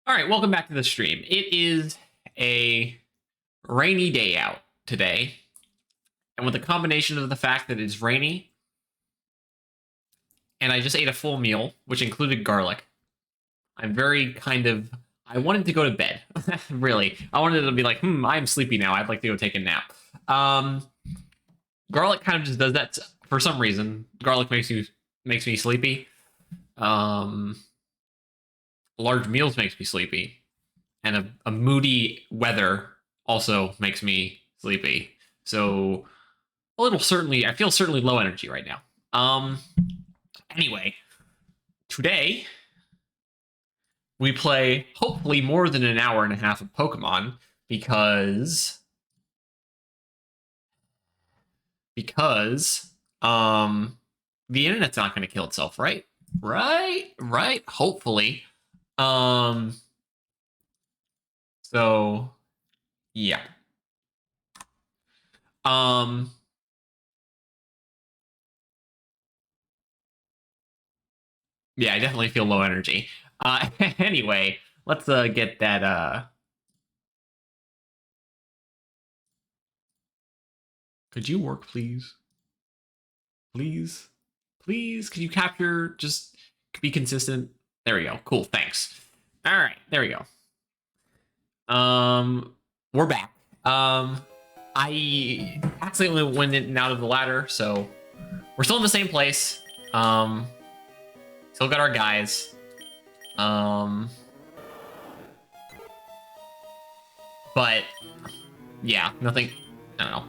All right, welcome back to the stream. It is a rainy day out today. And with the combination of the fact that it's rainy and I just ate a full meal, which included garlic, I'm very I wanted to go to bed. Really. I wanted to be like, I'm sleepy now. I'd like to go take a nap. Garlic kind of just does that for some reason. Garlic makes me sleepy. Large meals makes me sleepy. And a moody weather also makes me sleepy. So I feel certainly low energy right now. Anyway, today we play hopefully more than an hour and a half of Pokemon because the internet's not going to kill itself, right? Right. Hopefully. So yeah. Yeah, I definitely feel low energy. Anyway, let's get that. Could you work, please? Please? Please? Could you capture? Just be consistent. There we go. Cool. Thanks. All right. There we go. We're back. I accidentally went in and out of the ladder, so we're still in the same place. Still got our guys. But yeah, nothing. I don't know.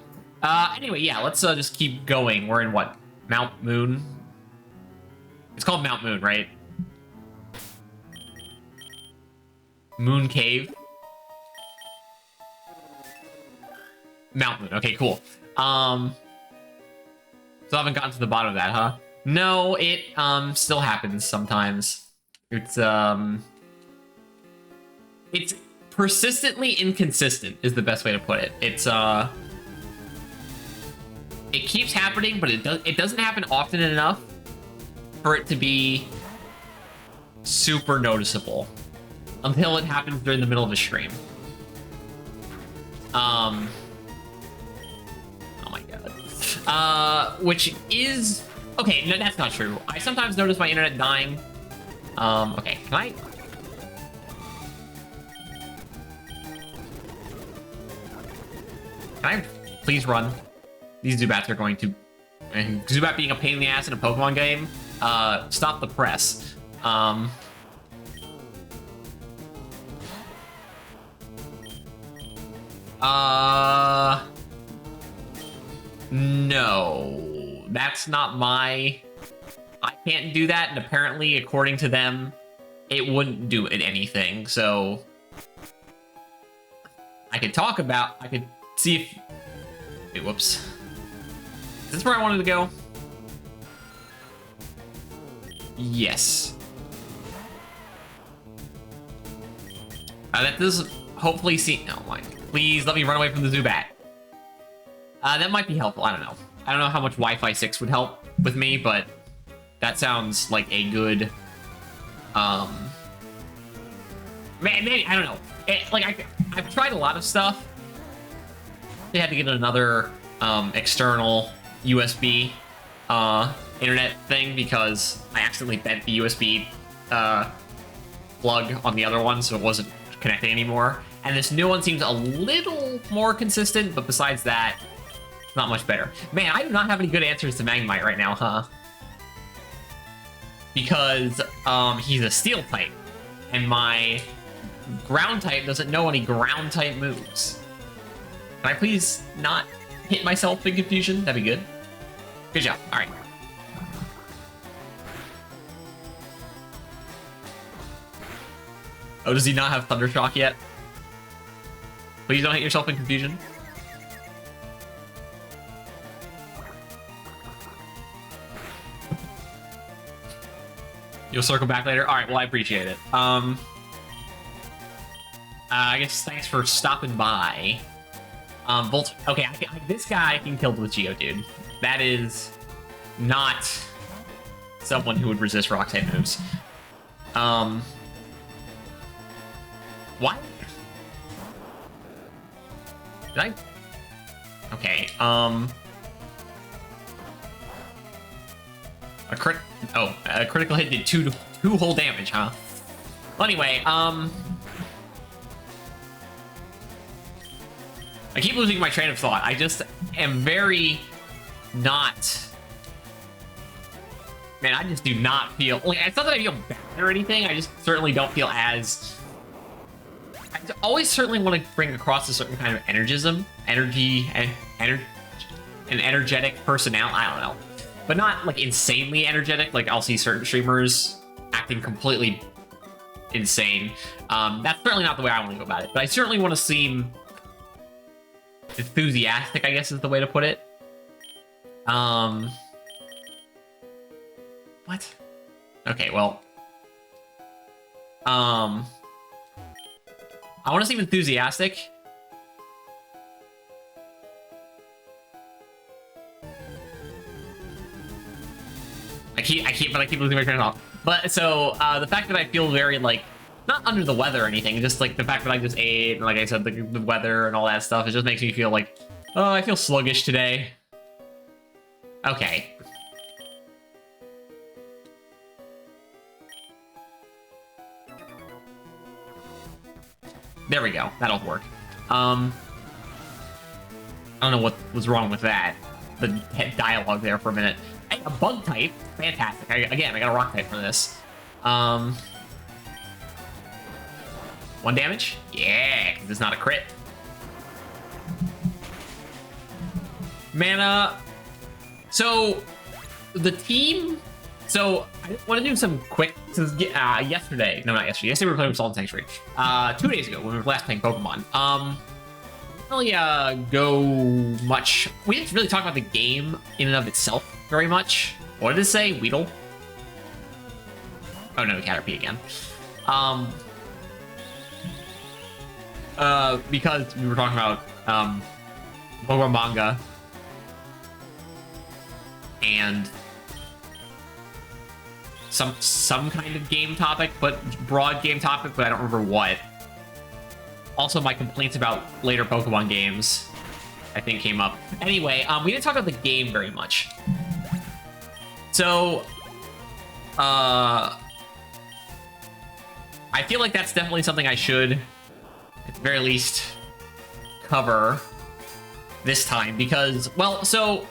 Anyway, yeah, let's just keep going. We're in what? Mount Moon? It's called Mount Moon, right? Moon Cave. Mount Moon. Okay, cool. So I haven't gotten to the bottom of that, huh? No, it still happens sometimes. It's persistently inconsistent is the best way to put it. It keeps happening, but it doesn't happen often enough for it to be super noticeable until it happens during the middle of a stream. Oh my god. Which is okay, no, that's not true. I sometimes notice my internet dying. Okay, can I please run? These Zubats are going to... And Zubat being a pain in the ass in a Pokemon game, stop the press. No. That's not my... I can't do that, and apparently, according to them, it wouldn't do it anything, so... I could see if... Wait, whoops. Is this where I wanted to go? Yes. That does hopefully see... Oh my... Please let me run away from the Zubat. That might be helpful. I don't know. I don't know how much Wi-Fi 6 would help with me, but that sounds like a good... Maybe, I don't know. I've tried a lot of stuff. They had to get another external USB internet thing because I accidentally bent the USB plug on the other one, so it wasn't connecting anymore. And this new one seems a little more consistent, but besides that, not much better. Man, I do not have any good answers to Magnemite right now, huh? Because he's a Steel type, and my Ground type doesn't know any Ground type moves. Can I please not hit myself in confusion? That'd be good. Good job. All right. Oh, does he not have Thunder Shock yet? Please don't hit yourself in confusion. You'll circle back later? All right, well, I appreciate it. I guess thanks for stopping by. Volt. Okay, this guy can kill with Geodude. That is not someone who would resist rock type moves. What? Did I? Okay, a critical hit did two whole damage, huh? Well, anyway, I keep losing my train of thought. I just am very not... Man, I just do not feel... Like, it's not that I feel bad or anything, I just certainly don't feel as... I always certainly want to bring across a certain kind of energy, and an energetic personality. I don't know. But not, like, insanely energetic. Like, I'll see certain streamers acting completely insane. That's certainly not the way I want to go about it. But I certainly want to seem enthusiastic, I guess is the way to put it. What? Okay, well... I want to seem enthusiastic. I keep losing my train of thought. But so the fact that I feel very like not under the weather or anything, just like the fact that I just ate and like I said, the weather and all that stuff, it just makes me feel like, oh, I feel sluggish today. Okay. There we go. That'll work. I don't know what was wrong with that. The dialogue there for a minute. Hey, a bug type. Fantastic. Again, I got a rock type for this. 1 damage? Yeah, because it's not a crit. Mana. So, the team... So, I want to do some quick... yesterday... No, not yesterday. Yesterday we were playing with Salt and Sanctuary. 2 days ago, when we were last playing Pokemon. Really go much... We didn't really talk about the game in and of itself very much. What did it say? Weedle? Oh no, Caterpie again. Because we were talking about Pokemon manga and some kind of game topic, but broad game topic, but I don't remember what. Also, my complaints about later Pokemon games, I think, came up. Anyway, we didn't talk about the game very much. So, I feel like that's definitely something I should, at the very least, cover this time. Because, well, so...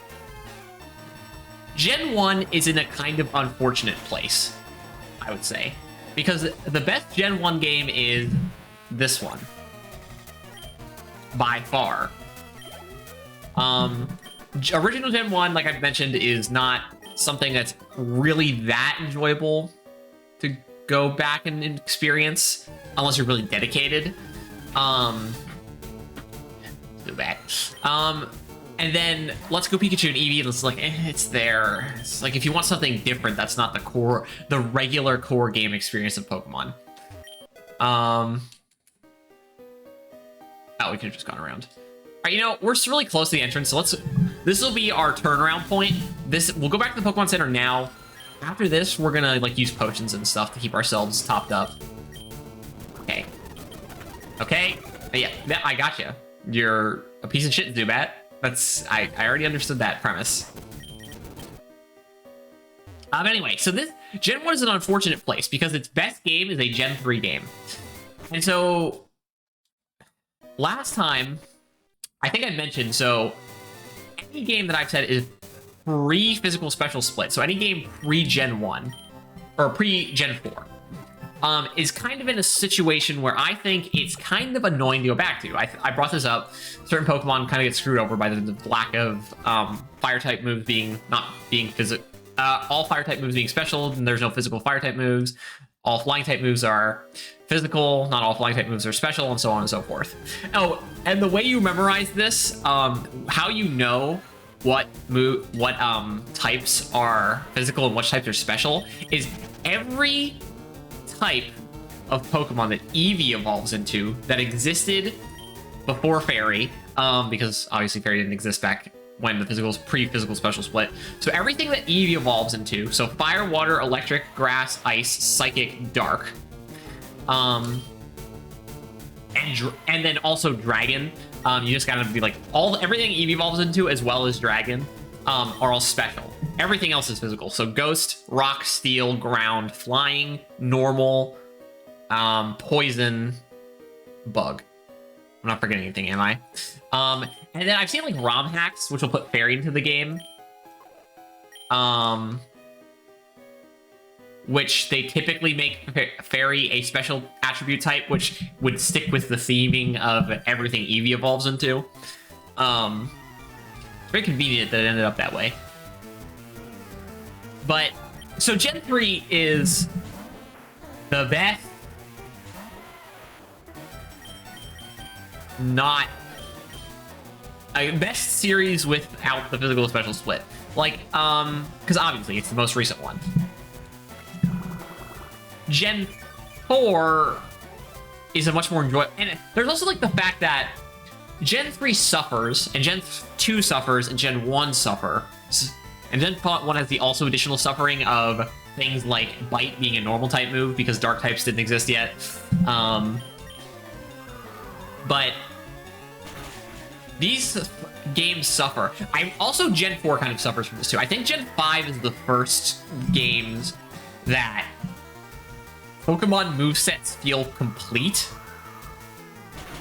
Gen 1 is in a kind of unfortunate place, I would say. Because the best Gen 1 game is this one. By far. Original Gen 1, like I've mentioned, is not something that's really that enjoyable to go back and experience, unless you're really dedicated. So bad. And then Let's Go Pikachu and Eevee, it's like, it's there. It's like, if you want something different, that's not the regular core game experience of Pokemon. Oh, we could have just gone around. All right, you know, we're really close to the entrance, so this will be our turnaround point. We'll go back to the Pokemon Center now. After this, we're gonna, like, use potions and stuff to keep ourselves topped up. Okay. Okay. Yeah, I gotcha. You're a piece of shit, Zubat. I already understood that premise. Anyway, so this Gen 1 is an unfortunate place because its best game is a Gen 3 game. And so last time, I think I mentioned, so any game that I've said is pre-physical special split, so any game pre-Gen 1 or pre-Gen 4 is kind of in a situation where I think it's kind of annoying to go back to. I brought this up. Certain Pokemon kind of get screwed over by the lack of fire-type moves not being physical. All fire-type moves being special, and there's no physical fire-type moves. All flying-type moves are physical, not all flying-type moves are special, and so on and so forth. Oh, and the way you memorize this, how you know what types are physical and which types are special, is every type of Pokemon that Eevee evolves into that existed before Fairy, because obviously Fairy didn't exist back when the pre-physical special split. So everything that Eevee evolves into, so Fire, Water, Electric, Grass, Ice, Psychic, Dark, and then also Dragon. You just gotta be like everything Eevee evolves into, as well as Dragon, are all special. Everything else is physical. So Ghost, Rock, Steel, Ground, Flying, Normal, Poison, Bug. I'm not forgetting anything, am I? And then I've seen like ROM hacks, which will put Fairy into the game. Which they typically make Fairy a special attribute type, which would stick with the theming of everything Eevee evolves into. It's very convenient that it ended up that way. But, so Gen 3 is the best, best series without the physical special split. Like, because obviously it's the most recent one. Gen 4 is a much more enjoyable, and there's also like the fact that Gen 3 suffers, and Gen 2 suffers, and Gen 1 suffers, and Gen 1 has the also additional suffering of things like Bite being a normal type move because Dark types didn't exist yet. But these games suffer. Also Gen 4 kind of suffers from this too. I think Gen 5 is the first games that Pokemon movesets feel complete.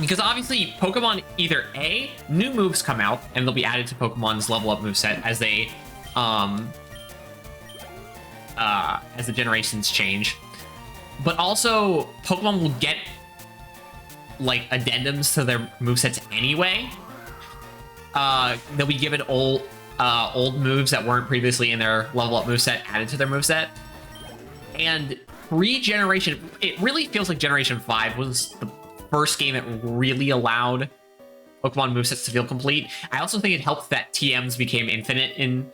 Because obviously, Pokemon either A, new moves come out, and they'll be added to Pokemon's level up moveset as they, as the generations change. But also, Pokemon will get, like, addendums to their movesets anyway. They'll be given old moves that weren't previously in their level up moveset added to their moveset. And pre-generation, it really feels like Generation 5 was the first game that really allowed Pokemon movesets to feel complete. I also think it helped that TMs became infinite in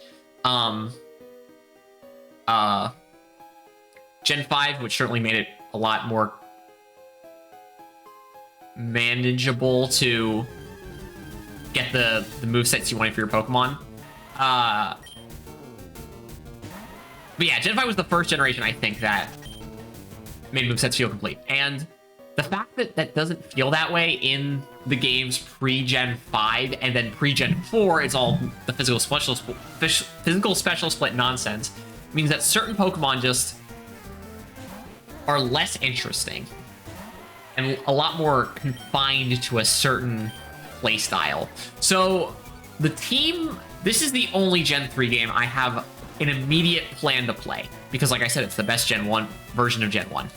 Gen 5, which certainly made it a lot more manageable to get the movesets you wanted for your Pokemon. But yeah, Gen 5 was the first generation, I think, that made movesets feel complete. And the fact that that doesn't feel that way in the games pre-Gen 5 and then pre-Gen 4, it's all the physical special split nonsense, means that certain Pokemon just are less interesting and a lot more confined to a certain playstyle. So the team, this is the only Gen 3 game I have an immediate plan to play, because like I said, it's the best Gen 1 version of Gen 1.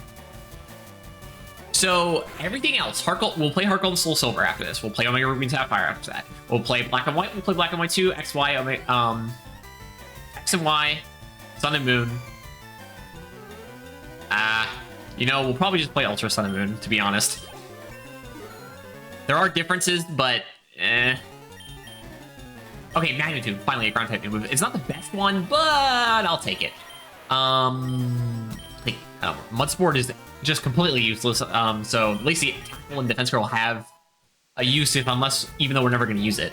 So everything else, we'll play Heart Gold and Soul Silver after this. We'll play Omega Ruby and Sapphire after that. We'll play Black and White. We'll play Black and White 2, X, Y, X and Y, Sun and Moon. You know, we'll probably just play Ultra Sun and Moon, to be honest. There are differences, but okay, Magnitude, finally a ground type move. It's not the best one, but I'll take it. Like, Mudsport is just completely useless. So at least the tackle and defense curl will have a use, even though we're never going to use it.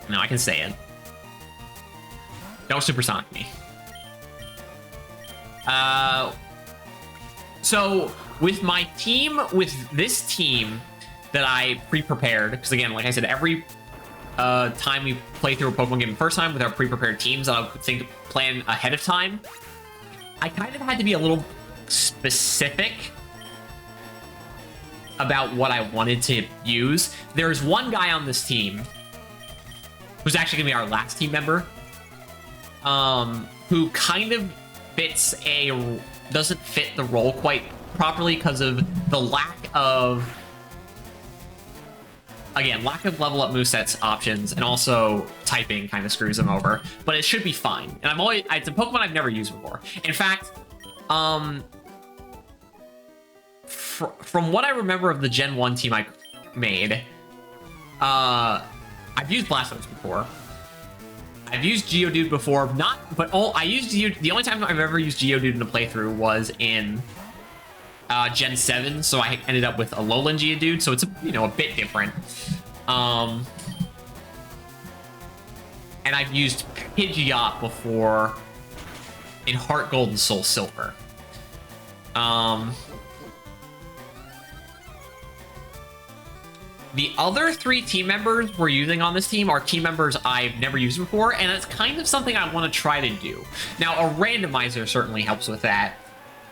No, I can say it. Don't supersonic me. So with my team, with this team that I pre-prepared, because again, like I said, every time we play through a Pokemon game the first time with our pre-prepared teams that I would plan ahead of time, I kind of had to be a little specific about what I wanted to use. There's one guy on this team who's actually gonna be our last team member, who kind of doesn't fit the role quite properly because of the lack of level up movesets options, and also typing kind of screws him over, but it should be fine. And it's a Pokemon I've never used before. In fact, from what I remember of the Gen 1 team I made, I've used Blastoise before. I've used Geodude before, the only time I've ever used Geodude in a playthrough was in Gen 7, so I ended up with a Alolan Geodude, so it's a bit different. And I've used Pidgeot before in Heart Gold and Soul Silver. The other 3 team members we're using on this team are team members I've never used before, and it's kind of something I want to try to do. Now, a randomizer certainly helps with that.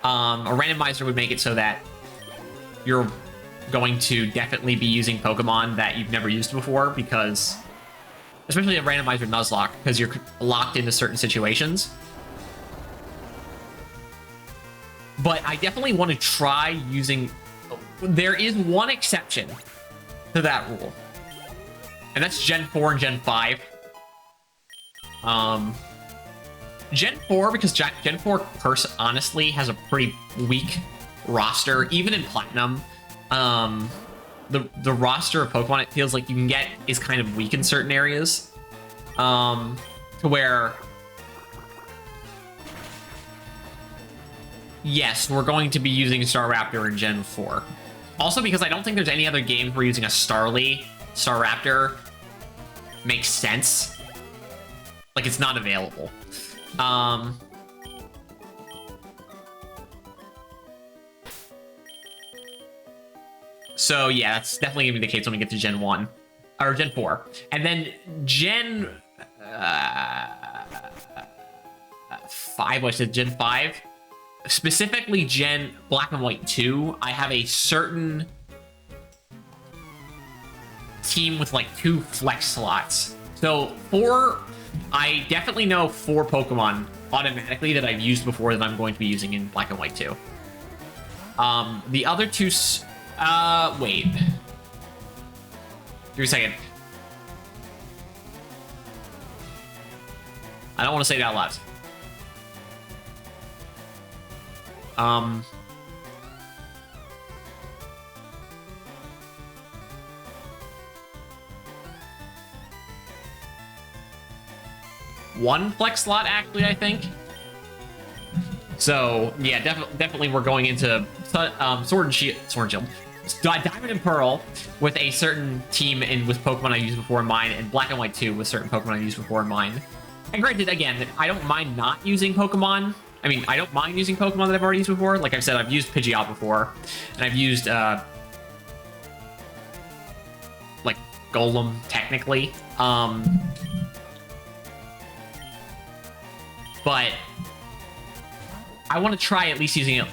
A randomizer would make it so that you're going to definitely be using Pokemon that you've never used before, because, especially a randomizer Nuzlocke, because you're locked into certain situations. But I definitely want to try using... There is one exception to that rule, and that's Gen 4 and Gen 5. Gen 4, because Gen 4 honestly has a pretty weak roster, even in Platinum. The roster of Pokemon it feels like you can get is kind of weak in certain areas, to where, yes, we're going to be using Staraptor in Gen 4. Also, because I don't think there's any other games where using a Staraptor makes sense. Like, it's not available. So yeah, that's definitely gonna be the case when we get to Gen 1 or Gen 4, and then Gen 5. What's it? Gen 5, specifically Gen Black and White 2. I have a certain team with like 2 flex slots. So I definitely know 4 Pokemon automatically that I've used before that I'm going to be using in Black and White 2. The other 2. Wait. Give me a second. I don't want to say that out loud. One flex slot, actually, I think. So, yeah, definitely we're going into Sword and Shield, Diamond and Pearl with a certain team and with Pokemon I used before in mine, and Black and White 2 with certain Pokemon I used before in mine. And granted, again, I don't mind not using Pokemon. I mean, I don't mind using Pokemon that I've already used before. Like I've said, I've used Pidgeot before, and I've used like Golem technically. But I want to try at least using at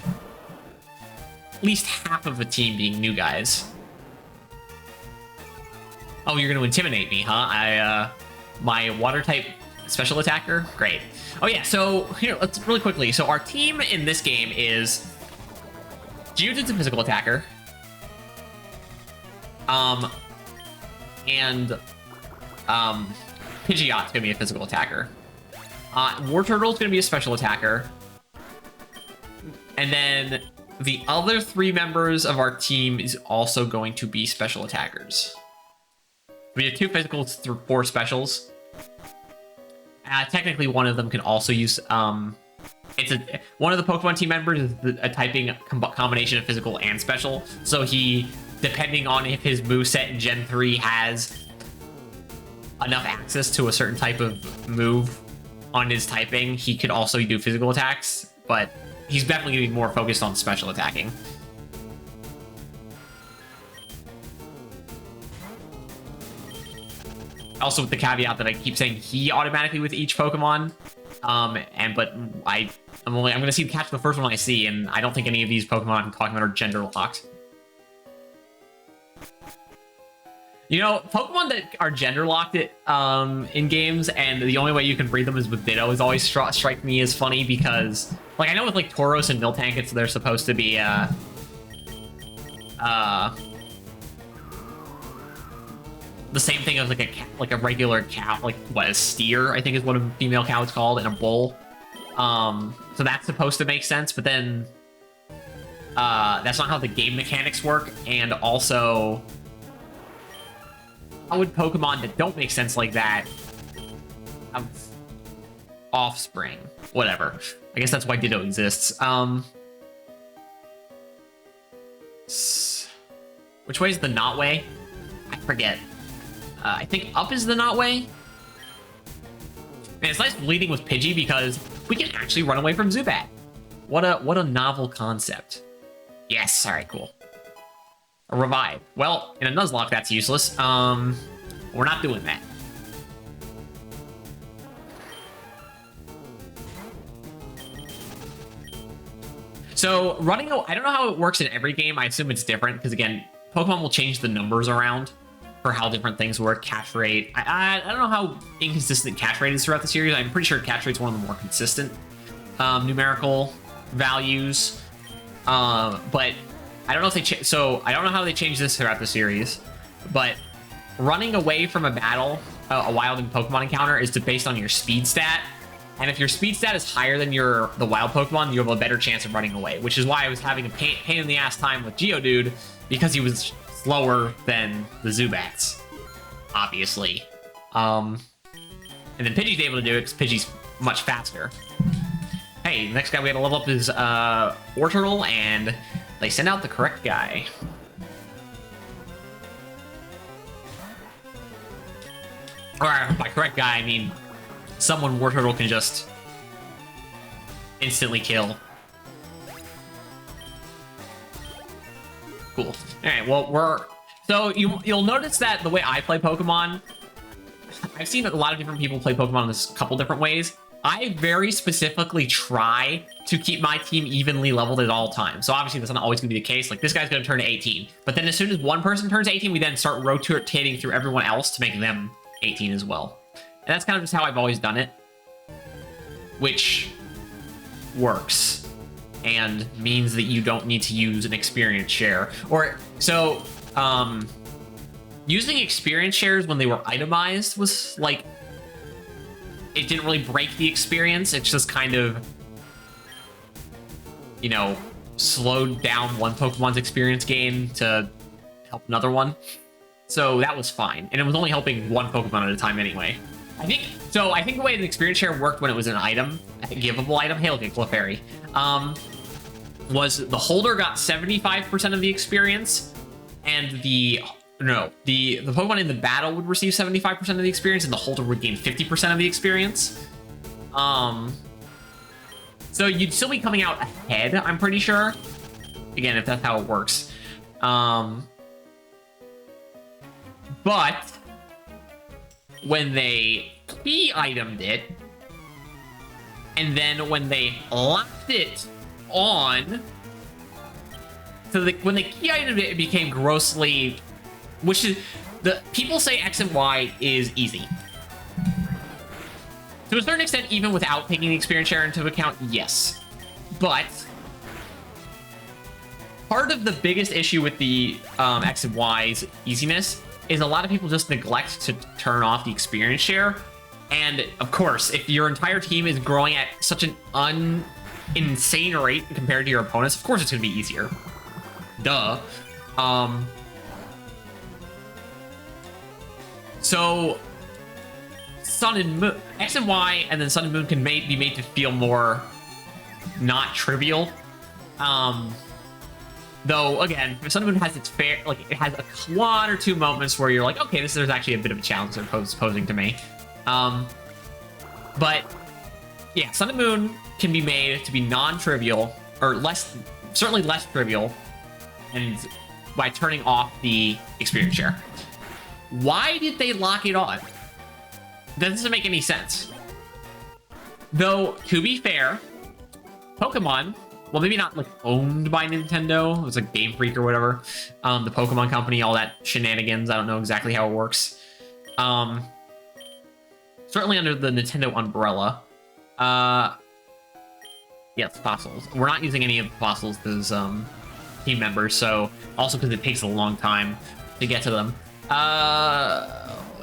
least half of a team being new guys. Oh, you're going to intimidate me, huh? My water type special attacker? Great. Oh yeah, so here, let's really quickly. So our team in this game is Geodude's a physical attacker. And Pidgeot's gonna be a physical attacker. Wartortle's gonna be a special attacker. And then the other 3 members of our team is also going to be special attackers. We have 2 physicals through 4 specials. Technically, one of them can also use. One of the Pokemon team members is a typing combination of physical and special. So he, depending on if his moveset in Gen 3 has enough access to a certain type of move on his typing, he could also do physical attacks. But he's definitely going to be more focused on special attacking. Also with the caveat that I keep saying he automatically with each Pokemon. But I'm gonna catch the first one I see, and I don't think any of these Pokemon I'm talking about are gender locked. You know, Pokemon that are gender locked in games, and the only way you can breed them is with Ditto, is always strike me as funny, because like I know with like Tauros and Miltank, they're supposed to be the same thing as like a cat, like a regular cow, like what, a steer I think is what a female cow is called, and a bull. So that's supposed to make sense, but then that's not how the game mechanics work. And also, how would Pokemon that don't make sense like that have offspring? Whatever. I guess that's why Ditto exists. Which way is the not way? I forget. I think up is the not way. Man, it's nice leading with Pidgey because we can actually run away from Zubat. What a novel concept. Yes, alright, cool. A revive. Well, in a Nuzlocke, that's useless. We're not doing that. So running, I don't know how it works in every game. I assume it's different because again, Pokemon will change the numbers around for how different things work. Catch rate. I don't know how inconsistent catch rate is throughout the series. I'm pretty sure catch rate's one of the more consistent numerical values. But I don't know if they so I don't know how they change this throughout the series. But running away from a battle, a wild and Pokemon encounter, is based on your speed stat. And if your speed stat is higher than the wild Pokemon, you have a better chance of running away, which is why I was having a pain in the ass time with Geodude, because he was slower than the Zubats, obviously. And then Pidgey's able to do it because Pidgey's much faster. Hey, the next guy we had to level up is Orturtle, and they send out the correct guy. Or by correct guy, I mean someone Wartortle can just instantly kill. Cool. All right, well, so you'll notice that the way I play Pokemon, I've seen a lot of different people play Pokemon in this couple different ways. I very specifically try to keep my team evenly leveled at all times. So obviously that's not always gonna be the case. Like this guy's gonna turn to 18, but then as soon as one person turns 18, we then start rotating through everyone else to make them 18 as well. And that's kind of just how I've always done it, which works and means that you don't need to use an experience share. Or so using experience shares when they were itemized was like, it didn't really break the experience. It's just kind of, you know, slowed down one Pokemon's experience gain to help another one. So that was fine. And it was only helping one Pokemon at a time anyway. I think the way the experience share worked when it was an item, a givable item, hey, look at Clefairy, was the holder got 75% of the experience, and the Pokemon in the battle would receive 75% of the experience, and the holder would gain 50% of the experience. So you'd still be coming out ahead, I'm pretty sure. Again, if that's how it works. But when they key itemed it, and then when they locked it on, so when they key itemed it, it became grossly, which is, people say X and Y is easy. To a certain extent, even without taking the experience share into account, yes. But part of the biggest issue with the X and Y's easiness is a lot of people just neglect to turn off the experience share. And of course, if your entire team is growing at such an insane rate compared to your opponents, of course it's gonna be easier. Duh. So Sun and Moon, X and Y, and then Sun and Moon can be made to feel more not trivial. Though again, Sun and Moon has its fair, like it has one or two moments where you're like, okay, there's actually a bit of a challenge they're posing to me. But yeah, Sun and Moon can be made to be non-trivial, or certainly less trivial, and by turning off the experience share. Why did they lock it on? That doesn't make any sense. Though, to be fair, Pokemon, well, maybe not like owned by Nintendo, it was like Game Freak or whatever, the Pokemon company, all that shenanigans, I don't know exactly how it works. Certainly under the Nintendo umbrella. Yes, fossils. We're not using any of the fossils as team members, so also because it takes a long time to get to them.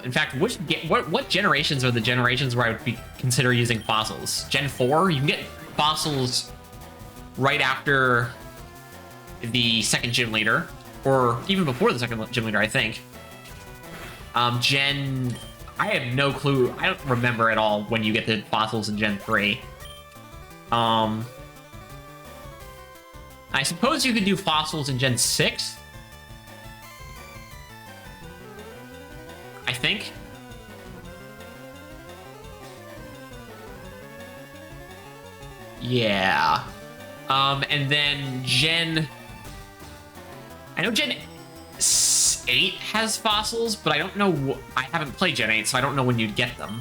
In fact, what generations are the generations where I would consider using fossils? Gen 4? You can get fossils right after the second gym leader, or even before the second gym leader, I think. I have no clue. I don't remember at all when you get the fossils in Gen 3. I suppose you could do fossils in Gen 6. I think. Yeah. And then I know Gen 8 has fossils, but I don't know. I haven't played Gen 8, so I don't know when you'd get them.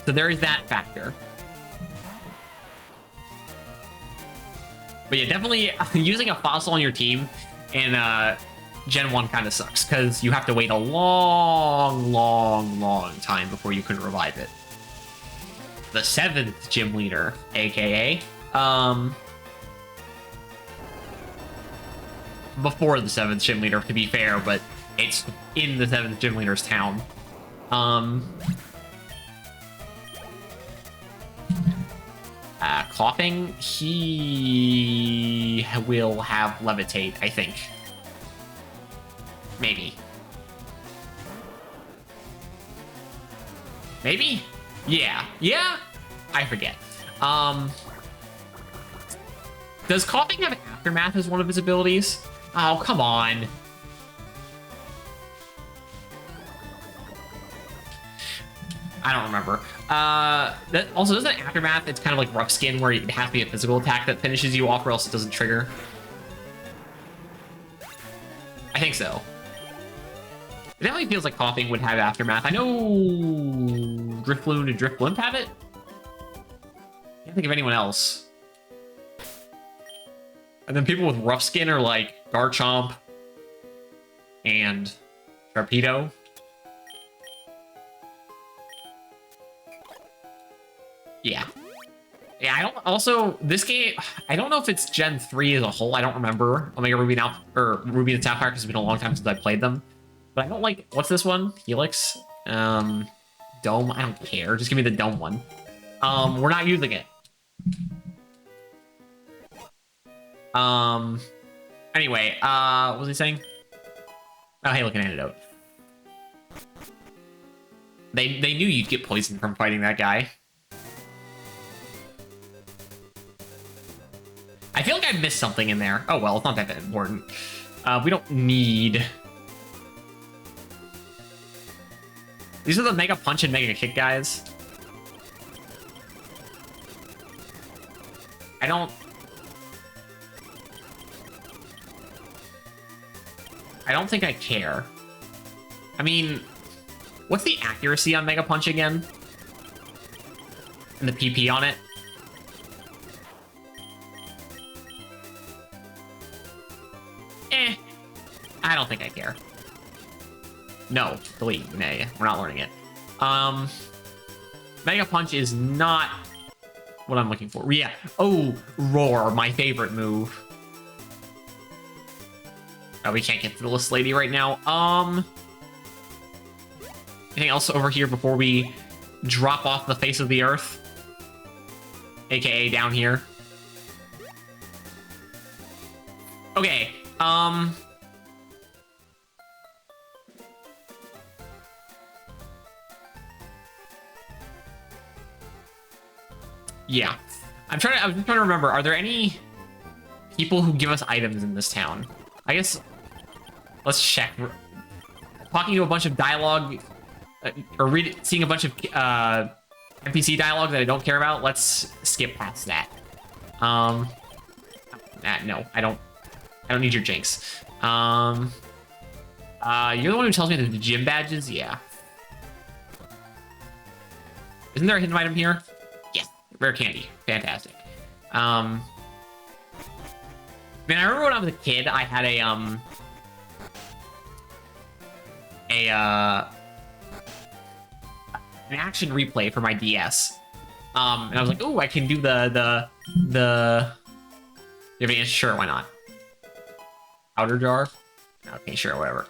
So there is that factor. But yeah, definitely using a fossil on your team in Gen 1 kind of sucks, because you have to wait a long time before you can revive it. The 7th gym leader, aka before the 7th gym leader, to be fair, but it's in the 7th gym leader's town. Coughing, he will have levitate, I think. Maybe. Maybe? Yeah. Yeah? I forget. Does coughing have aftermath as one of his abilities? Oh, come on. I don't remember. That also, doesn't aftermath, it's kind of like rough skin, where it has to be a physical attack that finishes you off, or else it doesn't trigger. I think so. It definitely feels like coughing would have aftermath. I know Drifloon and Drifblimp have it. I can't think of anyone else. And then people with rough skin are like Garchomp and Sharpedo. Yeah. Yeah, I don't... Also, this game... I don't know if it's Gen 3 as a whole. I don't remember Omega Ruby now... Or Ruby and Sapphire, because it's been a long time since I played them. But I don't like... What's this one? Helix? Dome? I don't care. Just give me the Dome one. We're not using it. Anyway, what was he saying? Oh, hey, look, an antidote. They knew you'd get poisoned from fighting that guy. I feel like I missed something in there. Oh, well, it's not that important. We don't need... These are the Mega Punch and Mega Kick guys. I don't think I care. I mean, what's the accuracy on Mega Punch again? And the PP on it? I don't think I care. No, delete. Nay, we're not learning it. Mega Punch is not what I'm looking for. Yeah. Oh, Roar, my favorite move. Oh, we can't get to the list lady right now. Anything else over here before we drop off the face of the earth? AKA down here. Okay, yeah. I was just trying to remember, are there any people who give us items in this town? I guess, let's check. Talking to a bunch of dialogue, or seeing a bunch of NPC dialogue that I don't care about, let's skip past that. No, I don't need your jinx. You're the one who tells me that the gym badges? Yeah. Isn't there a hidden item here? Yes, rare candy. Fantastic. Man, I remember when I was a kid, I had an action replay for my DS. And I was like, oh, I can do the you have any answer? Sure, why not? Outer jar? Okay, sure, whatever.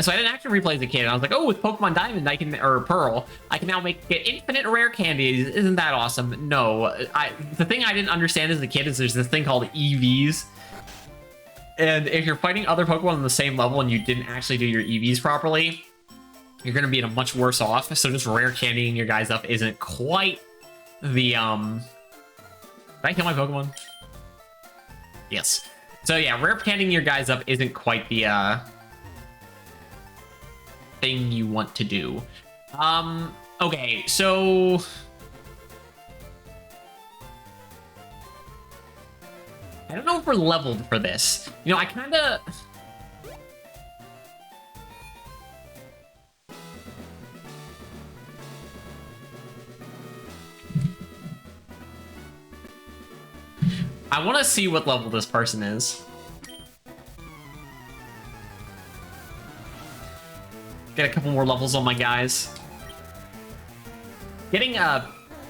So I had an action replay as a kid, and I was like, oh, with Pokemon Diamond, or Pearl, I can now get infinite rare candies. Isn't that awesome? No, the thing I didn't understand as a kid is there's this thing called EVs. And if you're fighting other Pokemon on the same level and you didn't actually do your EVs properly, you're going to be in a much worse off. So just rare candying your guys up isn't quite the, Did I kill my Pokemon? Yes. So yeah, rare candying your guys up isn't quite the thing you want to do. Okay, so I don't know if we're leveled for this. You know, I kind of... I want to see what level this person is. Get a couple more levels on my guys. Getting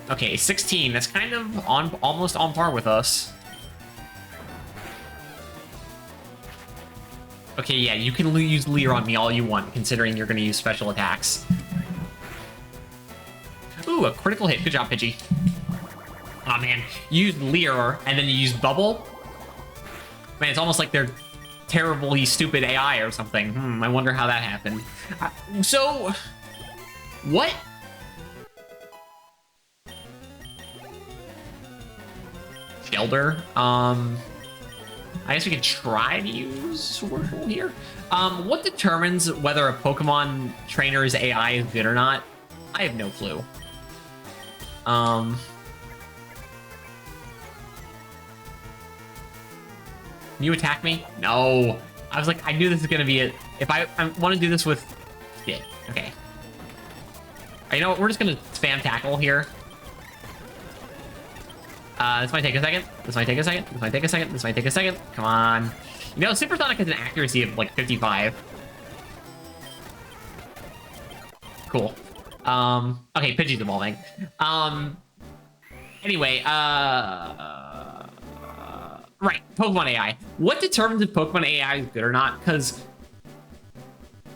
okay, 16. That's kind of almost on par with us. Okay, yeah, you can use Leer on me all you want, considering you're going to use special attacks. Ooh, a critical hit. Good job, Pidgey. Aw, man. You use Leer, and then you use Bubble? Man, it's almost like they're terribly stupid AI or something. I wonder how that happened. So... what? Shelter? I guess we could try to use Wordle here. What determines whether a Pokemon trainer's AI is good or not? I have no clue. Can you attack me? No. I was like, I knew this was gonna be it. If I want to do this with... shit. Okay. You know what? We're just gonna spam tackle here. This might take a second. This might take a second. This might take a second. This might take a second. Come on. You know, Supersonic has an accuracy of like 55. Cool. Okay, Pidgey's evolving. Anyway, right, Pokemon AI. What determines if Pokemon AI is good or not? Because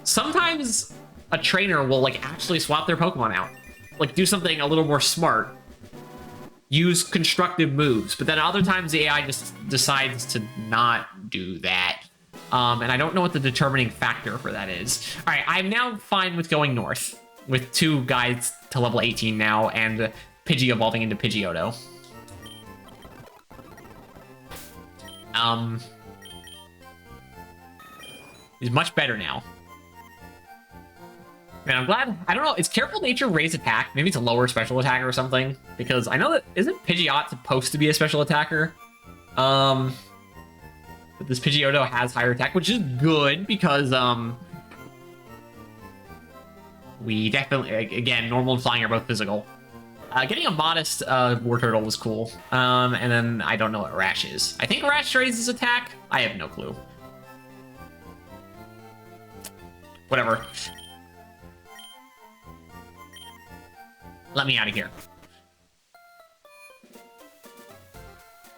sometimes a trainer will like actually swap their Pokemon out. Like do something a little more smart. Use constructive moves, but then other times the AI just decides to not do that. And I don't know what the determining factor for that is. All right, I'm now fine with going north with 2 guides to level 18 now and Pidgey evolving into Pidgeotto. He's much better now. Man, I'm glad. I don't know. Is Careful Nature raise attack? Maybe it's a lower special attacker or something. Because I know that isn't Pidgeot supposed to be a special attacker? But this Pidgeotto has higher attack, which is good because we definitely, again, normal and flying are both physical. Getting a modest Wartortle was cool. And then I don't know what Rash is. I think Rash raises attack. I have no clue. Whatever. Let me out of here.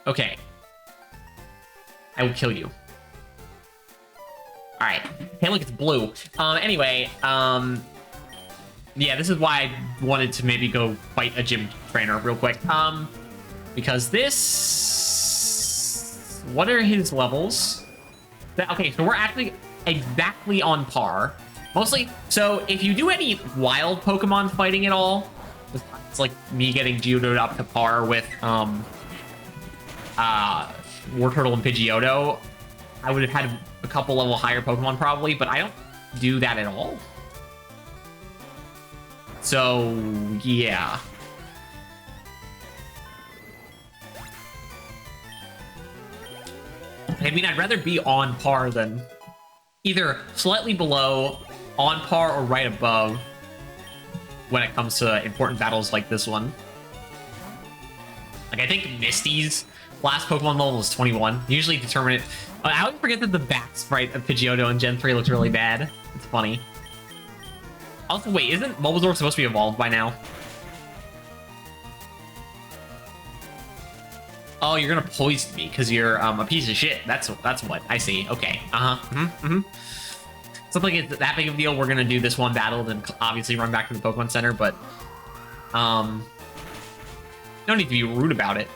Okay. I will kill you. Alright. Hey, look, it's blue. Anyway, yeah, this is why I wanted to maybe go fight a gym trainer real quick. Because this... what are his levels? Okay, so we're actually exactly on par. Mostly, so if you do any wild Pokemon fighting at all, it's like me getting Geodude up to par with Wartortle and Pidgeotto, I would have had a couple level higher Pokemon probably, but I don't do that at all. So, yeah. I mean, I'd rather be on par than either slightly below, on par, or right above when it comes to important battles like this one. Like, I think Misty's last Pokemon level was 21. Usually determine it. I always forget that the back sprite of Pidgeotto in Gen 3 looks really bad. It's funny. Also, wait, isn't Bulbasaur supposed to be evolved by now? Oh, you're gonna poison me because you're a piece of shit. That's what I see. Okay. Something like it's that big of a deal. We're gonna do this one battle, then obviously run back to the Pokemon Center. But no need to be rude about it.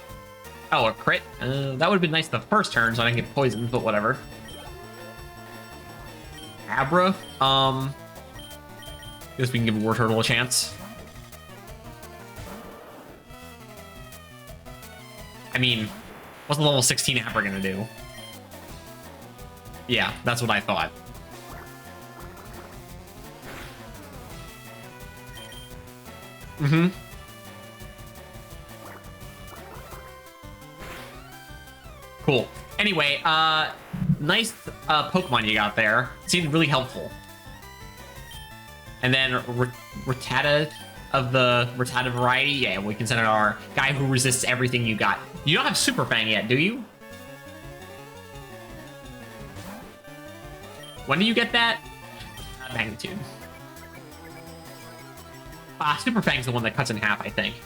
Oh, a crit. That would have been nice the first turn, so I didn't get poisoned. But whatever. Abra. Guess we can give Wartortle a chance. I mean, what's the level 16 Abra gonna do? Yeah, that's what I thought. Mm-hmm. Cool. Anyway, nice Pokemon you got there. Seemed really helpful. And then Rattata of the Rattata variety. Yeah, we can send it our guy who resists everything you got. You don't have Super Fang yet, do you? When do you get that? Magnitude. Super Fang's the one that cuts in half, I think.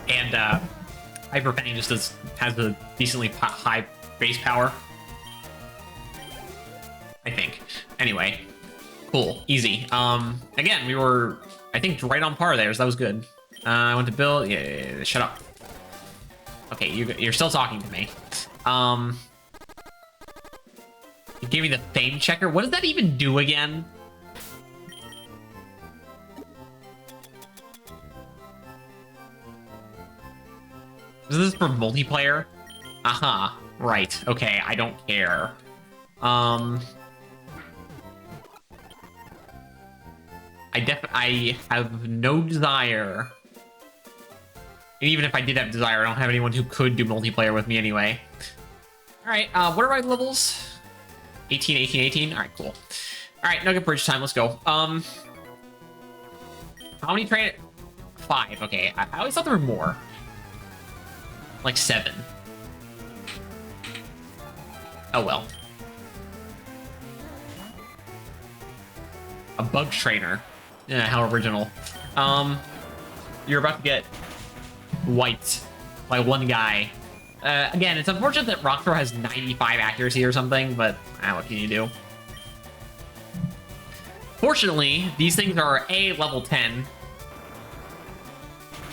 And Hyper Fang just has a decently high base power. I think. Anyway, cool, easy. Again, we were, I think, right on par there, so that was good. I went to Bill. Yeah, shut up. Okay, you're still talking to me. You gave me the fame checker. What does that even do again? Is this for multiplayer? Uh-huh. Right. Okay, I don't care. I have no desire. And even if I did have desire, I don't have anyone who could do multiplayer with me anyway. Alright, what are my levels? 18, 18, 18? Alright, cool. Alright, Nugget Bridge time, let's go. How many train? 5, okay. I always thought there were more. Like 7. Oh well. A bug trainer. Yeah, how original. You're about to get wiped by one guy. Again, it's unfortunate that Rock Throw has 95 accuracy or something, but what can you do? Fortunately, these things are A, level 10,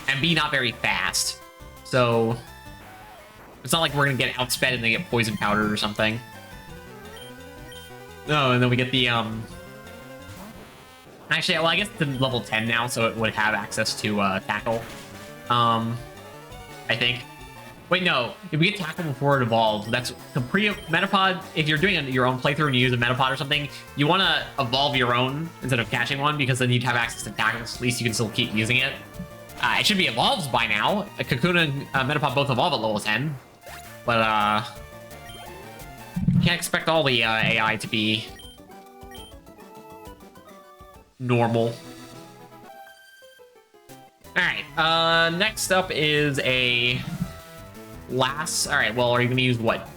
and B, not very fast. So it's not like we're gonna get outsped and they get poison powdered or something. Oh, and then we get the actually, well, I guess it's level 10 now, so it would have access to tackle. I think. Wait, no. If we get tackle before it evolves, that's the Metapod. If you're doing your own playthrough and you use a Metapod or something, you want to evolve your own instead of catching one, because then you'd have access to tackles. At least you can still keep using it. It should be evolved by now. Kakuna and Metapod both evolve at level 10. But, you can't expect all the AI to be normal. Alright, next up is a Lass. Alright, well, are you gonna use what?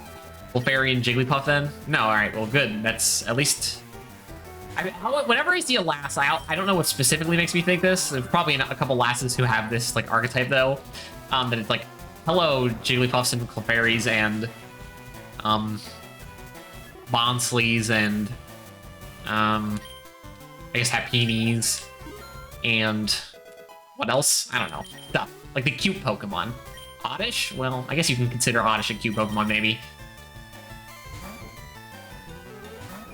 Clefairy and Jigglypuff then? No, alright, well, good. That's at least... whenever I see a Lass, I don't know what specifically makes me think this. There's probably a couple Lasses who have this, like, archetype, though. That it's like, hello, Jigglypuffs and Clefairies and, Bonsleys and, I guess Happinis and what else? I don't know. Stuff. Like the cute Pokemon. Oddish? Well, I guess you can consider Oddish a cute Pokemon, maybe.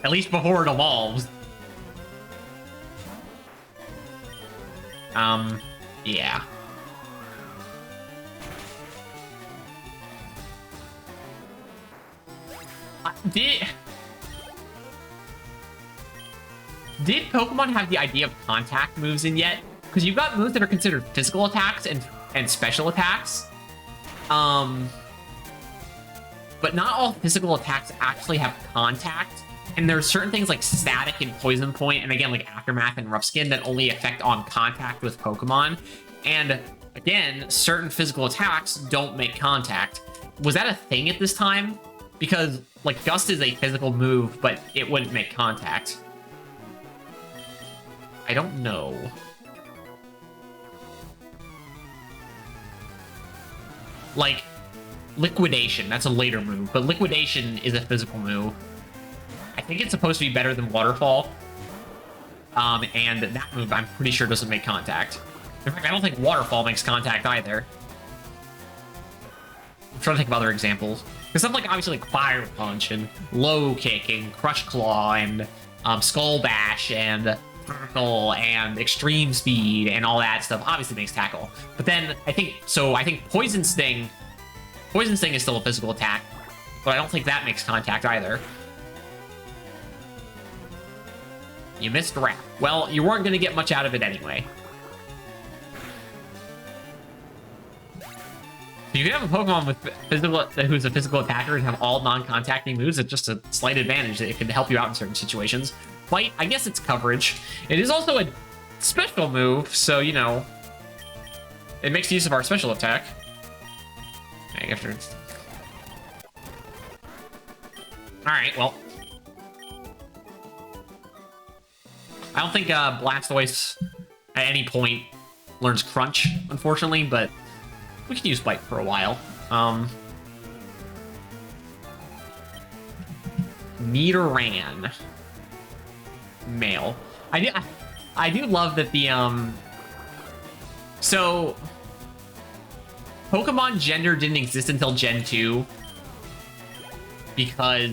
At least before it evolves. Yeah. Did Pokemon have the idea of contact moves in yet? Because you've got moves that are considered physical attacks and special attacks. But not all physical attacks actually have contact. And there are certain things like Static and Poison Point, and again, like Aftermath and Rough Skin, that only affect on contact with Pokemon. And again, certain physical attacks don't make contact. Was that a thing at this time? Because, like, Gust is a physical move, but it wouldn't make contact. I don't know. Like, Liquidation, that's a later move, but Liquidation is a physical move. I think it's supposed to be better than Waterfall. And that move, I'm pretty sure, doesn't make contact. In fact, I don't think Waterfall makes contact either. I'm trying to think of other examples. Because stuff like, obviously, like Fire Punch and Low Kick and Crush Claw and Skull Bash and Tackle and Extreme Speed and all that stuff obviously makes tackle. But then, I think Poison Sting is still a physical attack, but I don't think that makes contact either. You missed Wrap. Well, you weren't going to get much out of it anyway. You can have a Pokemon with who's a physical attacker and have all non-contacting moves. It's just a slight advantage that it can help you out in certain situations. Fight, I guess it's coverage. It is also a special move, so, you know, it makes use of our special attack. Alright, well. I don't think Blastoise at any point learns Crunch, unfortunately, but we can use Bite for a while. Nidoran. Male. I do love that the, so, Pokemon gender didn't exist until Gen 2 because,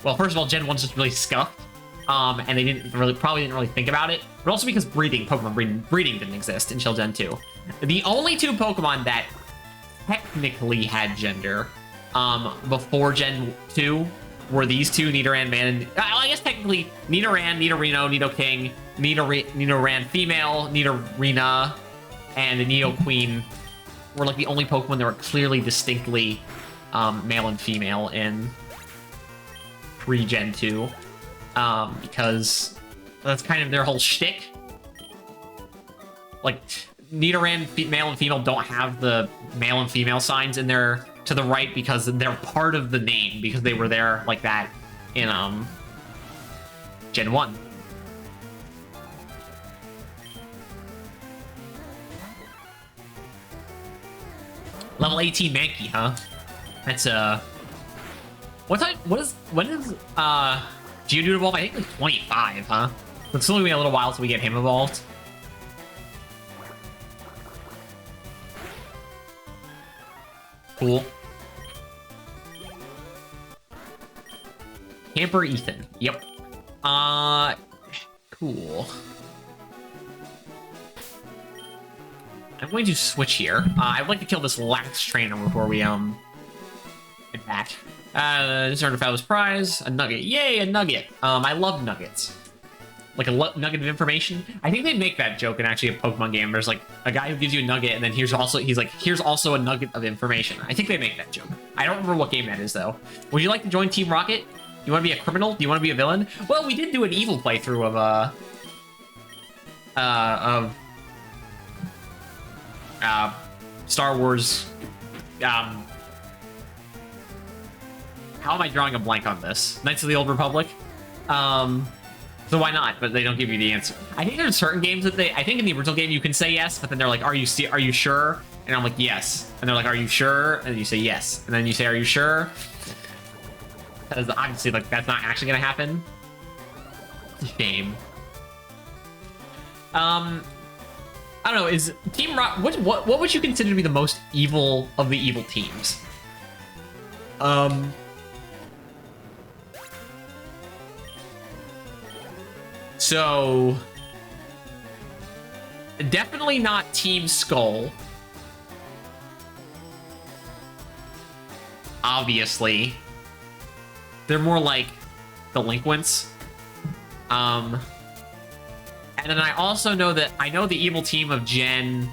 well, first of all, Gen 1's just really scuffed, and they probably didn't really think about it, but also because Pokemon breeding didn't exist until Gen 2. The only two Pokemon that technically had gender before Gen 2 were these two, Nidoran man. I guess technically Nidoran, Nidorino, Nidoking, Nidoran female, Nidorina, and the Nidoqueen were like the only Pokemon that were clearly distinctly male and female in pre-Gen 2, because that's kind of their whole shtick. Like, Nidoran male and female don't have the male and female signs in their to the right because they're part of the name, because they were there like that in Gen 1. Level 18 Mankey, huh? That's when is Geodude evolve? I think like 25, huh? It's still gonna be a little while till we get him evolved. Cool. Camper Ethan. Yep. Cool. I'm going to switch here. I'd like to kill this last trainer before we get back. This earned a fabulous prize. A nugget. Yay, a nugget. I love nuggets. Like a nugget of information. I think they make that joke in actually a Pokemon game. There's like a guy who gives you a nugget, and then here's also a nugget of information. I think they make that joke. I don't remember what game that is though. Would you like to join Team Rocket? You want to be a criminal? Do you want to be a villain? Well, we did do an evil playthrough of Star Wars. How am I drawing a blank on this? Knights of the Old Republic. So why not? But they don't give you the answer. I think there's certain games that I think in the original game you can say yes, but then they're like, are you sure? And I'm like, yes. And they're like, are you sure? And you say yes. And then you say, are you sure? Because obviously, like, that's not actually gonna happen. It's a shame. I don't know. Is Team Rock? What would you consider to be the most evil of the evil teams? So definitely not Team Skull. Obviously. They're more like delinquents. And then I also know that I know the evil team of Gen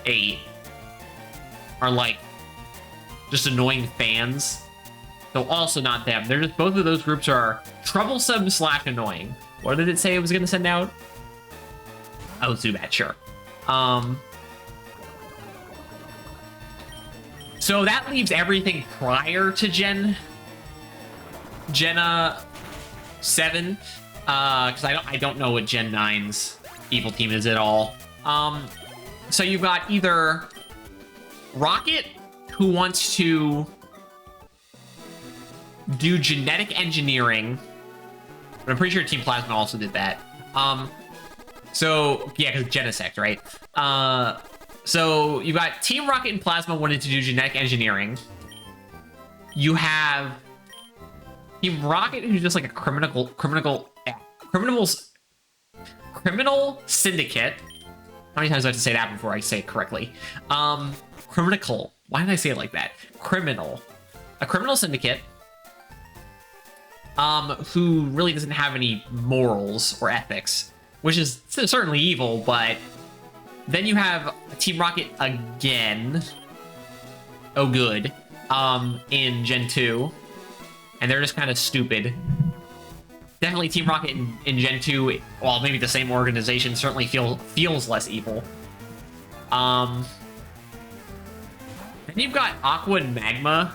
8 are like just annoying fans. So also not them. They're just, both of those groups are troublesome / annoying. What did it say it was gonna send out? Oh, Zubat, sure. So that leaves everything prior to Gen 7. Because I don't know what Gen 9's evil team is at all. So you've got either Rocket, who wants to do genetic engineering, but I'm pretty sure Team Plasma also did that. So yeah, because Genesect, right? So you got Team Rocket and Plasma wanting to do genetic engineering. You have Team Rocket, who's just like a criminal syndicate. How many times do I have to say that before I say it correctly? Criminal. Why did I say it like that? Criminal. A criminal syndicate. who really doesn't have any morals or ethics, which is certainly evil, but then you have Team Rocket again. Oh, good. In Gen 2. And they're just kind of stupid. Definitely Team Rocket in Gen 2, well, maybe the same organization, certainly feels less evil. Then you've got Aqua and Magma,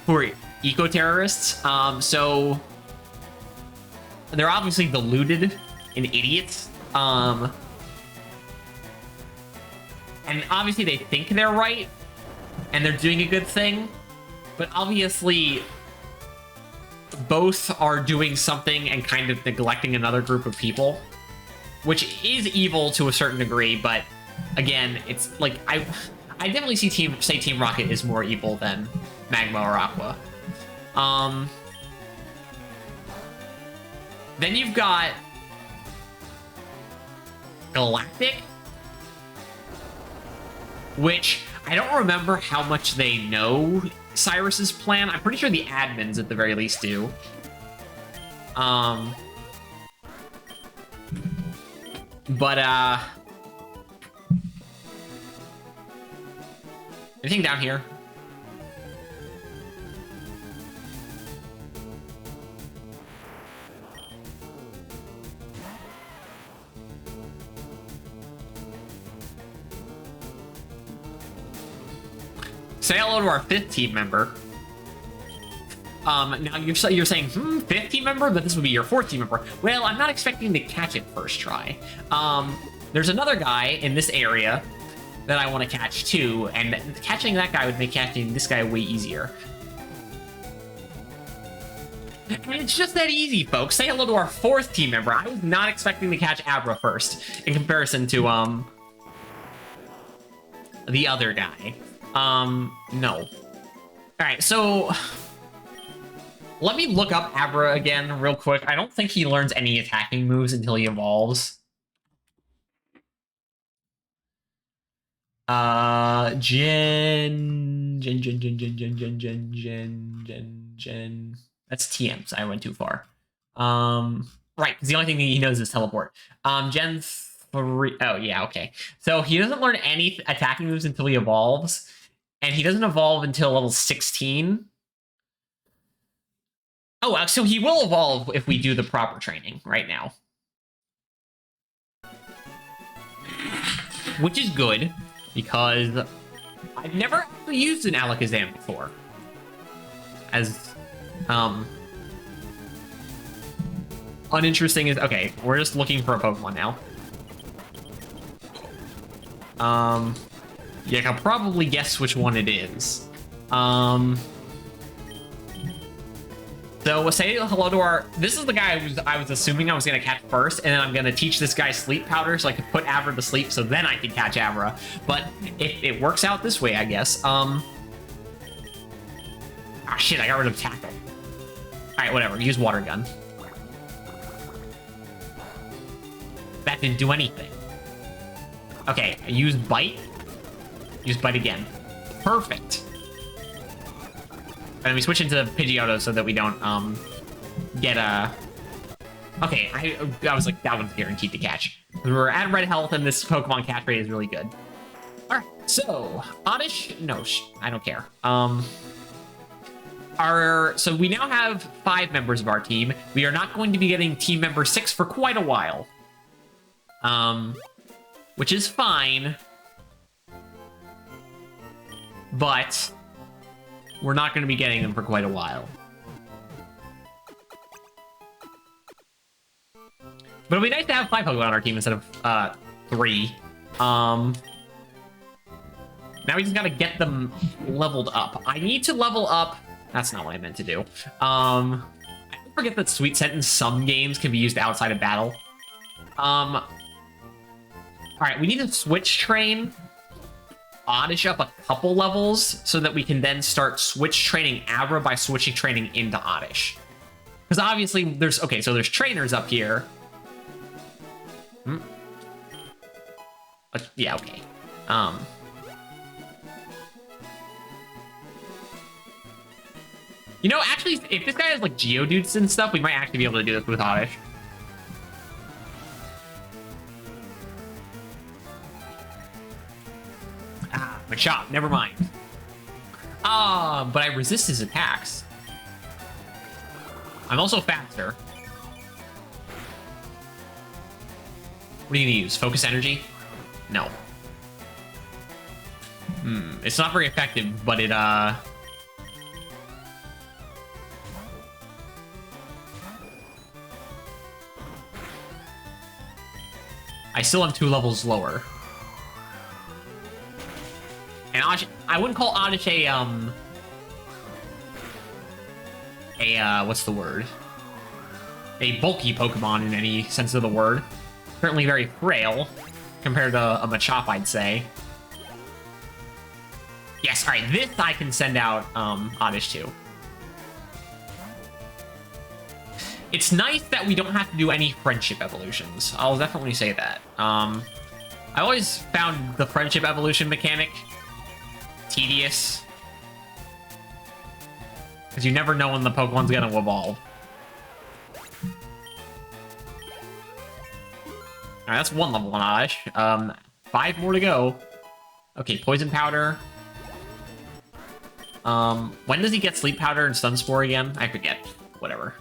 who are eco-terrorists. So they're obviously deluded and idiots. And obviously they think they're right, and they're doing a good thing, but obviously both are doing something and kind of neglecting another group of people, which is evil to a certain degree, but again, it's like, I definitely say Team Rocket is more evil than Magma or Aqua. Then you've got Galactic, which I don't remember how much they know Cyrus's plan. I'm pretty sure the admins at the very least do. Anything down here? Say hello to our 5th team member. Now you're saying, 5th team member? But this would be your 4th team member. Well, I'm not expecting to catch it first try. There's another guy in this area that I want to catch too, and catching that guy would make catching this guy way easier. And it's just that easy, folks. Say hello to our 4th team member. I was not expecting to catch Abra first, in comparison to, the other guy. No. Alright, so let me look up Abra again real quick. I don't think he learns any attacking moves until he evolves. Gen. That's TMs. I went too far. Right, because the only thing he knows is teleport. Gen 3. Oh, yeah, okay. So he doesn't learn any attacking moves until he evolves, and he doesn't evolve until level 16. Oh, so he will evolve if we do the proper training right now. Which is good, because I've never actually used an Alakazam before. As, uninteresting as... Okay, we're just looking for a Pokemon now. Yeah, I can probably guess which one it is. So we'll say hello to our... This is the guy I was assuming I was going to catch first, and then I'm going to teach this guy sleep powder so I can put Abra to sleep, so then I can catch Abra. But it works out this way, I guess. Ah, shit, I got rid of Tackle. Alright, whatever. Use Water Gun. That didn't do anything. Okay, I use Bite. Use Bite again. Perfect. And we switch into Pidgeotto so that we don't, get a... Okay, I was like, that one's guaranteed to catch. We're at red health, and this Pokemon catch rate is really good. Alright, so, Oddish? No, I don't care. So we now have 5 members of our team. We are not going to be getting team member 6 for quite a while. Which is fine. But we're not going to be getting them for quite a while. But it'd be nice to have 5 Pokemon on our team instead of 3. Now we just gotta get them leveled up. I need to level up... That's not what I meant to do. I forget that Sweet Scent in some games can be used outside of battle. Alright, we need to switch train Oddish up a couple levels so that we can then start switch training Abra by switching training into Oddish. Because obviously there's... Okay, so there's trainers up here. Yeah, okay. You know, actually, if this guy has like Geodudes and stuff, we might actually be able to do this with Oddish. Ah, Machop, never mind. But I resist his attacks. I'm also faster. What are you gonna use? Focus energy? No. It's not very effective, but it, I still am 2 levels lower. And Oddish, I wouldn't call Oddish what's the word? A bulky Pokemon in any sense of the word. Certainly very frail compared to a Machop, I'd say. Yes, alright, this I can send out Oddish to. It's nice that we don't have to do any friendship evolutions. I'll definitely say that. I always found the friendship evolution mechanic tedious. Because you never know when the Pokemon's gonna evolve. Alright, that's 1 level on Oddish. 5 more to go. Okay, Poison Powder. When does he get Sleep Powder and Stun Spore again? I forget. Whatever.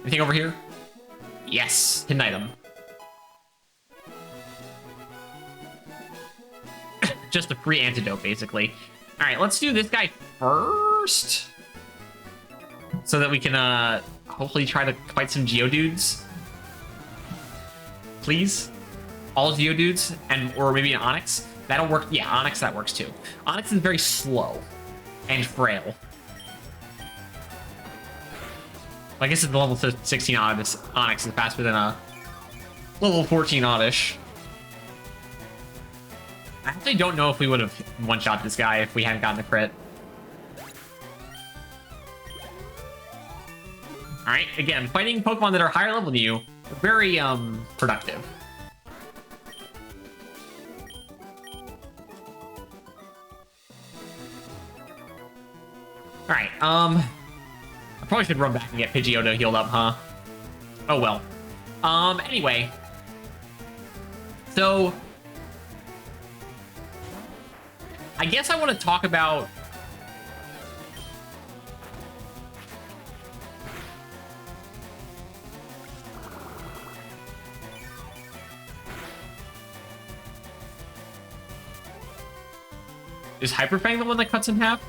Anything over here? Yes, hidden item. Just a free antidote, basically. Alright, let's do this guy first. So that we can, hopefully try to fight some Geodudes. Please? All Geodudes, or maybe an Onix. That'll work. Yeah, Onix, that works too. Onix is very slow and frail. I guess it's the level 16 Onix is faster than a level 14 Oddish. I actually don't know if we would have one-shot this guy if we hadn't gotten the crit. Alright, again, fighting Pokemon that are higher level than you, very, productive. Alright, I probably should run back and get Pidgeotto healed up, huh? Oh well. Anyway. So... I guess I want to talk about... Is Hyper Fang the one that cuts in half?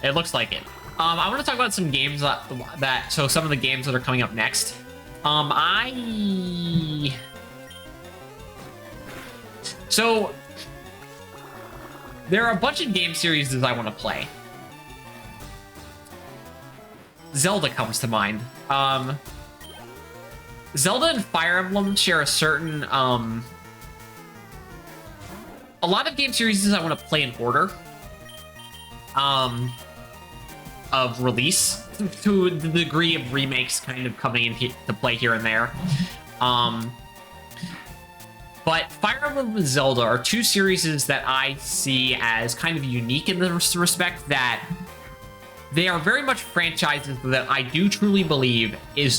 It looks like it. I want to talk about some games so some of the games that are coming up next. So, there are a bunch of game series that I want to play. Zelda comes to mind. Zelda and Fire Emblem share a certain, a lot of game series I want to play in order. Of release, to the degree of remakes kind of coming into play here and there. But Fire Emblem and Zelda are 2 series that I see as kind of unique in the respect that they are very much franchises that I do truly believe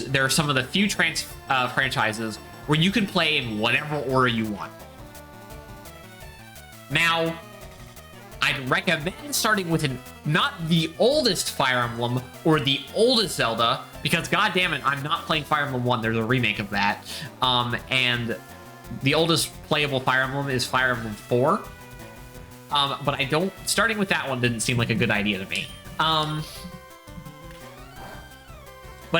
they're some of the few franchises where you can play in whatever order you want. Now, I'd recommend starting with not the oldest Fire Emblem or the oldest Zelda, because goddammit, I'm not playing Fire Emblem 1, there's a remake of that. And the oldest playable Fire Emblem is Fire Emblem 4. But starting with that one didn't seem like a good idea to me. But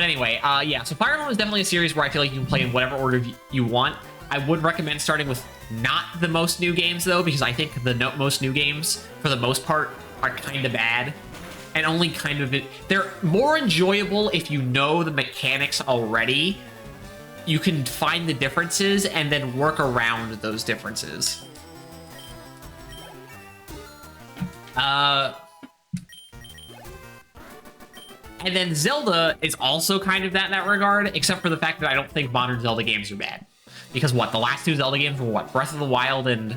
anyway, yeah, so Fire Emblem is definitely a series where I feel like you can play in whatever order you want. I would recommend starting with not the most new games, though, because I think the most new games, for the most part, are kind of bad. And only kind of... They're more enjoyable if you know the mechanics already. You can find the differences and then work around those differences. And then Zelda is also kind of that in that regard, except for the fact that I don't think modern Zelda games are bad. Because what, the last 2 Zelda games were what? Breath of the Wild and...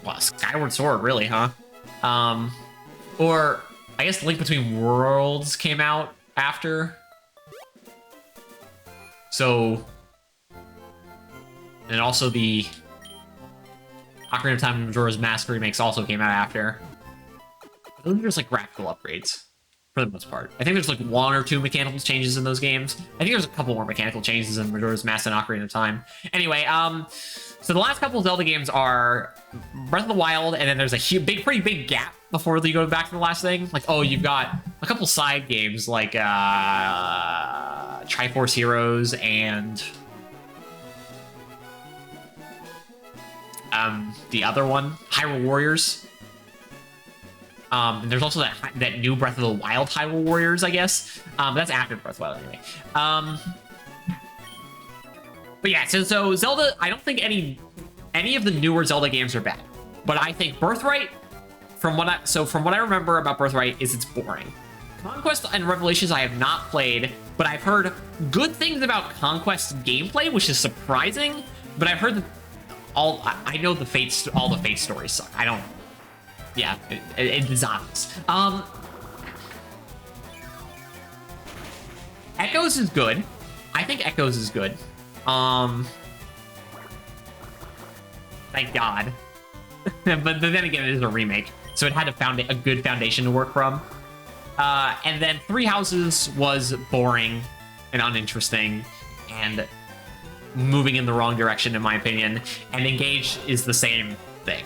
Well, Skyward Sword, really, huh? Or I guess Link Between Worlds came out after. So, and also the Ocarina of Time and Majora's Mask remakes also came out after. Those are just like graphical upgrades for the most part. I think there's like 1 or 2 mechanical changes in those games. I think there's a couple more mechanical changes in Majora's Mask and Ocarina of Time. Anyway, so the last couple of Zelda games are Breath of the Wild, and then there's a pretty big gap before you go back to the last thing. Like, oh, you've got a couple side games like Triforce Heroes and the other one, Hyrule Warriors. And there's also that new Breath of the Wild Hyrule Warriors, I guess. That's after Breath of the Wild anyway. But yeah, so Zelda, I don't think any of the newer Zelda games are bad. But I think Birthright, from what I remember about Birthright, is it's boring. Conquest and Revelations I have not played, but I've heard good things about Conquest gameplay, which is surprising. But I've heard that I know all the Fate stories suck. I don't. Yeah, it is obvious. Echoes is good. I think Echoes is good. Thank God. But then again, it is a remake, so it had a good foundation to work from. And then Three Houses was boring and uninteresting and moving in the wrong direction, in my opinion. And Engage is the same thing,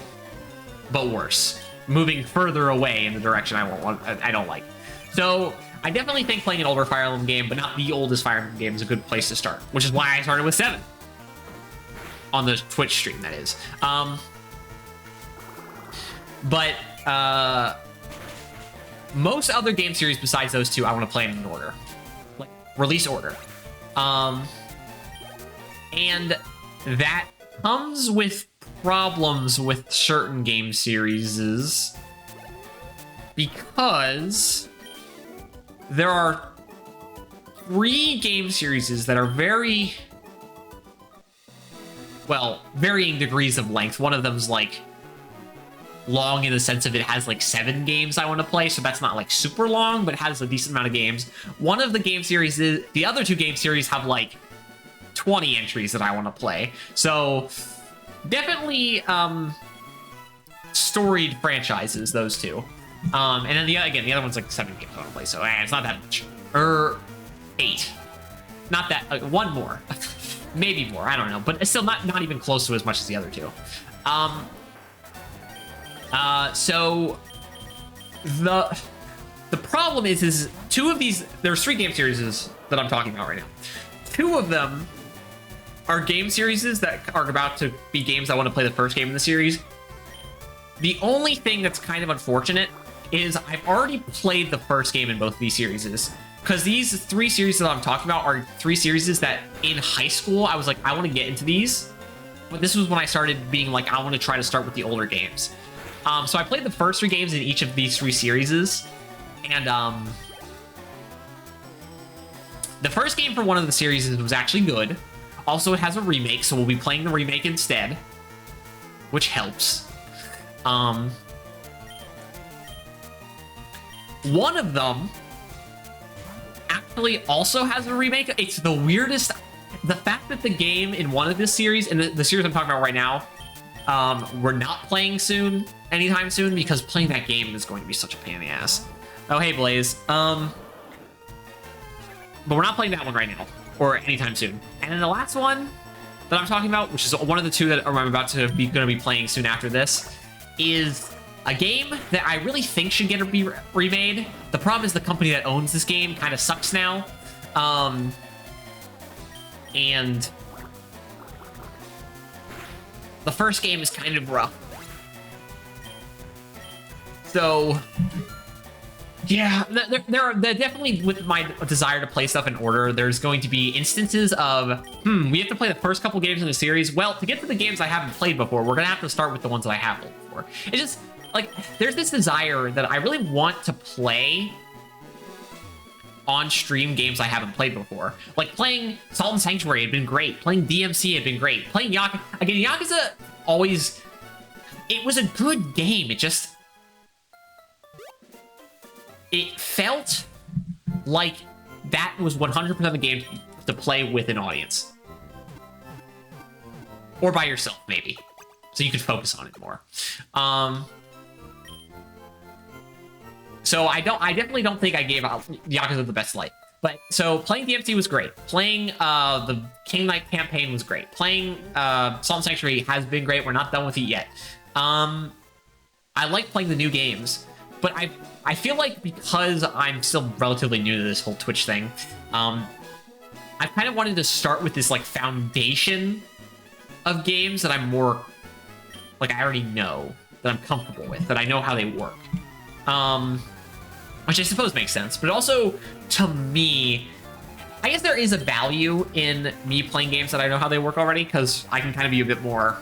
but worse, moving further away in the direction I don't like. So I definitely think playing an older Fire Emblem game, but not the oldest Fire Emblem game, is a good place to start, which is why I started with 7 on the Twitch stream, that is. But most other game series besides those two, I want to play in an order, like release order. And that comes with problems with certain game series, because there are 3 game series that are very, well, varying degrees of length. One of them's like long in the sense of it has like 7 games I want to play, so that's not like super long, but it has a decent amount of games. One of the game series is, the other 2 game series have like 20 entries that I want to play. So definitely storied franchises, those 2. And then the other one's like 7 games I want to play, so it's not that much. 8. Not that, 1 more. Maybe more, I don't know, but it's still not even close to as much as the other 2. So the problem is 2 of these, there's 3 game series that I'm talking about right now. 2 of them are game series that are about to be games I want to play the first game in the series. The only thing that's kind of unfortunate is I've already played the first game in both of these series, because these 3 series that I'm talking about are 3 series that in high school I was like, I want to get into these, but this was when I started being like, I want to try to start with the older games. So I played the first 3 games in each of these 3 series, and the first game for one of the series was actually good. Also, it has a remake, so we'll be playing the remake instead, which helps. One of them actually also has a remake. It's the weirdest. The fact that the game in one of this series, and the series I'm talking about right now, we're not playing anytime soon, because playing that game is going to be such a pain in the ass. Oh, hey, Blaze. But we're not playing that one right now, or anytime soon. And then the last one that I'm talking about, which is one of the 2 that I'm about to be playing soon after this, is a game that I really think should get remade. The problem is the company that owns this game kind of sucks now. And the first game is kind of rough. So yeah, there definitely, with my desire to play stuff in order, there's going to be instances of, we have to play the first couple games in the series. Well, to get to the games I haven't played before, we're going to have to start with the ones that I have played before. It's just, like, there's this desire that I really want to play on-stream games I haven't played before. Like, playing Salt and Sanctuary had been great. Playing DMC had been great. Playing Yakuza... Again, Yakuza always... it was a good game. It felt like that was 100% of the game to play with an audience. Or by yourself, maybe. So you could focus on it more. So I definitely don't think I gave Yakuza the best light. But so playing DMC was great. Playing the King Knight campaign was great. Playing Salt and Sanctuary has been great. We're not done with it yet. I like playing the new games, but I feel like because I'm still relatively new to this whole Twitch thing, I kind of wanted to start with this like foundation of games that I'm more like I already know, that I'm comfortable with, that I know how they work. Which I suppose makes sense, but also, to me, I guess there is a value in me playing games that I know how they work already, because I can kind of be a bit more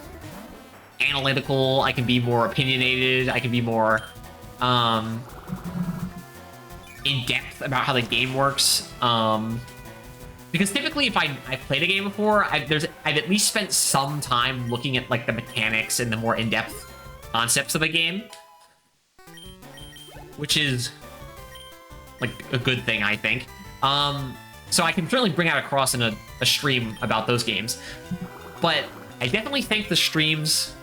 analytical, I can be more opinionated, I can be more in-depth about how the game works. Because typically, if I played a game before, I've at least spent some time looking at like the mechanics and the more in-depth concepts of the game, which is like a good thing, I think. So I can certainly bring out across in a stream about those games, but I definitely think the streams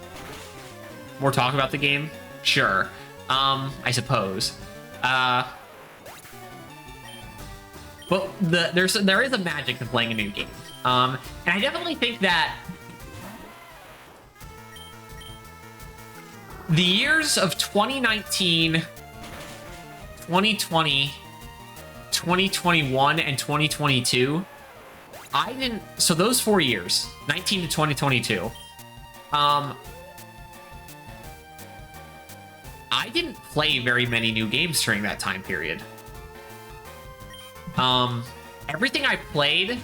more talk about the game. Sure, I suppose. But there is a magic to playing a new game, and I definitely think that the years of 2019, 2020, 2021, and 2022, so those 4 years, 19 to 2022, I didn't play very many new games during that time period. Everything I played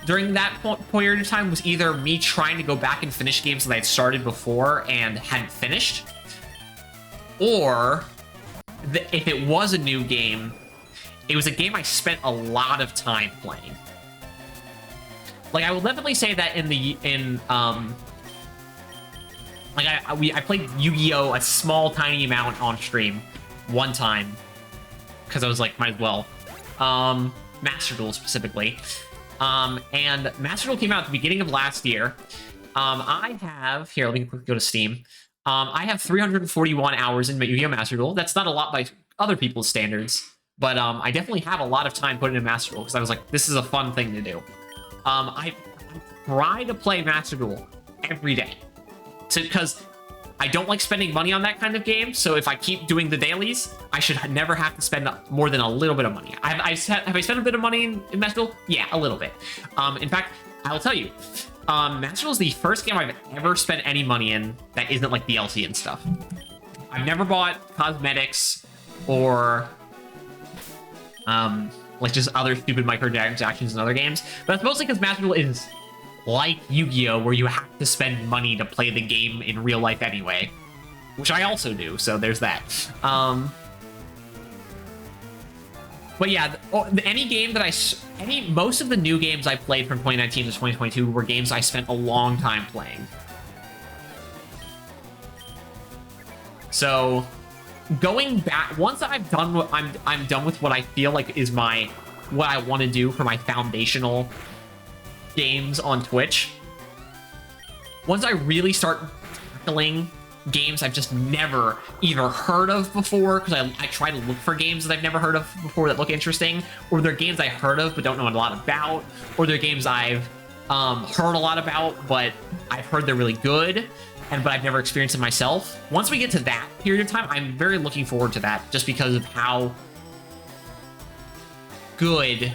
during that period of time was either me trying to go back and finish games that I'd started before and hadn't finished, or if it was a new game, it was a game I spent a lot of time playing. Like, I will definitely say that I played Yu-Gi-Oh! A small, tiny amount on stream one time, because I was like, might as well. Master Duel specifically. And Master Duel came out at the beginning of last year. I have, here, let me quickly go to Steam. I have 341 hours in Yu-Gi-Oh! Master Duel. That's not a lot by other people's standards, but I definitely have a lot of time put into Master Duel, because I was like, this is a fun thing to do. I try to play Master Duel every day, because I don't like spending money on that kind of game, so if I keep doing the dailies, I should never have to spend more than a little bit of money. Have I spent a bit of money in Master Duel? Yeah, a little bit. In fact, I'll tell you, Master Duel is the first game I've ever spent any money in that isn't like DLC and stuff. I've never bought cosmetics or like just other stupid microtransactions in other games, but it's mostly because Master Duel is like Yu-Gi-Oh! Where you have to spend money to play the game in real life anyway, which I also do, so there's that. But yeah, any game that most of the new games I played from 2019 to 2022 were games I spent a long time playing. So going back, once I'm done with what I feel like is what I want to do for my foundational games on Twitch, once I really start tackling games I've just never either heard of before, because I try to look for games that I've never heard of before that look interesting, or they're games I heard of but don't know a lot about, or they're games I've heard a lot about but I've heard they're really good, but I've never experienced it myself. Once we get to that period of time, I'm very looking forward to that, just because of how good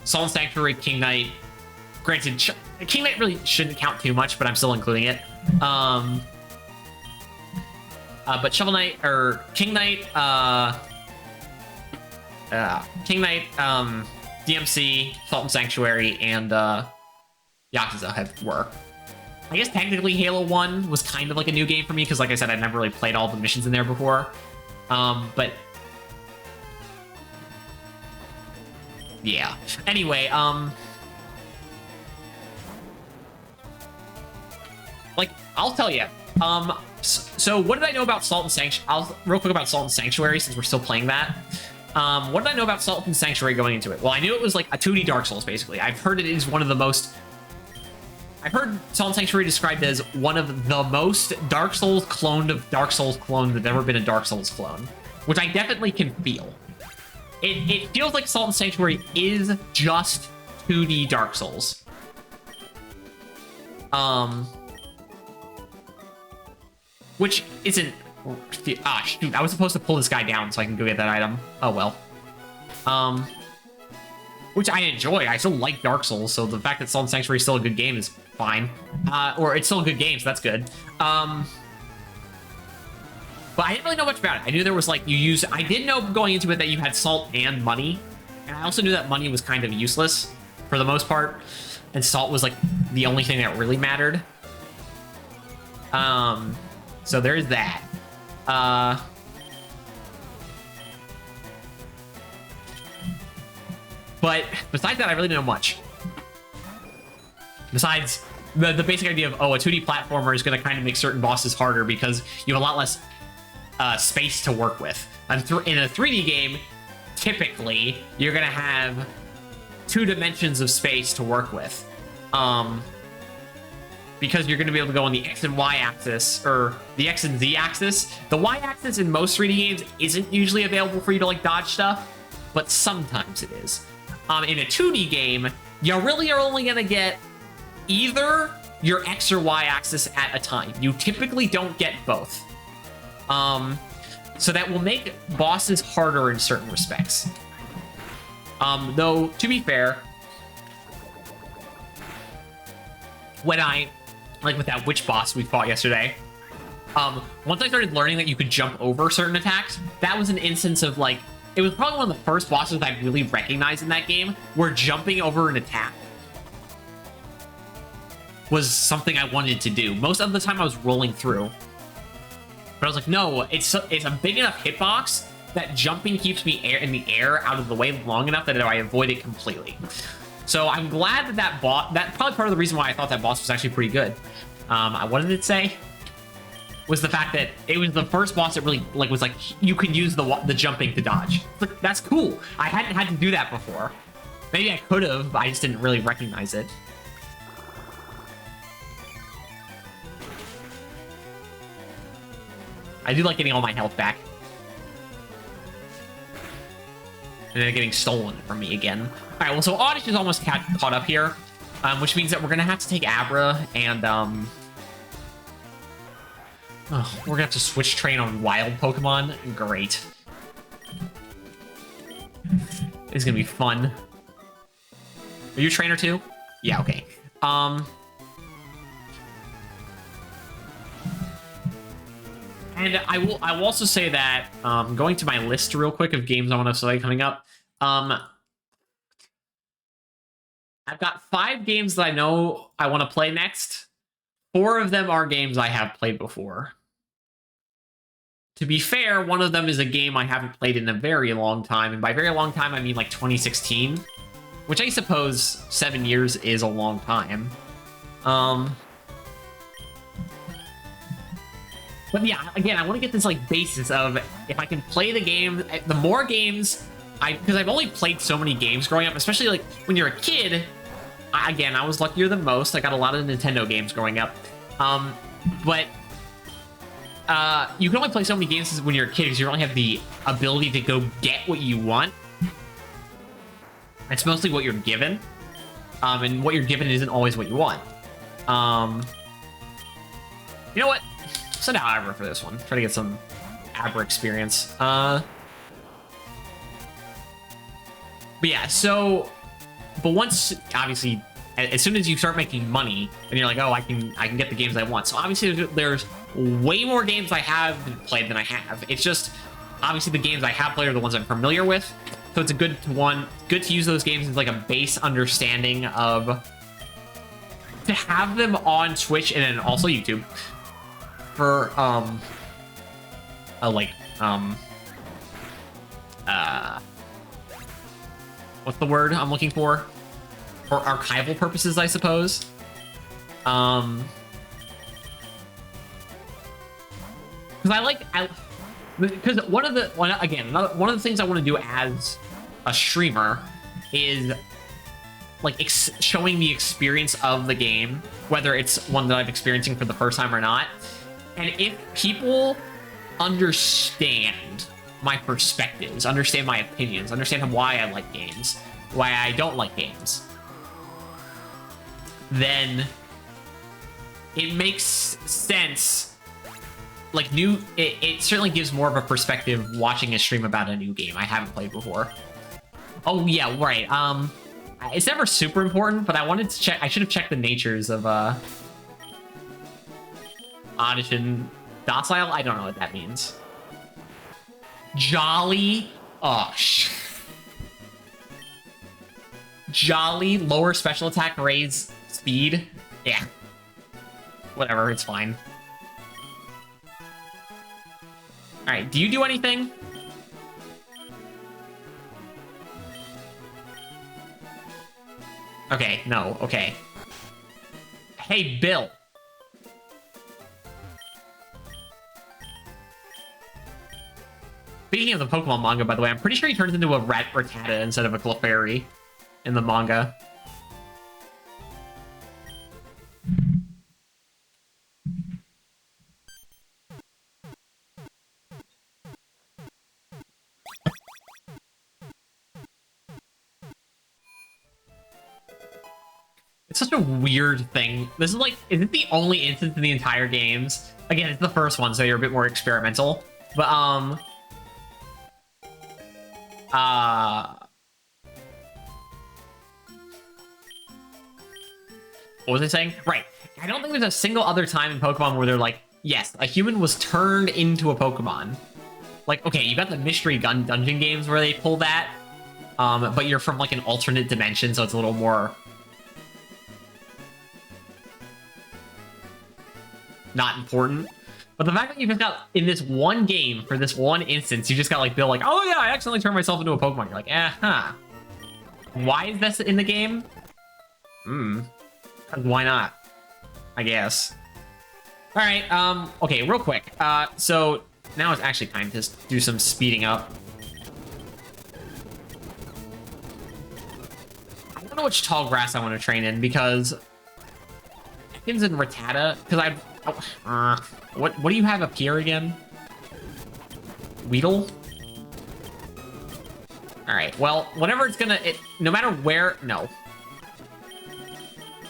Salt and Sanctuary, King Knight, granted, King Knight really shouldn't count too much, but I'm still including it. But Shovel Knight, or King Knight, DMC, Salt and Sanctuary, and Yakuza were. I guess technically Halo 1 was kind of like a new game for me, because like I said, I'd never really played all the missions in there before. But yeah. Anyway, I'll tell you. So what did I know about Salt and Sanctuary? I'll real quick about Salt and Sanctuary since we're still playing that. What did I know about Salt and Sanctuary going into it? Well, I knew it was like a 2D Dark Souls, basically. I've heard it is one of the most... I've heard Salt and Sanctuary described as one of the most Dark Souls cloned of Dark Souls clones that's ever been a Dark Souls clone, which I definitely can feel. It feels like Salt and Sanctuary is just 2D Dark Souls. Which isn't... Ah, shoot, I was supposed to pull this guy down so I can go get that item. Oh, well. Which I enjoy. I still like Dark Souls, so the fact that Salt and Sanctuary is still a good game is fine. Or it's still a good game, so that's good. But I didn't really know much about it. I knew there was, like, I did know going into it that you had salt and money. And I also knew that money was kind of useless for the most part. And salt was, like, the only thing that really mattered. So there's that. But besides that, I really didn't know much. Besides the basic idea of, oh, a 2D platformer is going to kind of make certain bosses harder because you have a lot less space to work with. In a 3D game, typically, you're going to have 2 dimensions of space to work with. Because you're going to be able to go on the X and Y axis, or the X and Z axis. The Y axis in most 3D games isn't usually available for you to, like, dodge stuff, but sometimes it is. In a 2D game, you really are only going to get either your X or Y axis at a time. You typically don't get both. So that will make bosses harder in certain respects. Though, to be fair, when like with that witch boss we fought yesterday, once I started learning that you could jump over certain attacks, that was an instance of, like, it was probably one of the first bosses I really recognized in that game where jumping over an attack was something I wanted to do. Most of the time I was rolling through. But I was like, no, it's a big enough hitbox that jumping keeps me in the air out of the way long enough that I avoid it completely. So I'm glad that that's probably part of the reason why I thought that boss was actually pretty good. What did it say? Was the fact that it was the first boss that really, like, was like, you could use the jumping to dodge. Like, that's cool. I hadn't had to do that before. Maybe I could have, but I just didn't really recognize it. I do like getting all my health back. And then getting stolen from me again. Alright, well, so Oddish is almost caught up here, which means that we're gonna have to take Abra and, we're gonna have to switch train on wild Pokemon. Great. It's gonna be fun. Are you a trainer too? Yeah, okay. And I will also say that, going to my list real quick of games I want to play coming up, I've got 5 games that I know I want to play next. 4 of them are games I have played before. To be fair, one of them is a game I haven't played in a very long time, and by very long time, I mean like 2016, which I suppose 7 years is a long time. But yeah, again, I want to get this, like, basis of if I can play the game, the more games, because I've only played so many games growing up, especially, like, when you're a kid. Again, I was luckier than most. I got a lot of Nintendo games growing up. But you can only play so many games when you're a kid because you don't have the ability to go get what you want. It's mostly what you're given. And what you're given isn't always what you want. You know what? Send out Abra for this one. Try to get some Abra experience. But yeah, so... But once, obviously, as soon as you start making money, and you're like, oh, I can get the games I want. So obviously, there's way more games I have played than I have. It's just, obviously, the games I have played are the ones I'm familiar with. So it's a good to use those games as, like, a base understanding of... To have them on Twitch and then also YouTube. For, what's the word I'm looking for? For archival purposes, I suppose. because one of the things I want to do as a streamer is like showing the experience of the game, whether it's one that I'm experiencing for the first time or not. And if people understand my perspectives, understand my opinions, understand why I like games, why I don't like games, then it makes sense. Like it certainly gives more of a perspective watching a stream about a new game I haven't played before. Oh yeah, right. It's never super important, but I wanted to check. I should have checked the natures of oddish and docile. I don't know what that means. Jolly. Oh Jolly, lower special attack, raise speed. Yeah. Whatever, it's fine. Alright, do you do anything? Okay, no, okay. Hey, Bill. Speaking of the Pokemon manga, by the way, I'm pretty sure he turns into a rat Rattata instead of a Clefairy in the manga. It's such a weird thing. This is like, is it the only instance in the entire games? Again, it's the first one, so you're a bit more experimental. But, what was I saying? Right. I don't think there's a single other time in Pokemon where they're like, yes, a human was turned into a Pokemon. Like, okay, you got the Mystery Gun dungeon games where they pull that, but you're from like an alternate dimension, so it's a little more not important. But the fact that you just got in this one game for this one instance, you just got like Bill like, oh yeah, I accidentally turned myself into a Pokemon. You're like, huh. Why is this in the game? Why not? I guess. All right. Okay, real quick. So now it's actually time to do some speeding up. I don't know which tall grass I want to train in because Ekans and Rattata. Because what do you have up here again? Weedle. All right. Well, whatever it's gonna. No matter where. No.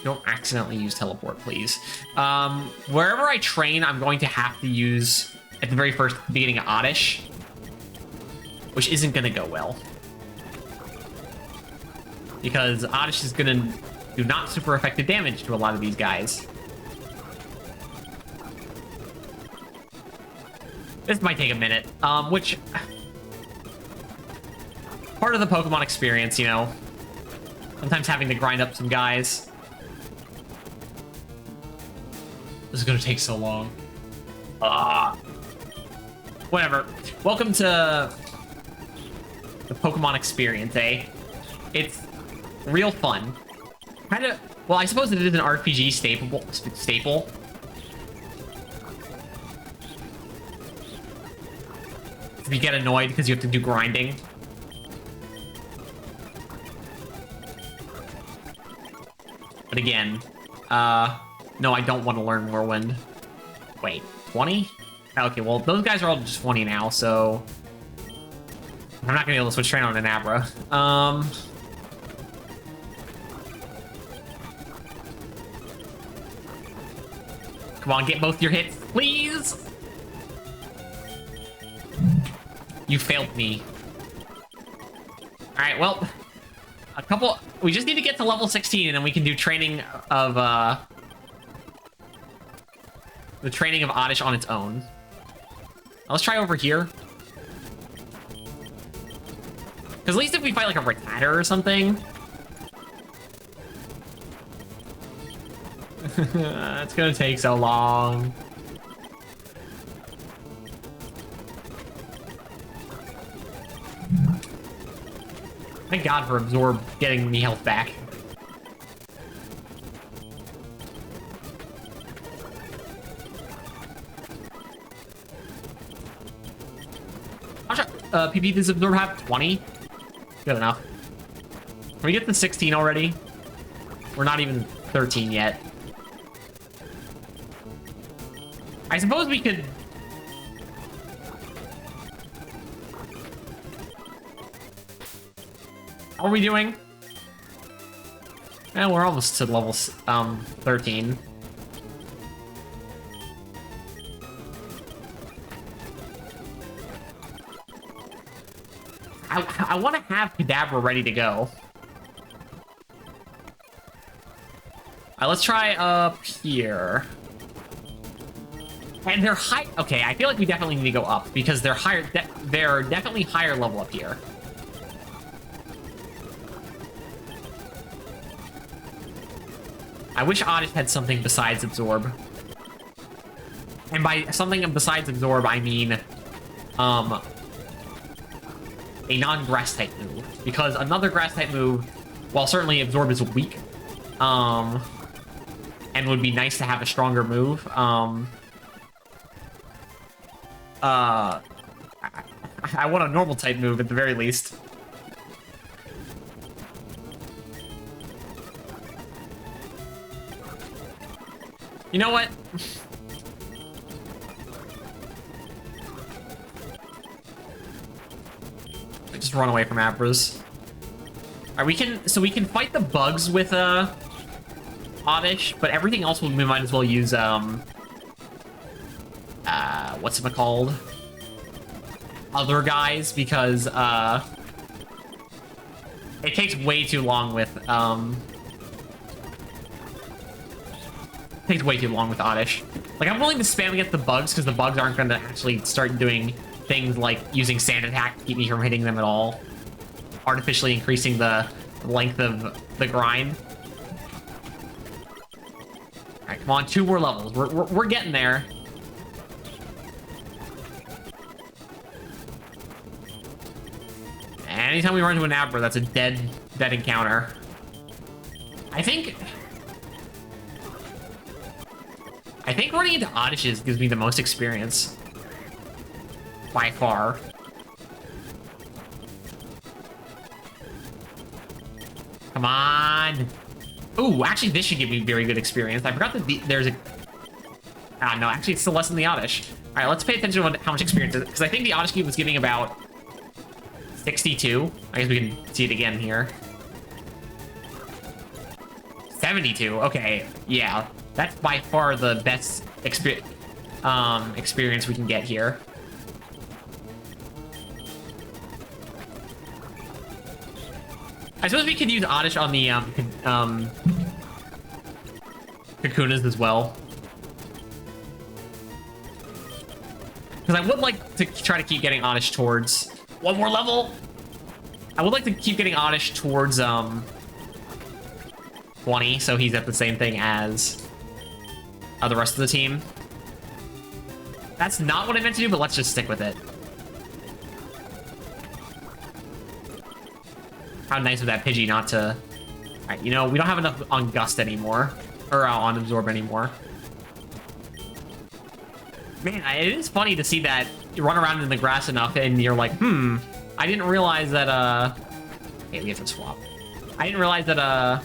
Don't accidentally use teleport, please. Wherever I train, I'm going to have to use, at the very first beginning, of Oddish, which isn't going to go well. Because Oddish is going to do not super effective damage to a lot of these guys. This might take a minute, which... part of the Pokemon experience, you know. Sometimes having to grind up some guys. This is gonna take so long. Whatever. Welcome to the Pokemon experience, eh? It's real fun. Kind of. Well, I suppose it is an RPG staple. If you get annoyed because you have to do grinding. But again, no, I don't want to learn Whirlwind. Wait, 20? Okay, well, those guys are all just 20 now, so... I'm not going to be able to switch train on an Abra. Come on, get both your hits, please! You failed me. Alright, well... We just need to get to level 16, and then we can do training of, the training of Oddish on its own. Now, let's try over here. Because at least if we fight like a Rattata or something... It's gonna take so long. Thank God for Absorb getting me health back. PP does Absorb have? 20? Good enough. Can we get to 16 already? We're not even 13 yet. I suppose we could... How are we doing? Eh, we're almost to level 13. I want to have Kadabra ready to go. Alright, let's try up here. And they're high. Okay, I feel like we definitely need to go up because they're higher. They're definitely higher level up here. I wish Oddish had something besides Absorb. And by something besides Absorb, I mean, a non-grass type move. Because another grass type move, while certainly Absorb is weak, and would be nice to have a stronger move, I want a normal type move at the very least. You know what? Just run away from Abras. Alright, we can fight the bugs with Oddish, but everything else we might as well use what's it called? Other guys, because it takes way too long with Oddish. Like, I'm willing to spam against the bugs because the bugs aren't going to actually start doing things like using Sand Attack to keep me from hitting them at all, artificially increasing the length of the grind. All right, come on, 2 more levels. We're getting there. Anytime we run into an Abra, that's a dead encounter. I think running into Oddishes gives me the most experience. By far. Come on. Ooh, actually, this should give me very good experience. I forgot that there's a... Ah, no, actually, it's still less than the Oddish. All right, let's pay attention to how much experience it is, because I think the Oddish Cube was giving about 62. I guess we can see it again here. 72. Okay, yeah. That's by far the best experience we can get here. I suppose we could use Oddish on the Kakunas as well. Because I would like to try to keep getting Oddish towards one more level. I would like to keep getting Oddish towards 20, so he's at the same thing as the rest of the team. That's not what I meant to do, but let's just stick with it. How nice of that Pidgey not to... Alright, you know, we don't have enough on Gust anymore. Or on Absorb anymore. Man, it is funny to see that you run around in the grass enough and you're like, I didn't realize that, Hey, we have to swap. I didn't realize that,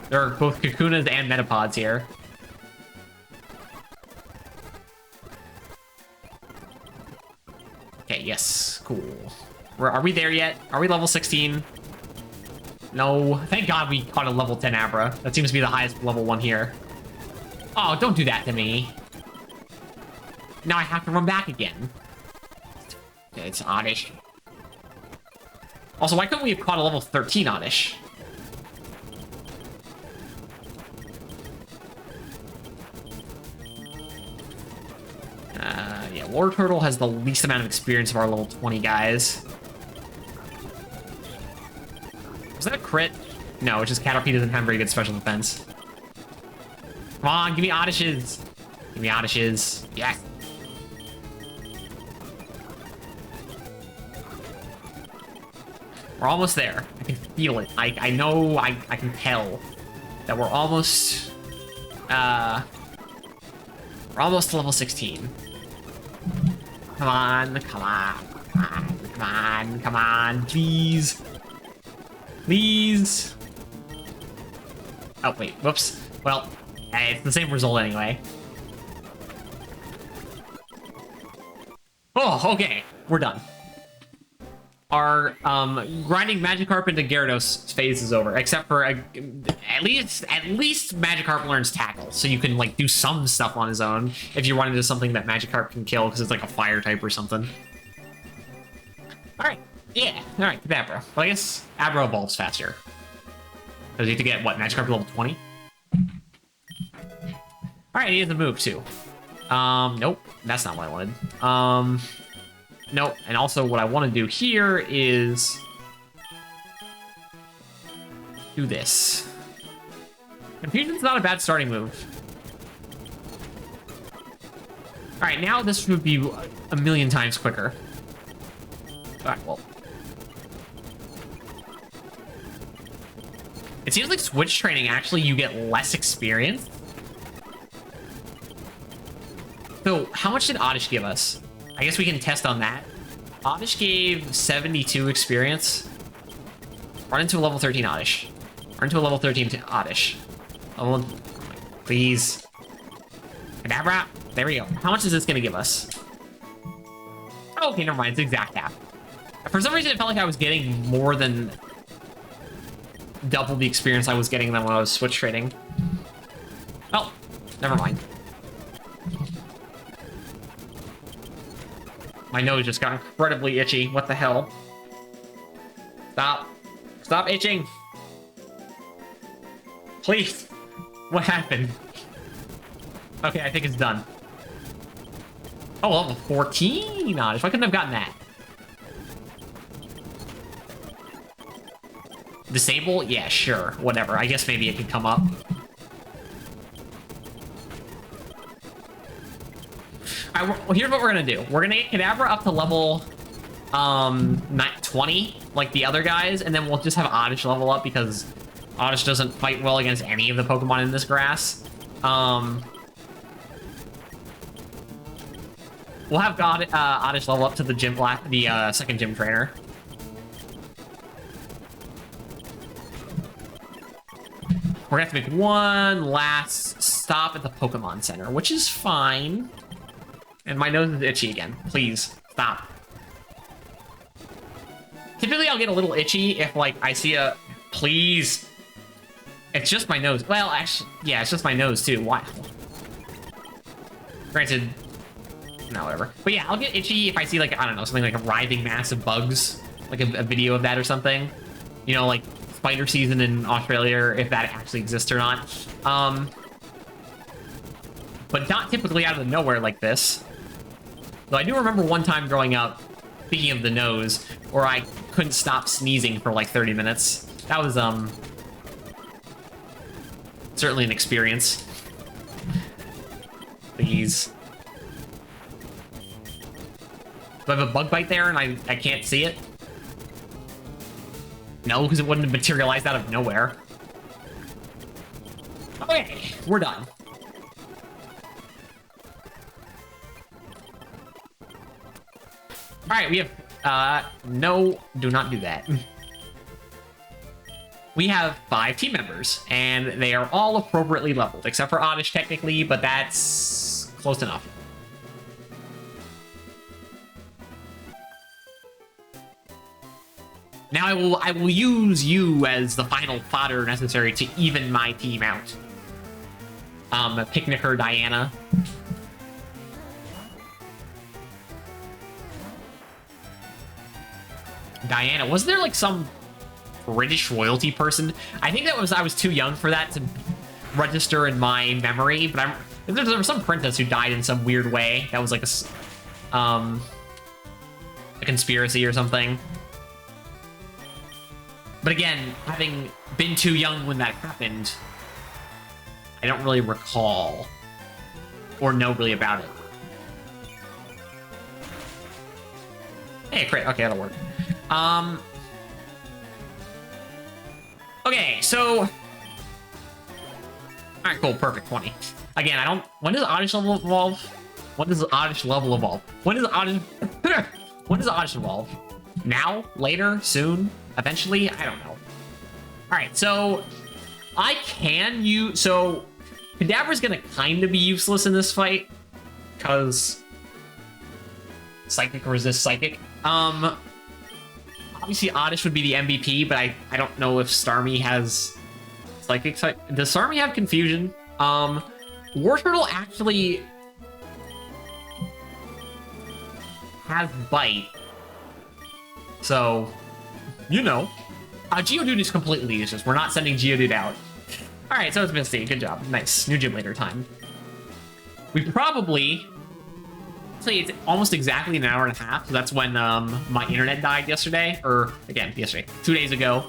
there are both Kakunas and Metapods here. Okay, yes, cool. Are we there yet? Are we level 16? No. Thank God we caught a level 10 Abra. That seems to be the highest level one here. Oh, don't do that to me. Now I have to run back again. Okay, it's Oddish. Also, why couldn't we have caught a level 13 Oddish? Yeah, War Turtle has the least amount of experience of our level 20 guys. Was that a crit? No, it's just Caterpie doesn't have very good special defense. Come on, give me Oddishes. Give me Oddishes. Yes. We're almost there. I can feel it. I know, I can tell that we're almost to level 16. Come on, come on, come on, come on, come on, please. Please. Oh, wait, whoops. Well, hey, it's the same result anyway. Oh, okay, we're done. Our grinding Magikarp into Gyarados phase is over, except for at least Magikarp learns Tackle, so you can like do some stuff on his own if you run into something that Magikarp can kill because it's like a fire type or something. All right, yeah, all right, Kadabra. Well, I guess Abra evolves faster because you have to get what Magikarp level 20. All right, he has a move too. Nope, that's not what I wanted. Nope, and also what I want to do here is do this. Confusion's not a bad starting move. All right, now this would be a million times quicker. All right, well. It seems like switch training, actually, you get less experience. So, how much did Oddish give us? I guess we can test on that. Oddish gave 72 experience. Run into a level 13 Oddish. Run into a level 13 Oddish. Oh, please. Kadabra. There we go. How much is this going to give us? Oh, okay, never mind. It's exact half. For some reason, it felt like I was getting more than double the experience I was getting than when I was switch trading. Oh, never mind. My nose just got incredibly itchy. What the hell? Stop. Stop itching. Please. What happened? Okay, I think it's done. Oh, level 14 Oddish. Why couldn't I have gotten that? Disable? Yeah, sure. Whatever. I guess maybe it could come up. All right, well, here's what we're gonna do. We're gonna get Kadabra up to level 20, like the other guys, and then we'll just have Oddish level up because Oddish doesn't fight well against any of the Pokemon in this grass. We'll have Oddish level up to the second gym trainer. We're gonna have to make one last stop at the Pokemon Center, which is fine. And my nose is itchy again. Please, stop. Typically, I'll get a little itchy if, like, I see a... Please. It's just my nose. Well, actually, yeah, it's just my nose, too. Why? Granted... No, whatever. But yeah, I'll get itchy if I see, like, I don't know, something like a writhing mass of bugs. Like a video of that or something. You know, like, spider season in Australia, if that actually exists or not. But not typically out of the nowhere like this. Though I do remember one time growing up, speaking of the nose, where I couldn't stop sneezing for like 30 minutes. That was, certainly an experience. Please. Do I have a bug bite there and I can't see it? No, because it wouldn't have materialized out of nowhere. Okay, we're done. All right, we have, no, do not do that. We have 5 team members, and they are all appropriately leveled, except for Oddish technically, but that's close enough. Now I will use you as the final fodder necessary to even my team out. Picnicker Diana. Diana, wasn't there like some British royalty person? I think that was, I was too young for that to register in my memory, but there was some princess who died in some weird way. That was like a conspiracy or something. But again, having been too young when that happened, I don't really recall or know really about it. Hey, crit. Okay, that'll work. Okay, so... Alright, cool, perfect, 20. Again, I don't... When does Oddish level evolve? When does Oddish level evolve? When does Oddish... when does Oddish evolve? Now? Later? Soon? Eventually? I don't know. Alright, so... I can use... So... Kadabra's gonna kind of be useless in this fight. Because... Psychic resists Psychic. Obviously, Oddish would be the MVP, but I don't know if Starmie has... Psychic... Does Starmie have Confusion? War Turtle actually... has Bite. So, you know. Geodude is completely useless. We're not sending Geodude out. Alright, so it's Misty. Good job. Nice. New gym leader time. We probably... Say it's almost exactly an hour and a half. So that's when my internet died yesterday. Or, again, yesterday. 2 days ago.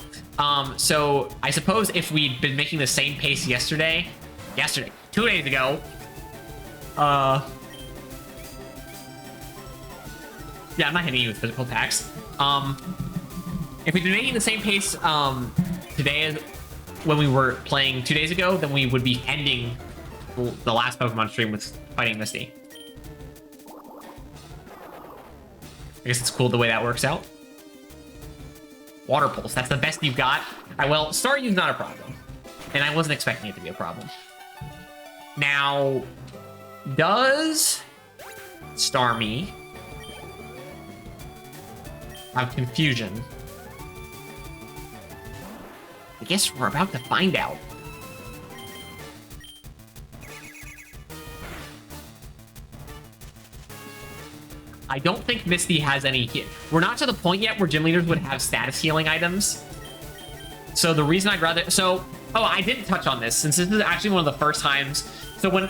So, I suppose if we'd been making the same pace yesterday... 2 days ago... Yeah, I'm not hitting you with physical attacks. If we'd been making the same pace today as when we were playing 2 days ago, then we would be ending the last Pokemon stream with fighting Misty. I guess it's cool the way that works out. Water Pulse, that's the best you've got? Alright, well, Staryu's not a problem. And I wasn't expecting it to be a problem. Now, does Starmie have Confusion? I guess we're about to find out. I don't think Misty has any hit. We're not to the point yet where gym leaders would have status healing items. So the reason I'd rather... So, oh, I didn't touch on this, since this is actually one of the first times. So when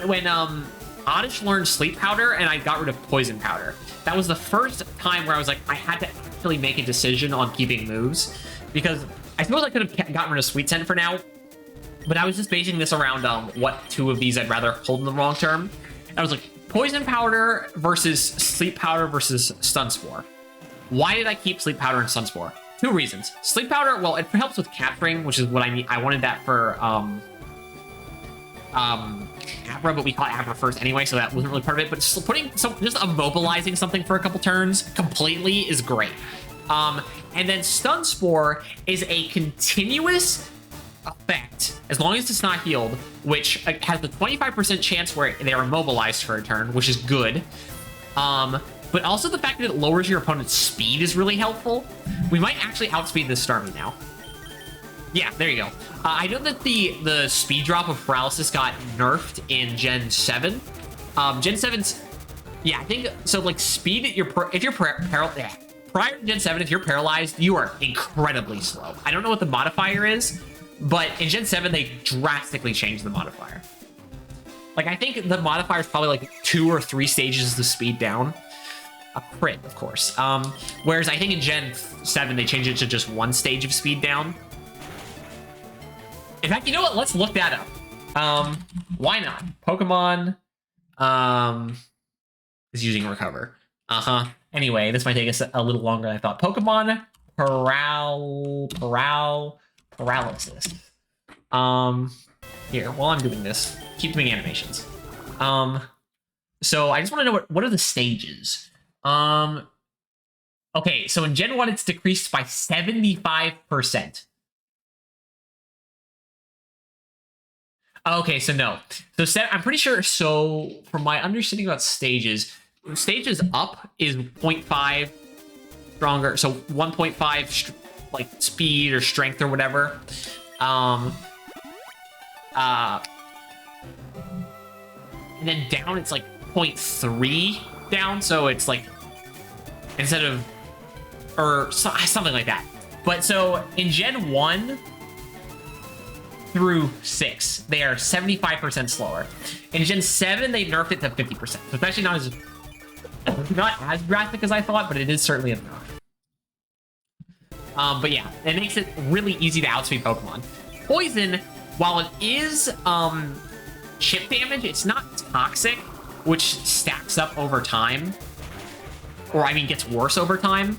Oddish learned Sleep Powder and I got rid of Poison Powder, that was the first time where I was like, I had to actually make a decision on keeping moves. Because I suppose I could have gotten rid of Sweet Scent for now, but I was just basing this around what two of these I'd rather hold in the long term. And I was like, Poison Powder versus Sleep Powder versus Stun Spore. Why did I keep Sleep Powder and Stun Spore? 2 reasons. Sleep Powder, well, it helps with capturing, which is what I need. I wanted that for Abra, but we caught Abra first anyway, so that wasn't really part of it. But just just immobilizing something for a couple turns completely is great. And then Stun Spore is a continuous effect, as long as it's not healed, which has the 25% chance where they're immobilized for a turn, which is good. But also the fact that it lowers your opponent's speed is really helpful. We might actually outspeed this Starmie now. Yeah, there you go. I know that the speed drop of Paralysis got nerfed in Gen 7. Gen 7's... Yeah, I think... So, like, speed, if you're paralyzed... Prior to Gen 7, if you're paralyzed, you are incredibly slow. I don't know what the modifier is, but in Gen 7, they drastically changed the modifier. Like, I think the modifier is probably like 2 or 3 stages of speed down. A crit, of course. Whereas I think in Gen 7, they changed it to just 1 stage of speed down. In fact, you know what? Let's look that up. Why not? Pokemon is using Recover. Anyway, this might take us a little longer than I thought. Pokemon Paralysis. Here, while I'm doing this, keep doing animations. So I just want to know what are the stages? Okay, so in Gen 1, it's decreased by 75%. Okay, so no. So I'm pretty sure, so from my understanding about stages up is 0.5 stronger, so 1.5 like speed or strength or whatever. And then down it's like 0.3 down, so it's like instead of or something like that. But so in Gen 1 through 6, they are 75% slower. In Gen 7, they nerfed it to 50%. So it's actually not as drastic as I thought, but it is certainly enough. But yeah, it makes it really easy to outspeed Pokemon. Poison, while it is chip damage, it's not toxic, which stacks up over time. Or, I mean, gets worse over time.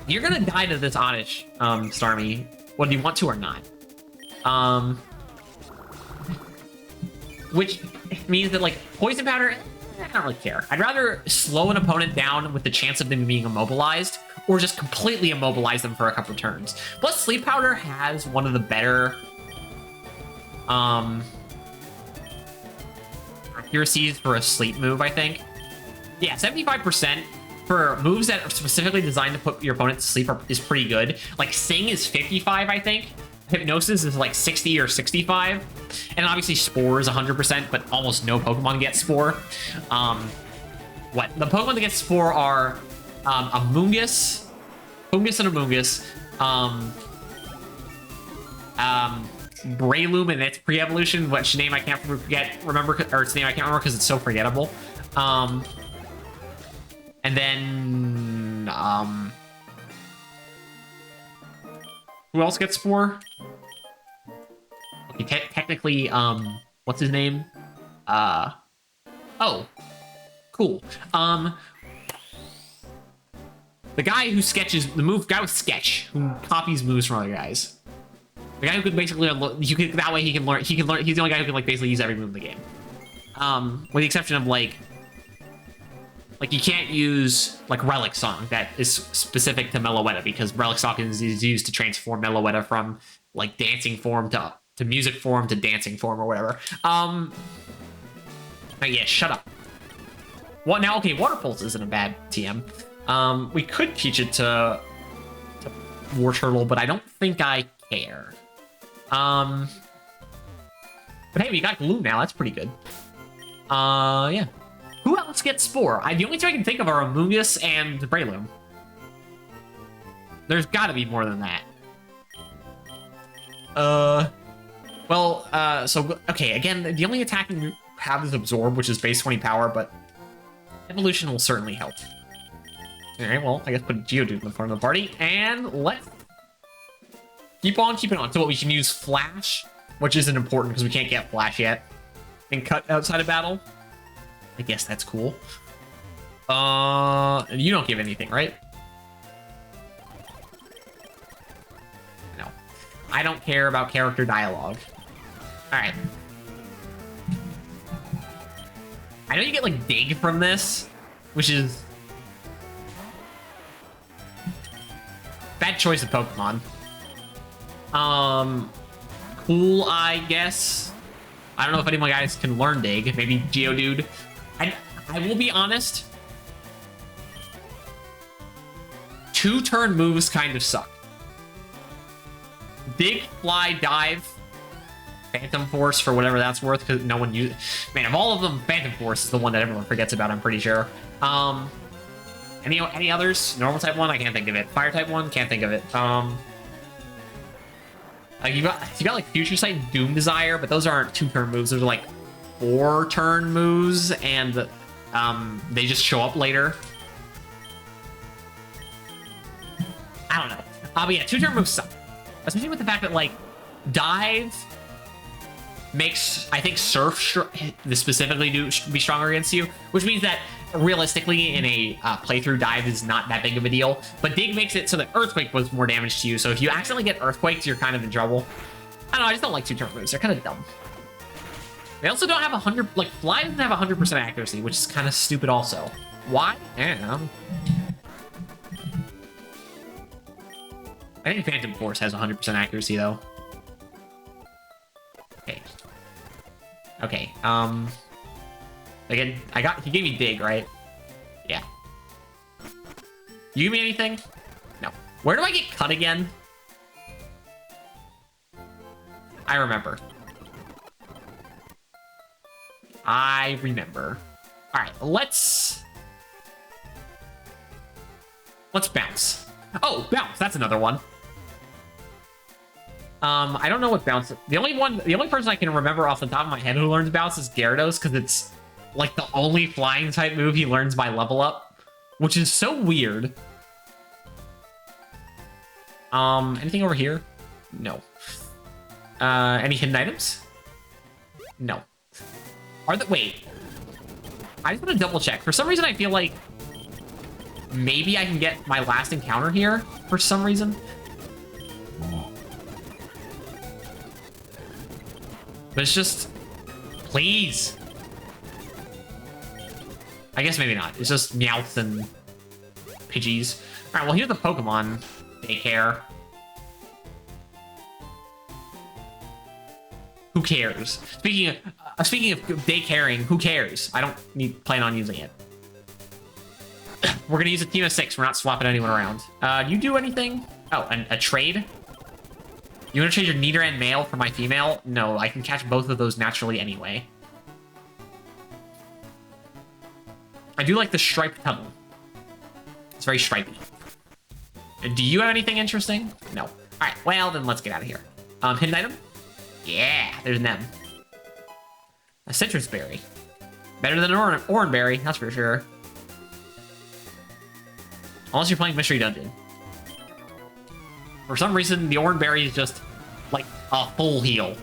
You're gonna die to this Oddish, Starmie, whether you want to or not. Which means that, like, Poison Powder, I don't really care. I'd rather slow an opponent down with the chance of them being immobilized, or just completely immobilize them for a couple turns. Plus, Sleep Powder has one of the better accuracies for a sleep move, I think. Yeah, 75% for moves that are specifically designed to put your opponent to sleep is pretty good. Like, Sing is 55, I think. Hypnosis is like 60 or 65. And obviously Spore is 100%, but almost no Pokemon get Spore. The Pokemon that get Spore are Amoonguss, Fungus and Amoonguss, Breloom and its pre-evolution, which name I can't remember because it's so forgettable. And then who else gets Spore? Okay, technically, what's his name? Oh, cool. The guy who sketches guy with Sketch, who copies moves from other guys. The guy who could basically that way he can learn. He's the only guy who can like basically use every move in the game. With the exception of like you can't use like Relic Song that is specific to Meloetta, because Relic Song is used to transform Meloetta from like dancing form to music form to dancing form or whatever. But yeah, shut up. What now? Okay, Water Pulse isn't a bad TM. We could teach it to War Turtle, but I don't think I care. But hey, we got Gloom now. That's pretty good. Yeah. Who else gets Spore? The only two I can think of are Amoonguss and Breloom. There's got to be more than that. So, okay, again, the only attacking you have is Absorb, which is base 20 power, but Evolution will certainly help. Alright, well, I guess put Geodude in the front of the party, and let's keep on keeping on. So we can use Flash, which isn't important because we can't get Flash yet, and Cut outside of battle. I guess that's cool. You don't give anything, right? No. I don't care about character dialogue. Alright. I know you get, like, Dig from this, which is bad choice of Pokemon. Cool, I guess. I don't know if any of my guys can learn Dig. Maybe Geodude. I will be honest. 2-turn moves kind of suck. Dig, Fly, Dive, Phantom Force for whatever that's worth, because no one uses. Man, of all of them, Phantom Force is the one that everyone forgets about, I'm pretty sure. Any others? Normal type one? I can't think of it. Fire type one? Can't think of it. You got like Future Sight and Doom Desire, but those aren't 2-turn moves. Those are like 4-turn moves, and they just show up later. I don't know. But yeah, 2-turn moves suck. Especially with the fact that like Dive makes, I think, Surf specifically be stronger against you, which means that realistically in a playthrough, Dive is not that big of a deal, but Dig makes it so that Earthquake was more damage to you, so if you accidentally get Earthquaked, you're kind of in trouble. I don't know, I just don't like 2-turn moves. They're kind of dumb. They also don't have 100, like, Fly doesn't have 100% accuracy, which is kind of stupid also. Why? I don't know. I think Phantom Force has 100% accuracy, though. Okay. Okay, again, he gave me Dig, right? Yeah. You give me anything? No. Where do I get Cut again? I remember. Alright, let's bounce. Oh, bounce, that's another one. I don't know what bounce. The only person I can remember off the top of my head who learns bounce is Gyarados, because it's like the only flying type move he learns by level up, which is so weird. Anything over here? No. Any hidden items? No. Wait. I just want to double check. For some reason, I feel like maybe I can get my last encounter here for some reason. But it's just, please. I guess maybe not. It's just Meowths and Pidgeys. All right, well, here's the Pokemon daycare. Who cares? Speaking of daycaring, who cares? I don't plan on using it. We're gonna use a team of 6. We're not swapping anyone around. Do you do anything? Oh, a trade? You want to trade your Nidoran male for my female? No, I can catch both of those naturally anyway. I do like the striped tunnel. It's very stripy. Do you have anything interesting? No. All right, well, then let's get out of here. Hidden item? Yeah, there's an M. A citrus berry. Better than an orange berry, that's for sure. Unless you're playing Mystery Dungeon. For some reason, the orange berry is just like a full heal.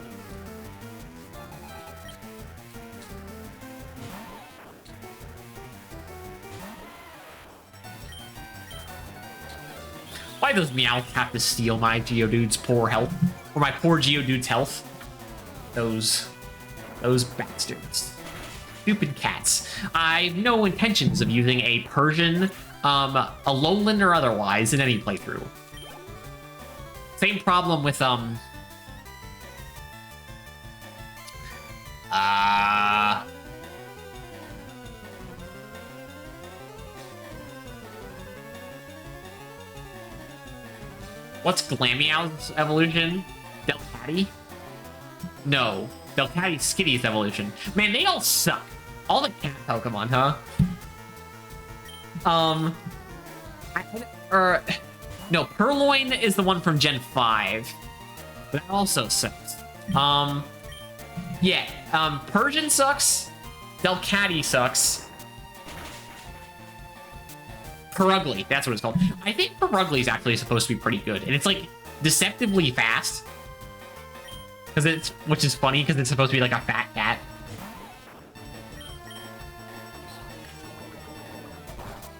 Why does Meowth have to steal my Geodude's poor health? Or my poor Geodude's health? Those bastards. Stupid cats. I've no intentions of using a Persian, Alolan or otherwise, in any playthrough. Same problem with, what's Glameow's evolution? Delcatty? No. Delcatty's Skitty's evolution. Man, they all suck. All the cat Pokemon, huh? No, Purloin is the one from Gen 5. That also sucks. Yeah, Persian sucks. Delcatty sucks. Perugly, that's what it's called. I think Perugly is actually supposed to be pretty good, and it's like deceptively fast. Which is funny because it's supposed to be like a fat cat.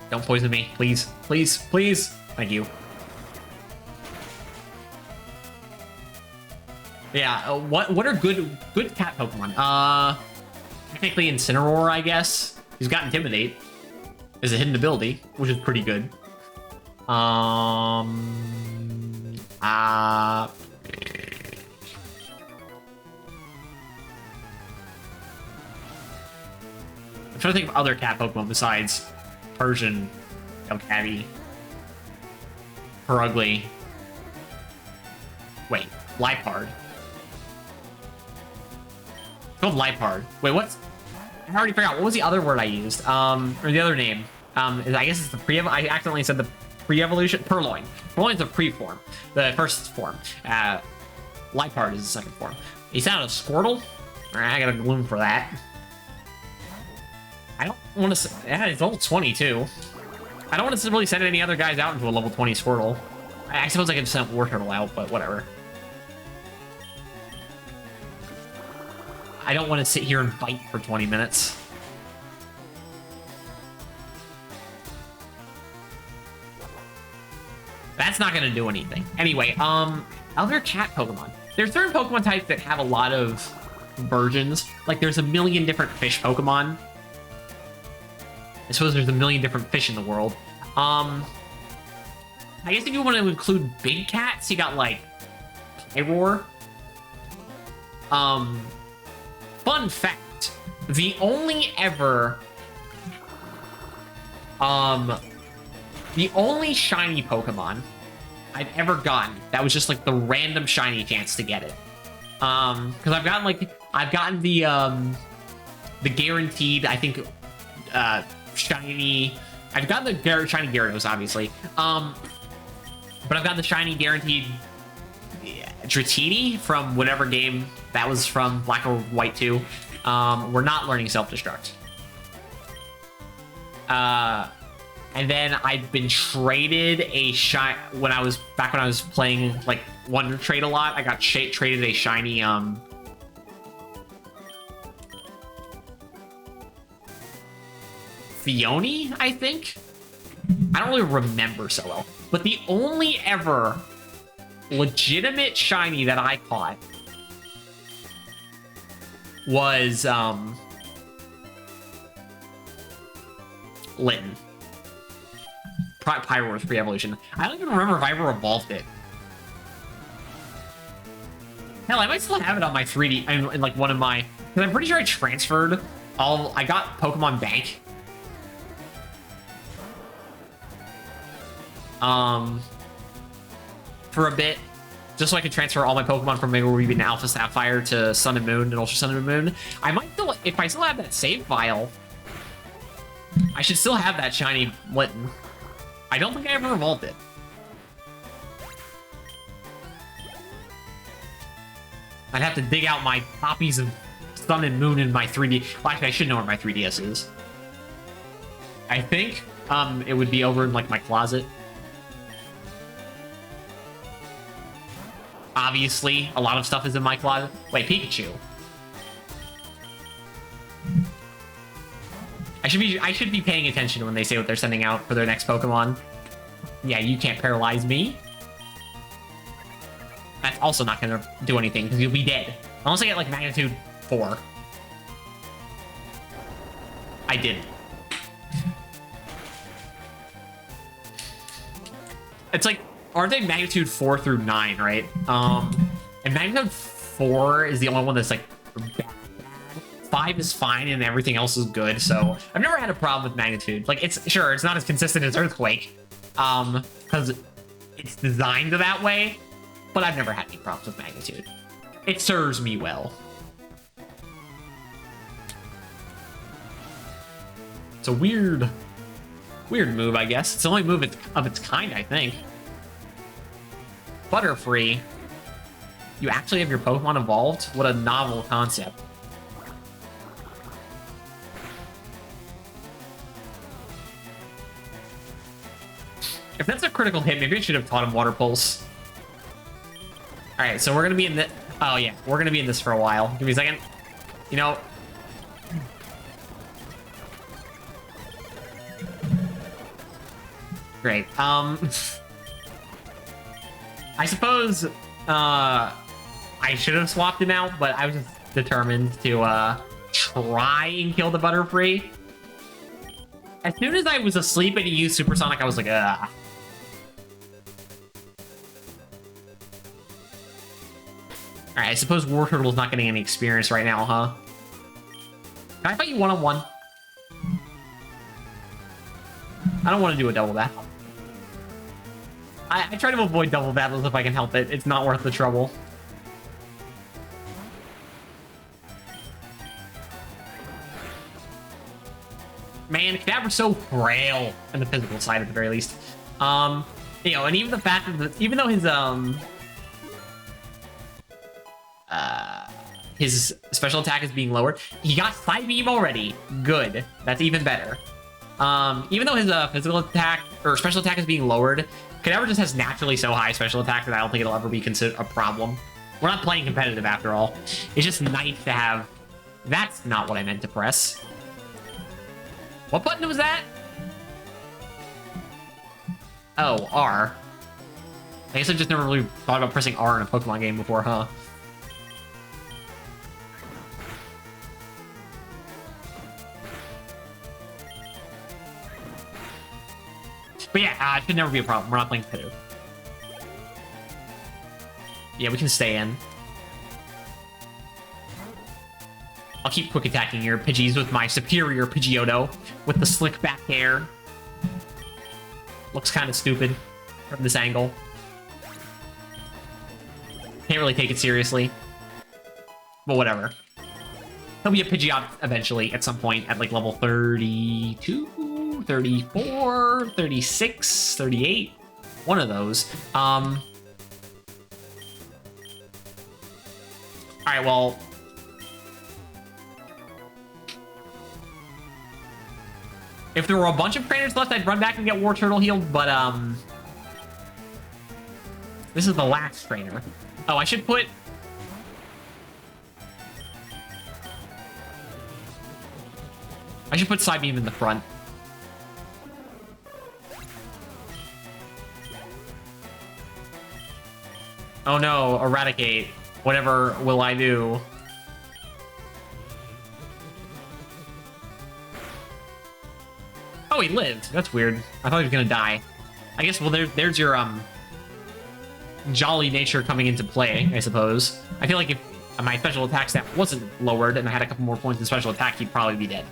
Don't poison me, please, please, please. Thank you. Yeah, what are good cat Pokemon? Technically Incineroar, I guess. He's got Intimidate as a hidden ability, which is pretty good. I'm trying to think of other cat Pokemon besides Persian, Delcatty, Perugly. Wait, Liepard. It's called Liepard. Wait, what's... I already forgot. What was the other word I used? Or the other name? I guess it's the I accidentally said the pre-evolution. Purloin. Purloin's a pre-form. The first form. Liepard is the second form. He sounded a Squirtle? Alright, I got a Gloom for that. I don't want to... Yeah, it's level 20, too. I don't want to really send any other guys out into a level 20 Squirtle. I suppose I could send Warturtle out, but whatever. I don't want to sit here and fight for 20 minutes. That's not going to do anything. Anyway, other cat Pokemon. There's certain Pokemon types that have a lot of versions. Like, there's a million different fish Pokemon. I suppose there's a million different fish in the world. I guess if you want to include big cats, you got, like, Pyroar. Fun fact, the only shiny Pokemon I've ever gotten that was just like the random shiny chance to get it. Because I've gotten the guaranteed, I think, shiny. I've gotten the shiny Gyarados, obviously. But I've got the shiny guaranteed Dratini from whatever game that was from, Black or White 2. We're not learning self-destruct. And then I've been traded a when I was playing like Wonder Trade a lot. I got traded a shiny Fione, I think. I don't really remember so well, but the only ever legitimate shiny that I caught Litten. Pyroar's pre-evolution. I don't even remember if I ever evolved it. Hell, I might still have it on my 3D, in like one of my, because I'm pretty sure I transferred I got Pokemon Bank. For a bit, just so I could transfer all my Pokemon from maybe Ruby and Alpha Sapphire to Sun and Moon and Ultra Sun and Moon. I might still, if I still have that save file, I should still have that shiny Litten. I don't think I ever evolved it. I'd have to dig out my copies of Sun and Moon in my 3D. Well, actually, I should know where my 3DS is. I think it would be over in like my closet. Obviously, a lot of stuff is in my closet. Wait, Pikachu. I should be paying attention when they say what they're sending out for their next Pokemon. Yeah, you can't paralyze me. That's also not gonna do anything because you'll be dead. Unless I get like magnitude 4. I did. It's like, aren't they magnitude 4 through 9, right? And magnitude 4 is the only one that's like bad. 5 is fine and everything else is good, so I've never had a problem with magnitude. Like, it's not as consistent as Earthquake, because it's designed that way, but I've never had any problems with magnitude. It serves me well. It's a weird move, I guess. It's the only move of its kind, I think. Butterfree. You actually have your Pokemon evolved? What a novel concept. If that's a critical hit, maybe I should have taught him Water Pulse. Alright, so we're gonna be in this. Oh yeah, we're gonna be in this for a while. Give me a second. You know. Great. I suppose I should have swapped him out, but I was just determined to try and kill the Butterfree. As soon as I was asleep and he used Supersonic, I was like, ugh. Alright, I suppose Wartortle's not getting any experience right now, huh? Can I fight you one-on-one? I don't want to do a double battle. I try to avoid double battles if I can help it. It's not worth the trouble. Man, Kadabra's so frail in the physical side at the very least. You know, and even the fact that even though his special attack is being lowered, he got Side Beam already. Good. That's even better. Even though his physical attack or special attack is being lowered, Kadabra just has naturally so high special attack that I don't think it'll ever be considered a problem. We're not playing competitive after all. It's just nice to have. That's not what I meant to press. What button was that? Oh, R. I guess I've just never really thought about pressing R in a Pokemon game before, huh? But yeah, it should never be a problem. We're not playing competitive. Yeah, we can stay in. I'll keep quick attacking your Pidgeys with my superior Pidgeotto with the slick back hair. Looks kind of stupid from this angle. Can't really take it seriously. But whatever. He'll be a Pidgeot eventually at some point at like level 32, 34, 36, 38. One of those. Alright, well. If there were a bunch of trainers left, I'd run back and get Wartortle healed, but, this is the last trainer. Oh, I should put... Psybeam in the front. Oh no, Eradicate. Whatever will I do? Oh, he lived. That's weird. I thought he was gonna die. I guess, well, there's your, jolly nature coming into play, I suppose. I feel like if my special attack stat wasn't lowered and I had a couple more points in special attack, he'd probably be dead.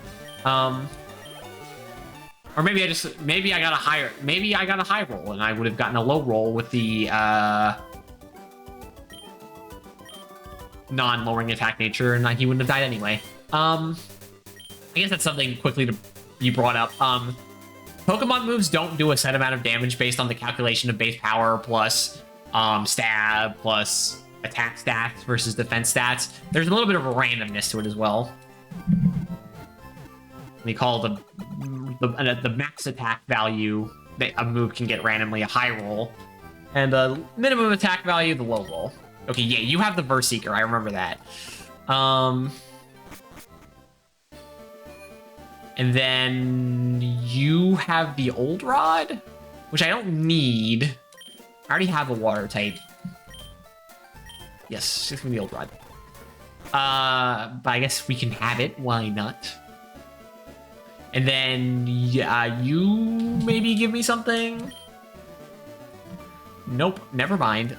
Or maybe I got a high roll and I would have gotten a low roll with the, non-lowering attack nature and he wouldn't have died anyway. I guess that's something quickly to be brought up. Pokemon moves don't do a set amount of damage based on the calculation of base power plus stab plus attack stats versus defense stats. There's a little bit of a randomness to it as well. We call the max attack value that a move can get randomly a high roll, and the minimum attack value the low roll. Okay, yeah, you have the Verse Seeker. I remember that. And then you have the Old Rod, which I don't need. I already have a water type. Yes, just give me the Old Rod. But I guess we can have it. Why not? And then, yeah, you maybe give me something? Nope, never mind.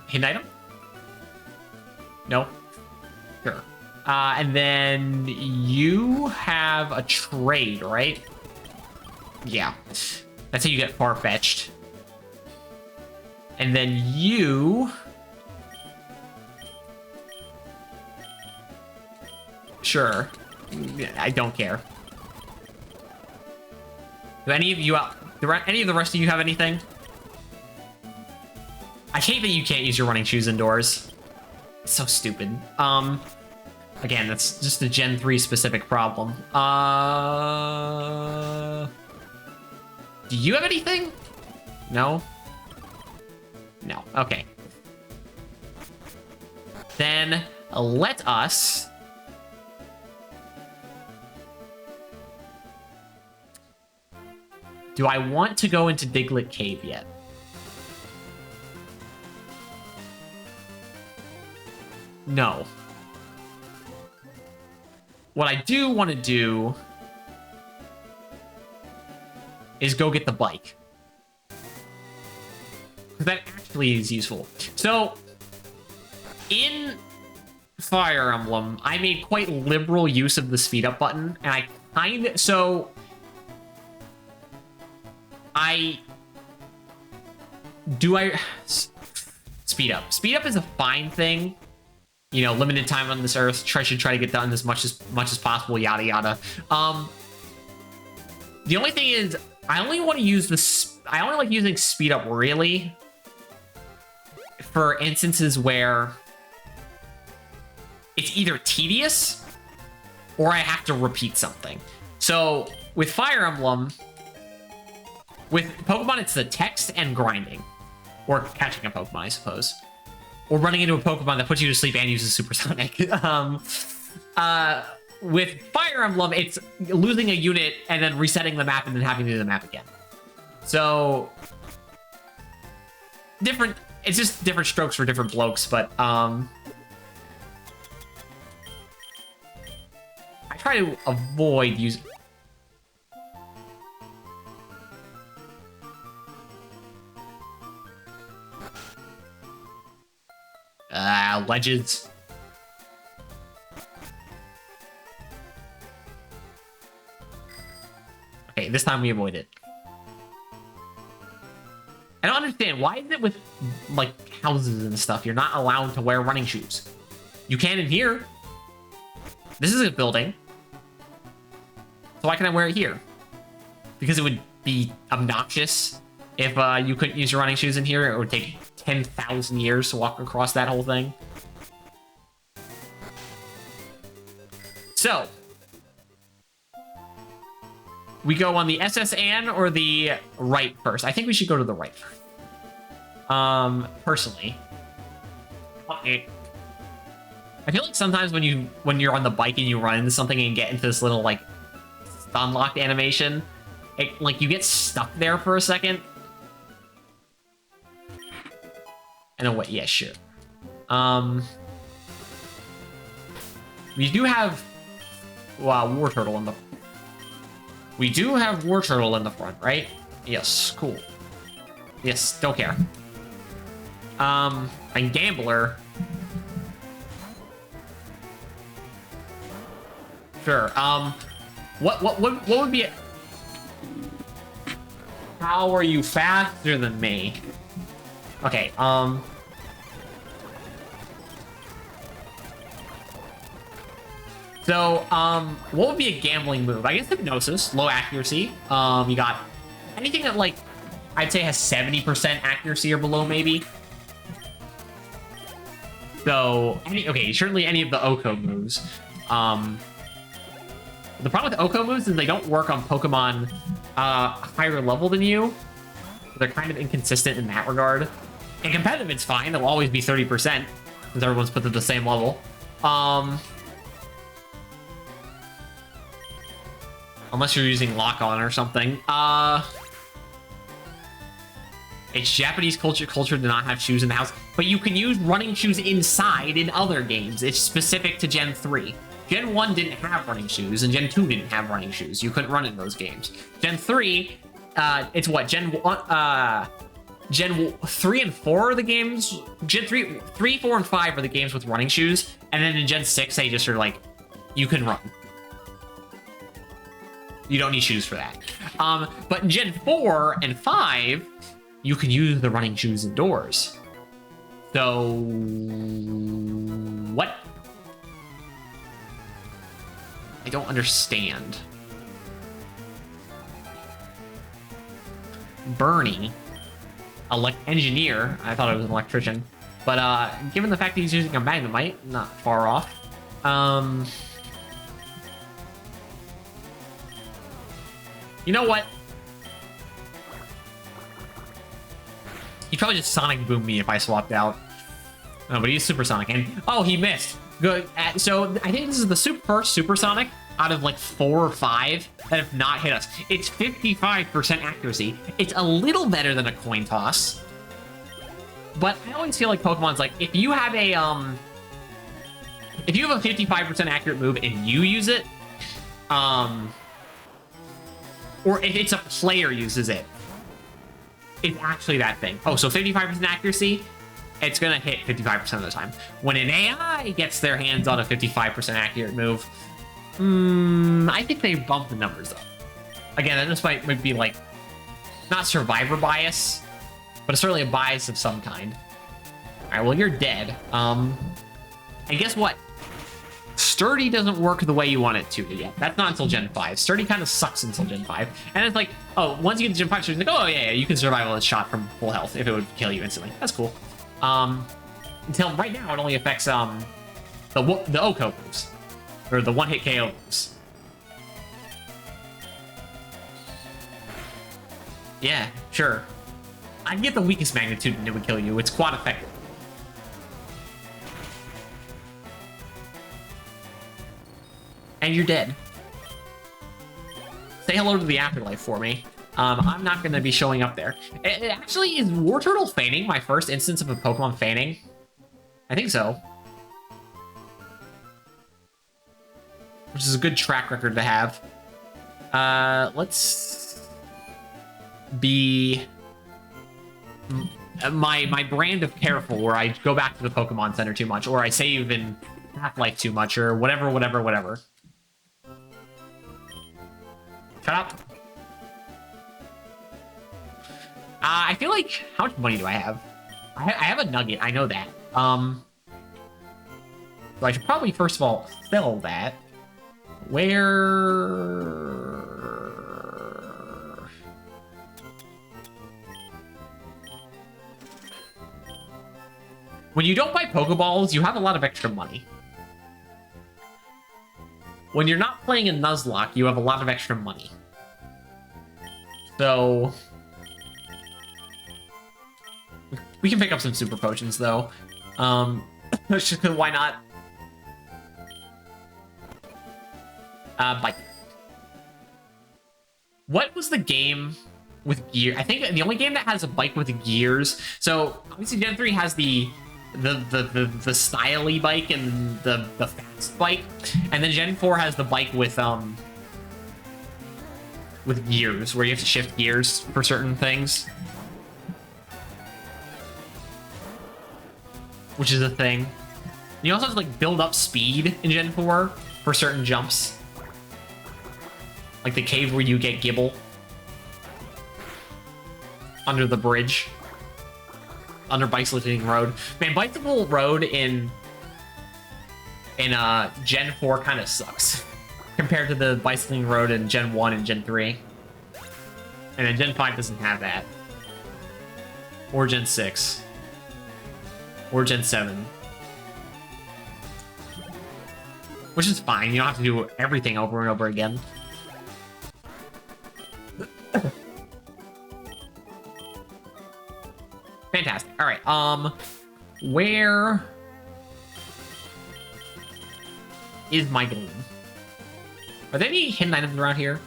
Hidden item? No? Sure. And then you have a trade, right? Yeah. That's how you get far-fetched. And then you... Sure. I don't care. Do any of you any of the rest of you have anything? I hate that you can't use your running shoes indoors. It's so stupid. Again, that's just a Gen 3 specific problem. Do you have anything? No? No. Okay. Then let us... Do I want to go into Diglett Cave yet? No. What I do want to do is go get the bike. That actually is useful. So, in Fire Emblem, I made quite liberal use of the speed up button, and I kind of... So... Speed up. Speed up is a fine thing. You know, limited time on this earth. Should try to get done as much as possible. Yada yada. The only thing is, I only want to use this. I only like using speed up really for instances where it's either tedious or I have to repeat something. So with Fire Emblem. With Pokemon, it's the text and grinding. Or catching a Pokemon, I suppose. Or running into a Pokemon that puts you to sleep and uses Supersonic. With Fire Emblem, it's losing a unit and then resetting the map and then having to do the map again. So... It's just different strokes for different blokes, but... I try to avoid using... Legends. Okay, this time we avoid it. I don't understand. Why is it with, like, houses and stuff, you're not allowed to wear running shoes? You can in here. This is a building. So why can I wear it here? Because it would be obnoxious if you couldn't use your running shoes in here. It would take 10,000 years to walk across that whole thing. So, we go on the SS Anne or the right first. I think we should go to the right first. Personally. I feel like sometimes when you're on the bike and you run into something and get into this little like stun locked animation, like you get stuck there for a second. And then what? Yeah, sure. We do have War Turtle in the... We do have War Turtle in the front, right? Yes, cool. Yes, don't care. And Gambler. Sure. What would be? How are you faster than me? Okay. So, what would be a gambling move? I guess Hypnosis, low accuracy. You got anything that, like, I'd say has 70% accuracy or below, maybe. So, okay, certainly any of the Oko moves. The problem with Oko moves is they don't work on Pokemon higher level than you. They're kind of inconsistent in that regard. In competitive, it's fine. They'll always be 30%, since everyone's put at the same level. Unless you're using lock-on or something. It's Japanese culture to not have shoes in the house, but you can use running shoes inside in other games. It's specific to Gen 3. Gen 1 didn't have running shoes, and Gen 2 didn't have running shoes. You couldn't run in those games. Gen 3, it's what? Gen 3 and 4 are the games. Gen 3, 4, and 5 are the games with running shoes, and then in Gen 6, they just are like, you can run. You don't need shoes for that. But in Gen 4 and 5, you can use the running shoes indoors. So, what? I don't understand. Bernie, engineer. I thought it was an electrician, but given the fact that he's using a Magnemite, not far off. You know what? He'd probably just Sonic Boom me if I swapped out. Oh, but he's Supersonic, and oh, he missed. Good. So I think this is the first Supersonic out of like 4 or 5 that have not hit us. It's 55% accuracy. It's a little better than a coin toss. But I always feel like Pokemon's like, if you have a 55% accurate move and you use it, or if it's a player uses it, it's actually that thing. Oh, so 55% accuracy, it's gonna hit 55% of the time. When an AI gets their hands on a 55% accurate move, I think they bump the numbers up. Again, this might be like, not survivor bias, but it's certainly a bias of some kind. All right, well, you're dead. And guess what? Sturdy doesn't work the way you want it to yet. That's not until Gen 5. Sturdy kind of sucks until Gen 5. And it's like, oh, once you get to Gen 5, Sturdy's like, oh, yeah, you can survive a shot from full health if it would kill you instantly. That's cool. Until right now, it only affects the Oko moves. Or the one-hit KO moves. Yeah, sure. I can get the weakest magnitude and it would kill you. It's quad effective. And you're dead. Say hello to the afterlife for me. I'm not going to be showing up there. It actually, is War Turtle feigning my first instance of a Pokemon feigning? I think so. Which is a good track record to have. Let's be my brand of careful, where I go back to the Pokemon Center too much, or I save in Half-Life too much, or whatever. Shut up. I feel like, how much money do I have? I have a nugget, I know that. So I should probably first of all sell that. Where? When you don't buy Pokeballs, you have a lot of extra money. When you're not playing a Nuzlocke, you have a lot of extra money. So we can pick up some super potions, though. Why not? Bike. What was the game with gear? I think the only game that has a bike with gears. So obviously Gen 3 has the styly bike and the fast bike, and then Gen 4 has the bike with with gears, where you have to shift gears for certain things. Which is a thing. You also have to like build up speed in Gen 4 for certain jumps. Like the cave where you get Gibble. Under the bridge. Under Bicycling Road. Man, Bicycle Road in Gen 4 kind of sucks. Compared to the Bicycling Road in Gen 1 and Gen 3. And then Gen 5 doesn't have that. Or Gen 6. Or Gen 7. Which is fine, you don't have to do everything over and over again. Fantastic. Alright, where is my Gloom? Are there any hidden items around here?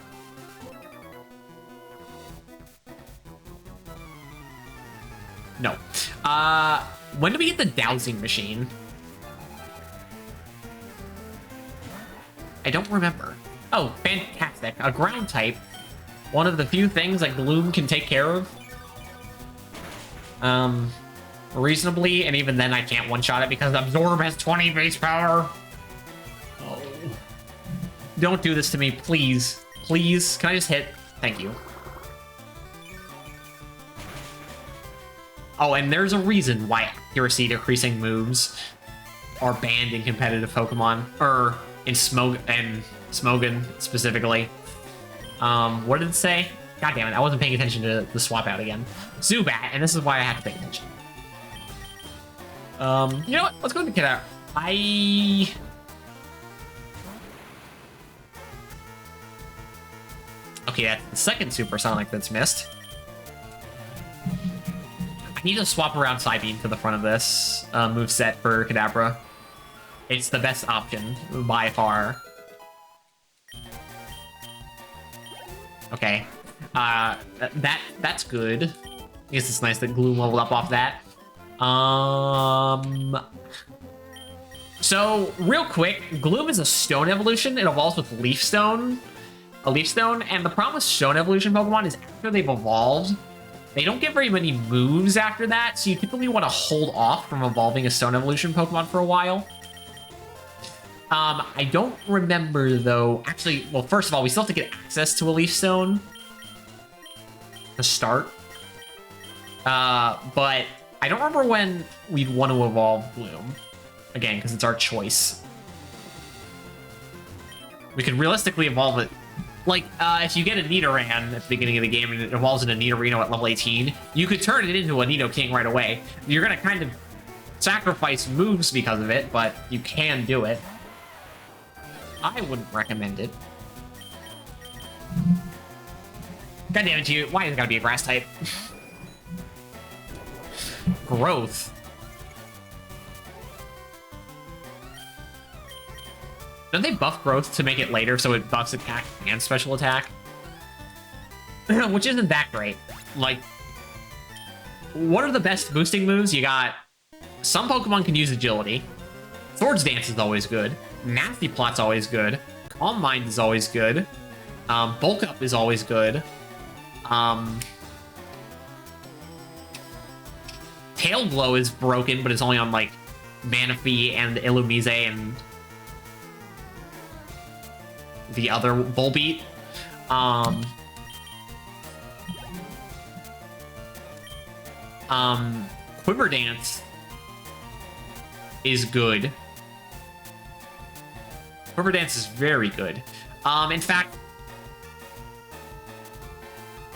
No. When do we get the dowsing machine? I don't remember. Oh, fantastic. A ground type. One of the few things that Gloom can take care of. Reasonably, and even then I can't one-shot it because Absorb has 20 base power. Oh. Don't do this to me, please. Please, can I just hit? Thank you. Oh, and there's a reason why accuracy decreasing moves are banned in competitive Pokemon, or in Smogon specifically. What did it say? God damn it, I wasn't paying attention to the swap out again. Zubat, and this is why I have to pay attention. You know what? Let's go to the kid out. Okay, that's the second Supersonic that's missed. I need to swap around Psybeam to the front of this moveset for Kadabra. It's the best option, by far. Okay. That's good. I guess it's nice that Gloom leveled up off that. So, real quick, Gloom is a Stone evolution. It evolves with Leaf Stone. A Leaf Stone, and the problem with Stone evolution Pokemon is after they've evolved, they don't get very many moves after that, so you typically want to hold off from evolving a Stone evolution Pokemon for a while. I don't remember, though. Actually, well, first of all, we still have to get access to a Leaf Stone to start. But I don't remember when we'd want to evolve Gloom. Again, because it's our choice. We could realistically evolve it. Like, if you get a Nidoran at the beginning of the game and it evolves into Nidorino at level 18, you could turn it into a Nidoking right away. You're going to kind of sacrifice moves because of it, but you can do it. I wouldn't recommend it. God damn it, you. Why is it gotta be a grass type? Growth. Don't they buff growth to make it later so it buffs attack and special attack? Which isn't that great. Like, what are the best boosting moves? You got... Some Pokemon can use agility. Swords Dance is always good. Nasty Plot's always good. Calm Mind is always good. Bulk Up is always good. Tail Glow is broken, but it's only on, like, Manaphy and Illumise and the other Volbeat. Quiver Dance is good. Quiver Dance is very good. In fact,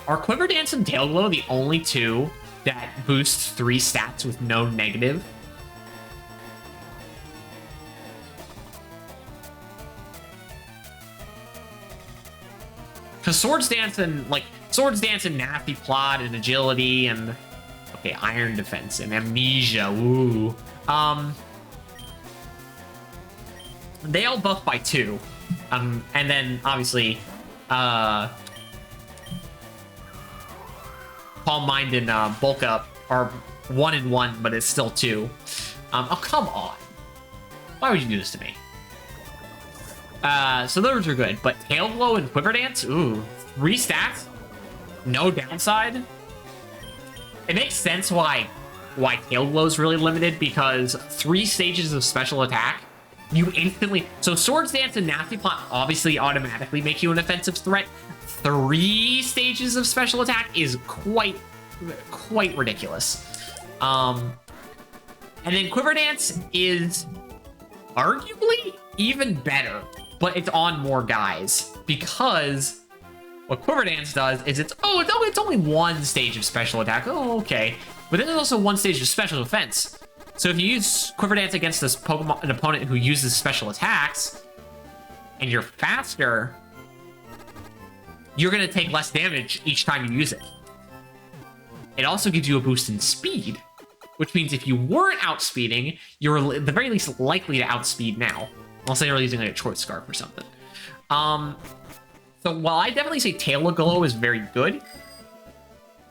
are Quiver Dance and Tail Glow the only two that boost 3 stats with no negative? Because Swords Dance and Nasty Plot and Agility and... Okay, Iron Defense and Amnesia, ooh. They all buff by 2. And then, obviously, Calm Mind and Bulk Up are 1 and 1, but it's still 2. Oh, come on. Why would you do this to me? So those are good, but Tail Glow and Quiver Dance? Ooh. 3 stats, no downside. It makes sense why Tail Glow is really limited, because 3 stages of special attack, you instantly... So Swords Dance and Nasty Plot obviously automatically make you an offensive threat. 3 stages of special attack is quite ridiculous. And then Quiver Dance is arguably even better, but it's on more guys, because what Quiver Dance does is it's only 1 stage of special attack. Oh, okay. But then there's also 1 stage of special defense. So if you use Quiver Dance against this Pokemon, an opponent who uses special attacks, and you're faster, you're going to take less damage each time you use it. It also gives you a boost in speed, which means if you weren't outspeeding, you're at the very least likely to outspeed now. Unless you're using like a Choice Scarf or something. So while I definitely say Tail Glow is very good,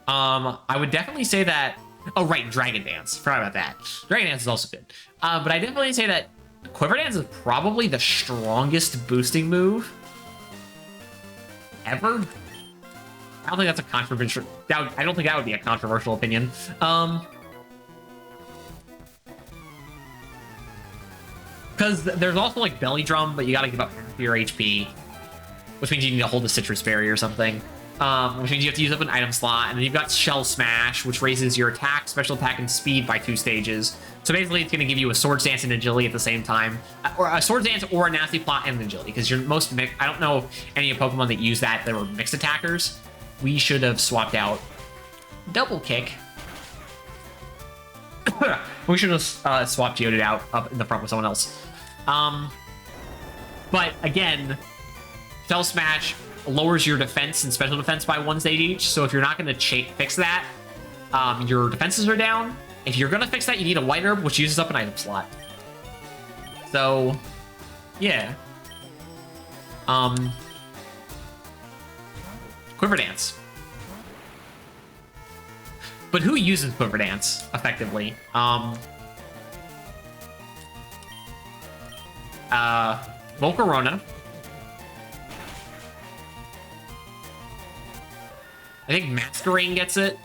I would definitely say that... Oh, right, Dragon Dance. Forgot about that. Dragon Dance is also good. But I definitely say that Quiver Dance is probably the strongest boosting move ever. I don't think that's a controversial... I don't think that would be a controversial opinion. Because there's also, like, Belly Drum, but you gotta give up half your HP, which means you need to hold a Citrus Berry or something. Which means you have to use up an item slot, and then you've got Shell Smash, which raises your attack, special attack, and speed by 2 stages. So basically, it's going to give you a Swords Dance and Agility at the same time, or a Swords Dance or a Nasty Plot and an Agility, because you're most I don't know any of Pokemon that use that were mixed attackers. We should have swapped out Double Kick. We should have swapped Geodude out up in the front with someone else. But again, Shell Smash lowers your defense and special defense by 1 stage each. So if you're not going to fix that, your defenses are down. If you're going to fix that, you need a White Herb, which uses up an item slot. So, yeah. Quiver Dance. But who uses Quiver Dance effectively? Volcarona. I think Masquerain gets it.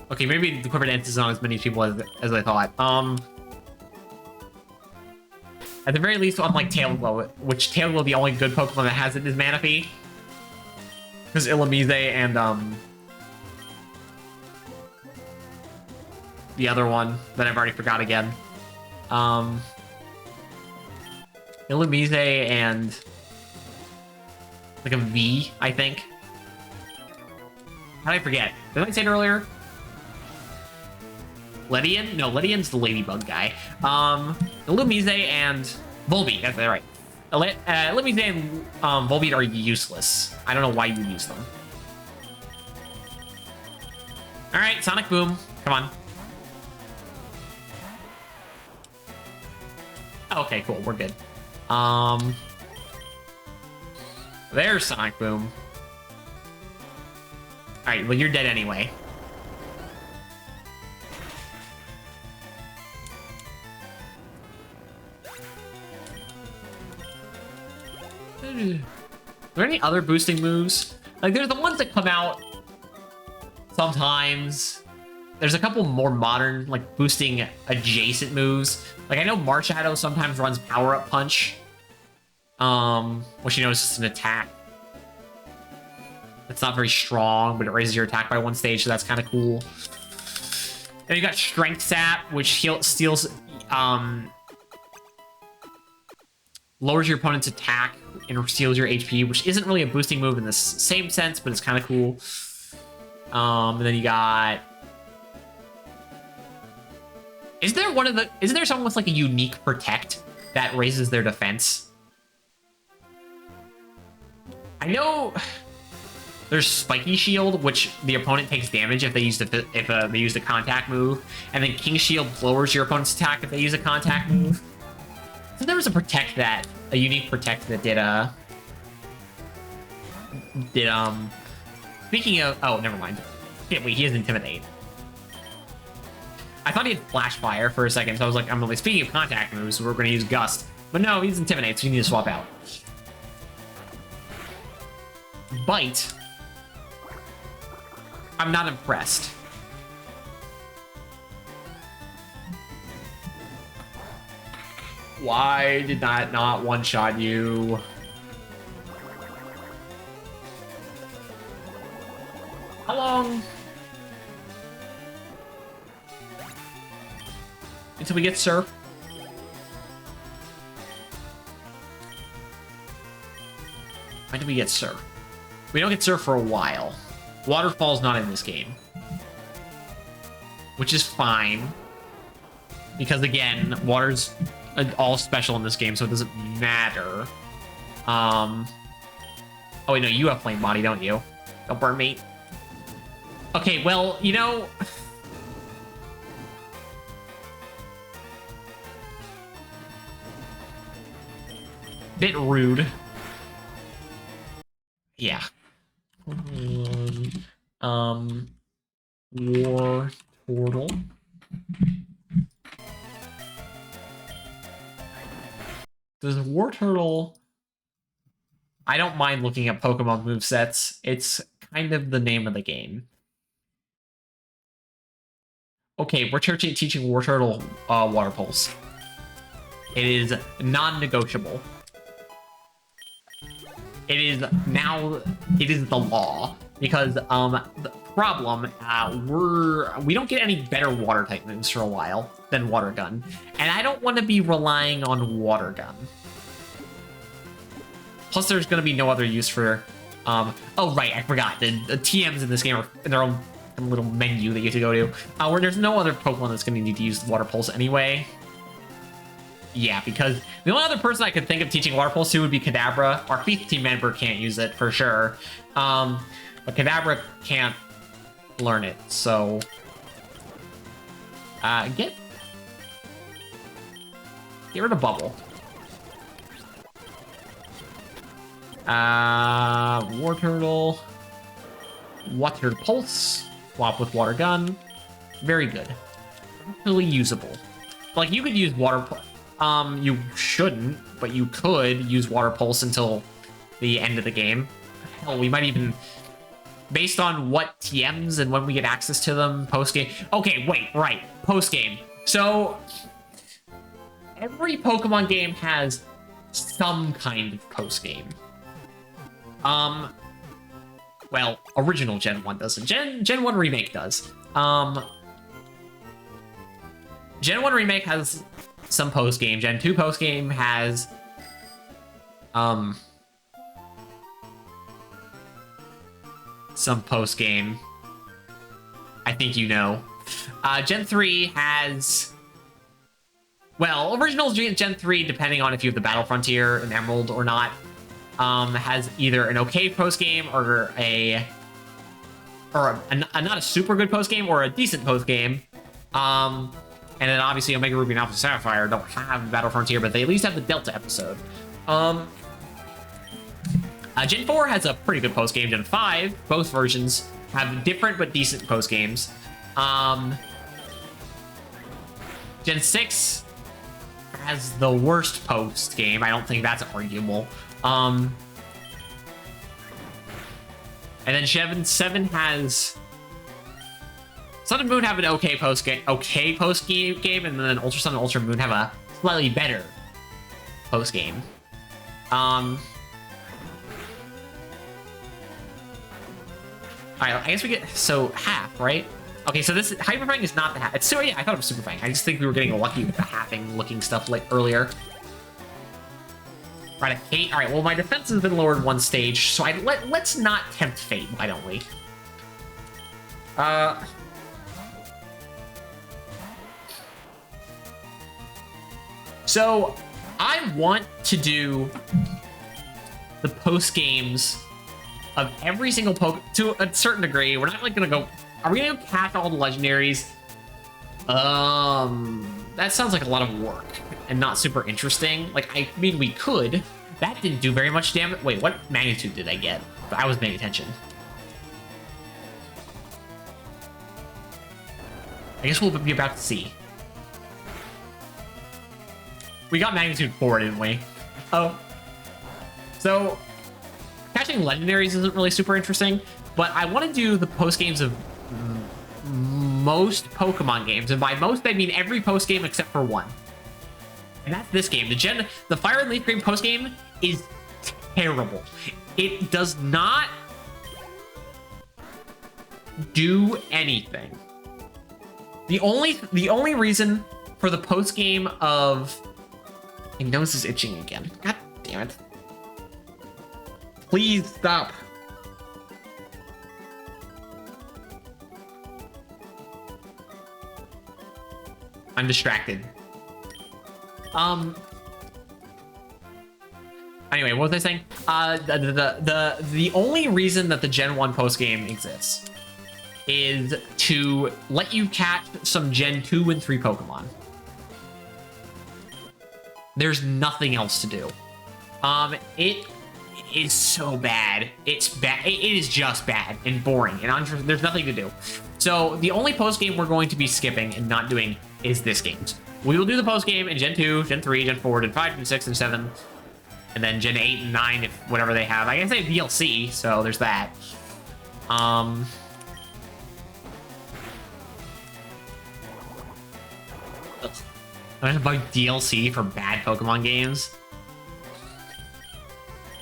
Okay, maybe the Quiver Dance is not as many people as I thought. At the very least, unlike Tail Glow, which Tail Glow, the only good Pokemon that has it is Manaphy. Because Illumise and the other one that I've already forgot again. Illumise and like a V, I think. How did I forget? Did I say it earlier? Ledian? No, Ledian's the ladybug guy. Illumise and Volbeat, that's right. Illumise and Volbeat are useless. I don't know why you use them. Alright, Sonic Boom. Come on. Okay, cool, we're good. There's Sonic Boom. Alright, well, you're dead anyway. Are there any other boosting moves? Like, there's the ones that come out sometimes. There's a couple more modern, like, boosting adjacent moves. Like, I know Marshadow sometimes runs Power Up Punch. Which, you know, is just an attack. It's not very strong, but it raises your attack by 1 stage, so that's kind of cool. Then you got Strength Sap, which steals, lowers your opponent's attack and steals your HP, which isn't really a boosting move in the same sense, but it's kind of cool. And then you got... Isn't there someone with like a unique Protect that raises their defense? I know there's Spiky Shield, which the opponent takes damage if they use the contact move, and then King Shield lowers your opponent's attack if they use a contact move. So there was a unique Protect that did speaking of, oh, never mind. Yeah, wait, he has Intimidate. I thought he had Flash Fire for a second, so I was like, I'm like, speaking of contact moves, we're going to use Gust. But no, he's Intimidate, so you need to swap out. Bite. I'm not impressed. Why did that not one-shot you? How long? Until we get Surf? When do we get Surf? We don't get Surf for a while. Waterfall's not in this game. Which is fine. Because again, water's all special in this game, so it doesn't matter. Oh wait, no, you have Flame Body, don't you? Don't burn me. Okay, well, you know... Bit rude. Yeah. War Turtle. Does War Turtle... I don't mind looking at Pokemon movesets. It's kind of the name of the game. Okay, we're teaching War Turtle Water Pulse. It is non-negotiable. It is now... It is the law. Because, the problem, we don't get any better water type moves for a while than Water Gun. And I don't want to be relying on Water Gun. Plus, there's going to be no other use for... oh, right, I forgot. The TMs in this game are in their own little menu that you have to go to. Where there's no other Pokemon that's going to need to use Water Pulse anyway. Yeah, because the only other person I could think of teaching Water Pulse to would be Kadabra. Our 5th team member can't use it, for sure. But Kadabra can't learn it, so... Get rid of Bubble. War Turtle. Water Pulse. Swap with Water Gun. Very good. Really usable. Like, you could use Water Pulse. You shouldn't, but you could use Water Pulse until the end of the game. Hell, we might even... Based on what TMs and when we get access to them post-game... Okay, wait, right. Post-game. So, every Pokemon game has some kind of post-game. Well, original Gen 1 doesn't. Gen 1 Remake does. Gen 1 Remake has some post-game. Gen 2 post-game has... some post-game. I think you know. Gen 3 has... Well, original Gen 3, depending on if you have the Battle Frontier and Emerald or not, has either an okay post-game or not a super good post-game or a decent post-game. And then obviously Omega Ruby and Alpha Sapphire don't have Battle Frontier, but they at least have the Delta episode. Gen 4 has a pretty good post-game. Gen 5, both versions, have different but decent post-games. Gen 6 has the worst post-game. I don't think that's arguable. And then Gen 7 has... Sun and Moon have an okay post-game, and then Ultra Sun and Ultra Moon have a slightly better post-game. Alright, I guess we get... So, half, right? Okay, so this... Hyper Fang is not the half. It's so, yeah, I thought it was Super Fang. I just think we were getting lucky with the halving-looking stuff like earlier. Right, a Fate. Alright, well, my defense has been lowered one stage, so let's not tempt fate, why don't we? So, I want to do the post-games of every single to a certain degree. We're not like gonna go... Are we gonna go catch all the legendaries? That sounds like a lot of work and not super interesting. Like, I mean, we could. That didn't do very much damage. Wait, what magnitude did I get? I was paying attention. I guess we'll be about to see. We got magnitude 4, didn't we? Oh. So, catching legendaries isn't really super interesting, but I want to do the post games of most Pokemon games, and by most I mean every post game except for one. And that's this game. The Fire and Leaf Green post game is terrible. It does not do anything. The only reason for the post game of my nose is itching again. God damn it. Please stop. I'm distracted. Anyway, what was I saying? The only reason that the Gen 1 post game exists is to let you catch some Gen 2 and 3 Pokemon. There's nothing else to do. It is so bad. It's bad. It is just bad and boring, and there's nothing to do. So the only post game we're going to be skipping and not doing is this game. We will do the post game in Gen 2, Gen 3, Gen 4, Gen 5, Gen 6, and 7, and then Gen 8 and 9 if whatever they have. I guess they have DLC, so there's that. I have to buy DLC for bad Pokemon games.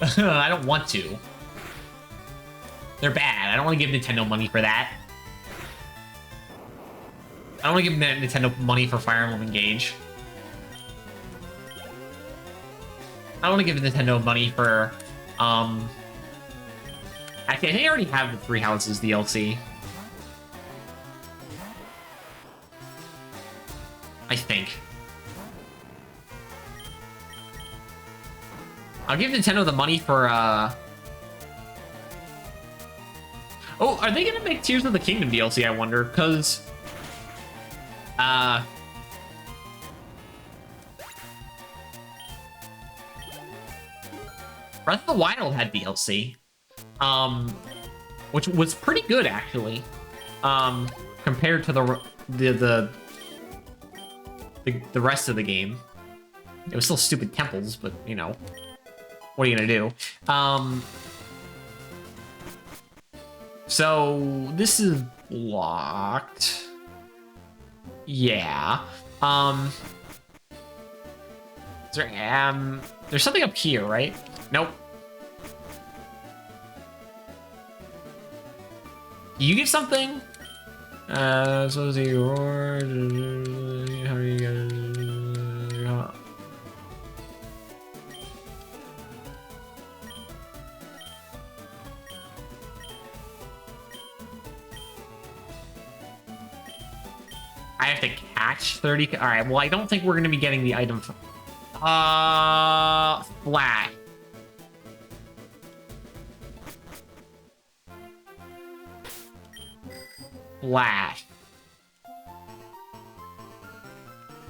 I don't want to. They're bad. I don't want to give Nintendo money for that. I don't want to give Nintendo money for Fire Emblem Engage. I don't want to give Nintendo money for, actually, I think I already have the Three Houses DLC. I think. I'll give Nintendo the money for, Oh, are they gonna make Tears of the Kingdom DLC, I wonder? Because... Breath of the Wild had DLC. Which was pretty good, actually. Compared to the rest of the game. It was still stupid temples, but, you know. What are you gonna do? So this is blocked. Yeah. There's something up here, right? Nope. You give something? So is the roar. How are you guys? I have to catch 30. All right. Well, I don't think we're going to be getting the item. Flat. Flash.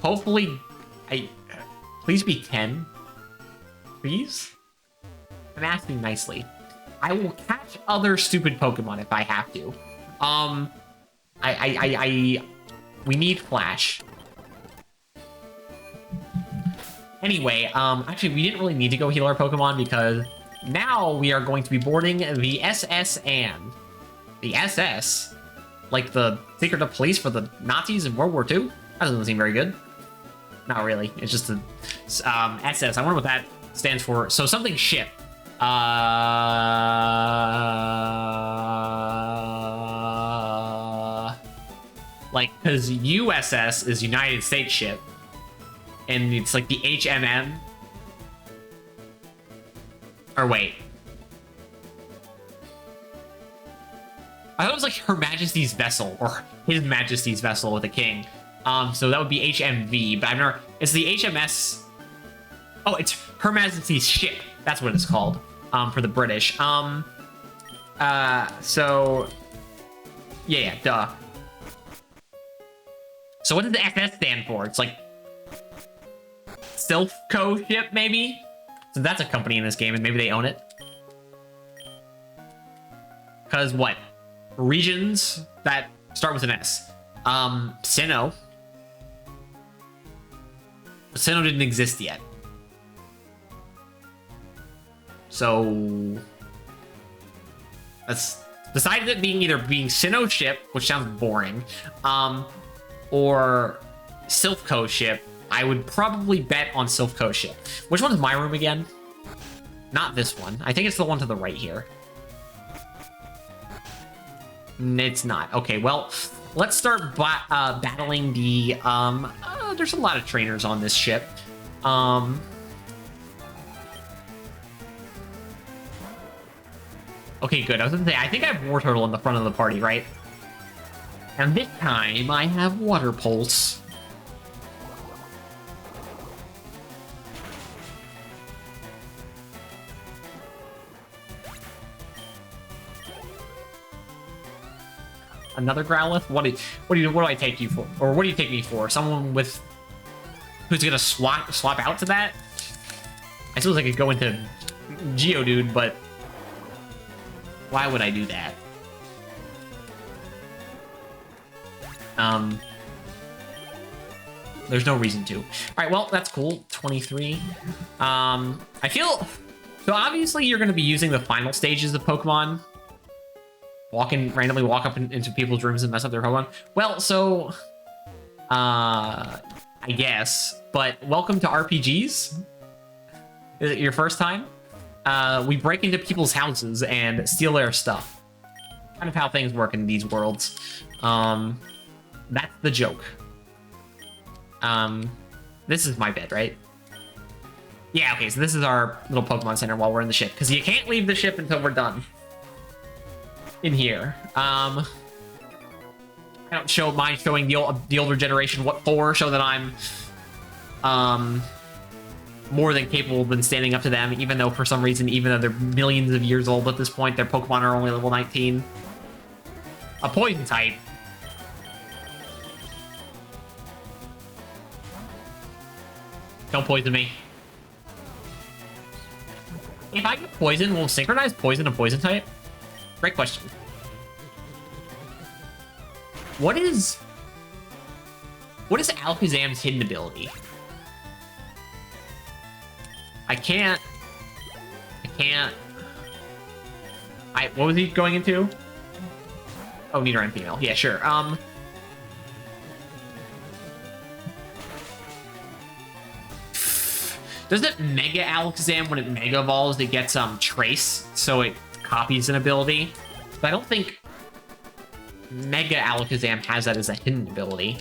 Hopefully, please be 10. Please? I'm asking nicely. I will catch other stupid Pokemon if I have to. We need Flash. Anyway, actually, we didn't really need to go heal our Pokemon because now we are going to be boarding the SS and the SS, like the Secret of Police for the Nazis in World War II. That doesn't seem very good. Not really. It's just the SS. I wonder what that stands for. So something ship. Like, because USS is United States ship, and it's like the HMM. Or wait. I thought it was like Her Majesty's vessel, or His Majesty's vessel with a king. So that would be HMV, but I've never... It's the HMS... Oh, it's Her Majesty's ship. That's what it's called, for the British. So... Yeah, duh. So what does the SS stand for? It's like... Silphco ship, maybe? So that's a company in this game, and maybe they own it. Because what? Regions that start with an S. Sinnoh. Sinnoh didn't exist yet. So that's besides it being either being Sinnoh ship, which sounds boring, or Silphco ship, I would probably bet on Silphco ship. Which one's my room again? Not this one. I think it's the one to the right here. It's not. Okay, well, let's start battling the... there's a lot of trainers on this ship. Okay, good. I was gonna say, I think I have War Turtle in the front of the party, right? And this time, I have Water Pulse. Another Growlithe? What do I take you for? Or what do you take me for? Someone with who's gonna swap out to that? I suppose I could go into Geodude, but why would I do that? There's no reason to. All right, well, that's cool. 23. I feel so. Obviously, you're going to be using the final stages of Pokemon. Randomly walk up into people's rooms and mess up their Pokemon. Well, so I guess. But welcome to RPGs. Is it your first time? We break into people's houses and steal their stuff. Kind of how things work in these worlds. That's the joke. This is my bed, right? Yeah, okay, so this is our little Pokemon Center while we're in the ship. Because you can't leave the ship until we're done. In here. I don't mind showing the older generation what for, show that I'm more than capable of standing up to them, even though for some reason, even though they're millions of years old at this point, their Pokemon are only level 19. A poison type. Don't poison me. If I get poison, will synchronize poison a poison type? Great question. What is Alakazam's hidden ability? I can't. What was he going into? Oh, neither and female. Yeah, sure. Doesn't Mega Alakazam, when it Mega Evolves, it gets Trace, so it copies an ability? But I don't think Mega Alakazam has that as a hidden ability.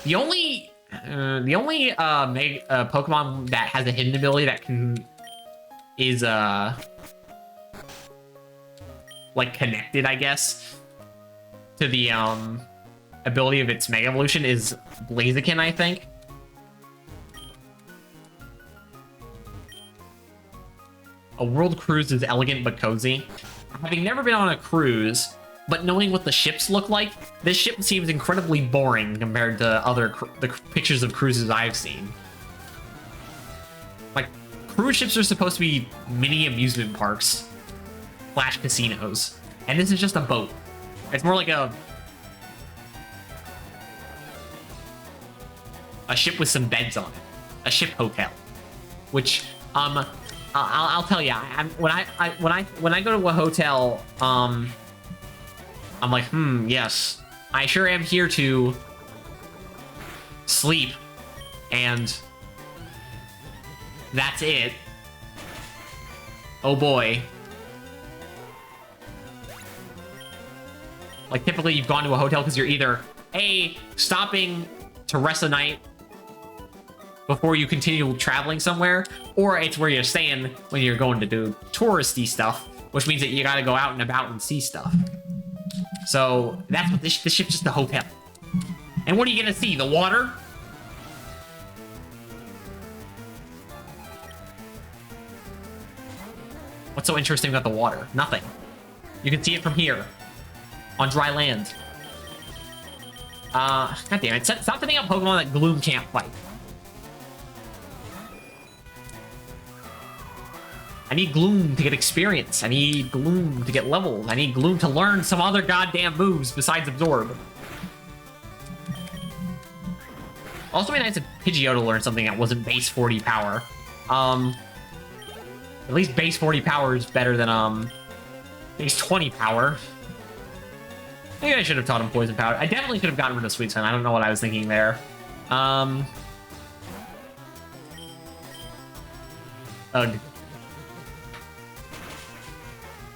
The only Pokemon that has a hidden ability that is like connected, I guess, to the ability of its Mega Evolution is Blaziken, I think. A world cruise is elegant but cozy. Having never been on a cruise, but knowing what the ships look like, this ship seems incredibly boring compared to the pictures of cruises I've seen. Like, cruise ships are supposed to be mini amusement parks / casinos, and this is just a boat. It's more like a ship with some beds on it, a ship hotel, which I'll tell you, when I go to a hotel, I'm like, yes, I sure am here to sleep, and that's it. Oh boy. Like, typically you've gone to a hotel because you're either A, stopping to rest a night before you continue traveling somewhere, or it's where you're staying when you're going to do touristy stuff, which means that you gotta go out and about and see stuff. So that's what this ship's just a hotel. And what are you gonna see? The water? What's so interesting about the water? Nothing. You can see it from here. On dry land. God damn it. Stop sending out Pokemon that Gloom can't fight. I need Gloom to get experience. I need Gloom to get levels. I need Gloom to learn some other goddamn moves besides Absorb. Also, be nice if Pidgeotto learned something that wasn't base 40 power. At least base 40 power is better than base 20 power. Maybe I should have taught him Poison Powder. I definitely should have gotten rid of Sweet Sun. I don't know what I was thinking there. Ugh.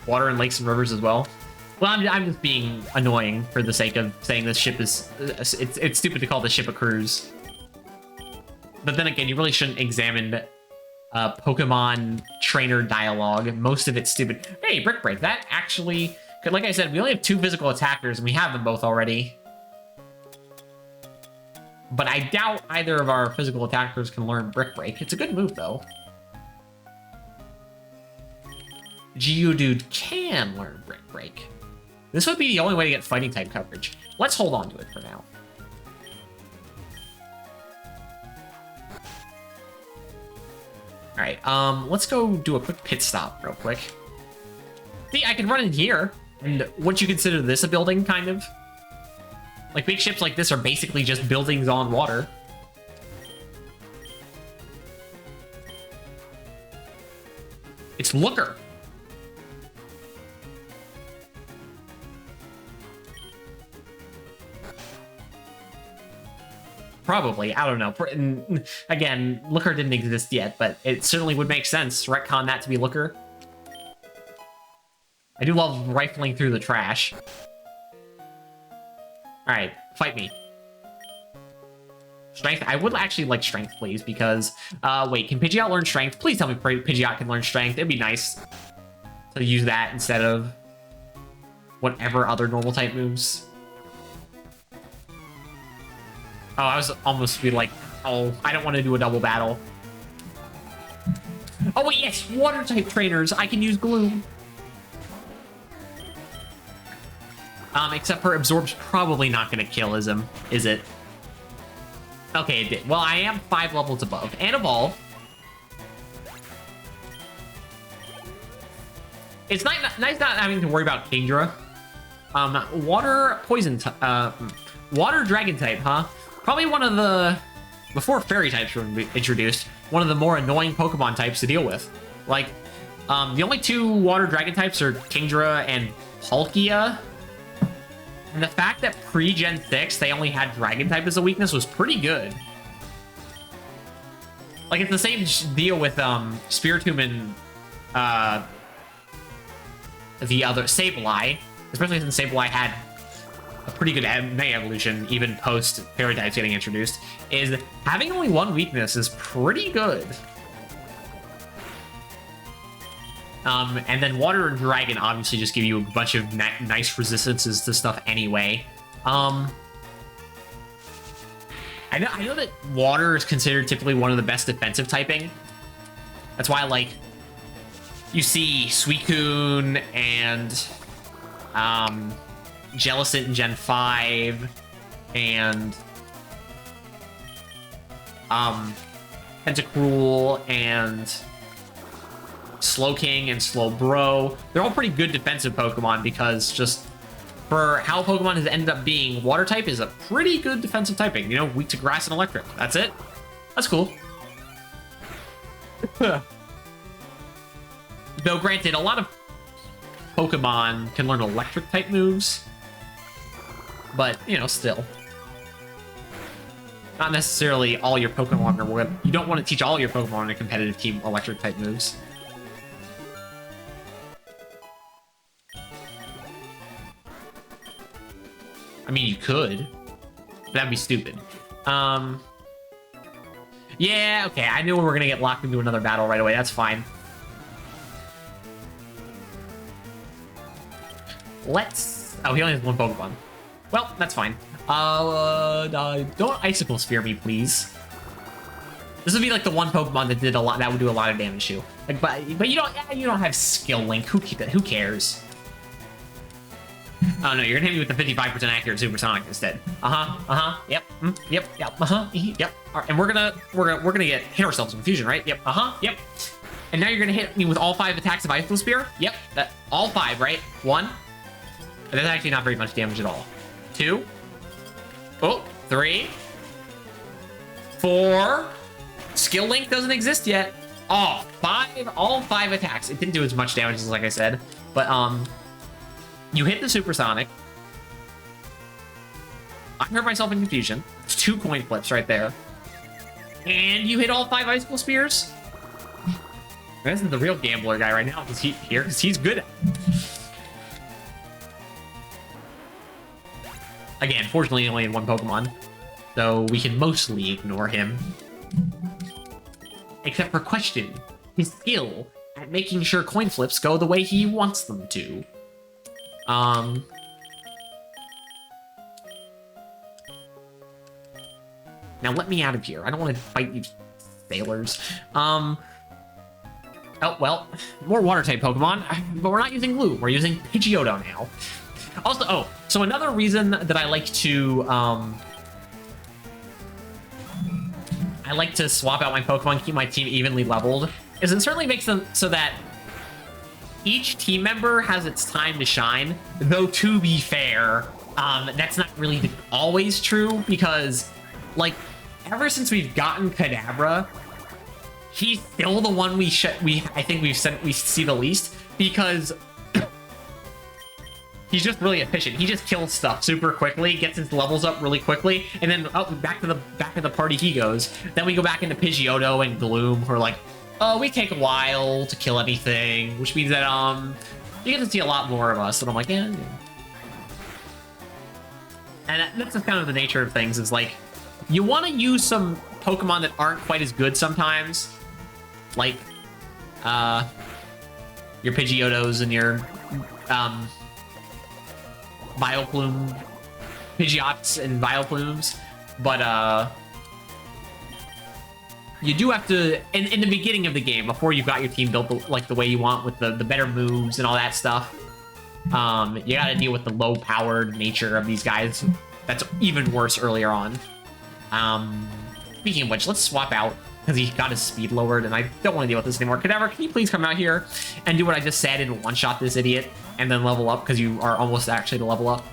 Water in lakes and rivers as well. Well, I'm just being annoying for the sake of saying this ship is... It's stupid to call this ship a cruise. But then again, you really shouldn't examine Pokemon trainer dialogue. Most of it's stupid. Hey, Brick Break, that actually... Like I said, we only have 2 physical attackers, and we have them both already. But I doubt either of our physical attackers can learn Brick Break. It's a good move, though. Geodude can learn Brick Break. This would be the only way to get fighting type coverage. Let's hold on to it for now. Alright, let's go do a quick pit stop real quick. See, I can run in here. And would you consider this a building, kind of? Like, big ships like this are basically just buildings on water. It's Looker. Probably, I don't know. Again, Looker didn't exist yet, but it certainly would make sense. Retcon that to be Looker. I do love rifling through the trash. Alright, fight me. Strength? I would actually like Strength, please, because... wait, can Pidgeot learn Strength? Please tell me Pidgeot can learn Strength. It'd be nice to use that instead of whatever other normal type moves. Oh, I was almost be like, oh, I don't want to do a double battle. Oh, wait, yes, water type trainers. I can use Gloom. Except for Absorb's probably not going to kill him, is it? Okay, it did. Well, I am 5 levels above. And Evolve. It's nice not having to worry about Kingdra. Water Poison... Water Dragon type, huh? Probably one of the... Before Fairy types were introduced, one of the more annoying Pokemon types to deal with. Like, the only 2 Water Dragon types are Kingdra and Palkia. And the fact that pre-Gen 6, they only had Dragon type as a weakness was pretty good. Like, it's the same deal with Spiritomb and the other Sableye. Especially since Sableye had a pretty good Mega Evolution, even post Fairy types getting introduced, is having only 1 weakness is pretty good. And then Water and Dragon obviously just give you a bunch of nice resistances to stuff anyway. I know that Water is considered typically one of the best defensive typing. That's why, like, you see Suicune and Jellicent in Gen 5 and Tentacruel and Slowking and Slowbro. They're all pretty good defensive Pokemon because just for how Pokemon has ended up being, Water type is a pretty good defensive typing. You know, weak to Grass and Electric. That's it. That's cool. Though granted, a lot of Pokemon can learn Electric type moves, but, you know, still. Not necessarily all your Pokemon are... You don't want to teach all your Pokemon in a competitive team Electric type moves. I mean, you could. But that'd be stupid. Yeah, okay. I knew we were going to get locked into another battle right away. That's fine. Let's... Oh, he only has 1 Pokemon. Well, that's fine. Don't Icicle Sphere me, please. This would be like the 1 Pokemon that did a lot. That would do a lot of damage to. Like, but you don't have Skill Link. Who cares? Oh no, you're gonna hit me with the 55% accurate Supersonic instead. Yep, yep, yep, yep. All right, and we're gonna hit ourselves in Fusion, right? Yep, yep. And now you're gonna hit me with all 5 attacks of Icicle Spear? Yep, that all 5, right? 1. That's actually not very much damage at all. 2. Oh, 3. 4. Skill Link doesn't exist yet. Oh, 5. All 5 attacks. It didn't do as much damage as like I said. But, you hit the Supersonic. I hurt myself in Confusion. It's 2 coin flips right there. And you hit all 5 Icicle Spears? This is the real gambler guy right now because he's good at it. Again, fortunately, he only had 1 Pokemon, so we can mostly ignore him. Except for Question, his skill at making sure coin flips go the way he wants them to. Now let me out of here. I don't want to fight you sailors. Oh, well, more water-type Pokemon, but we're not using Glue. We're using Pidgeotto now. Also, oh, so another reason that I like to swap out my Pokemon, keep my team evenly leveled, is it certainly makes them so that each team member has its time to shine. Though, to be fair, that's not really always true because, like, ever since we've gotten Kadabra, he's still the one I think we see the least because he's just really efficient. He just kills stuff super quickly, gets his levels up really quickly, and then back to the party he goes. Then we go back into Pidgeotto and Gloom, who are like, oh, we take a while to kill anything, which means that you get to see a lot more of us. And I'm like, yeah. And that's just kind of the nature of things. Is like, you want to use some Pokemon that aren't quite as good sometimes, like your Pidgeottos and your Vileplume, Pidgeots and Vileplumes, but you do have to, in the beginning of the game, before you've got your team built like the way you want with the better moves and all that stuff, you gotta deal with the low-powered nature of these guys. That's even worse earlier on. Speaking of which, let's swap out, because he got his speed lowered, and I don't want to deal with this anymore. Kadabra, can you please come out here and do what I just said and one-shot this idiot, and then level up, because you are almost actually to level up?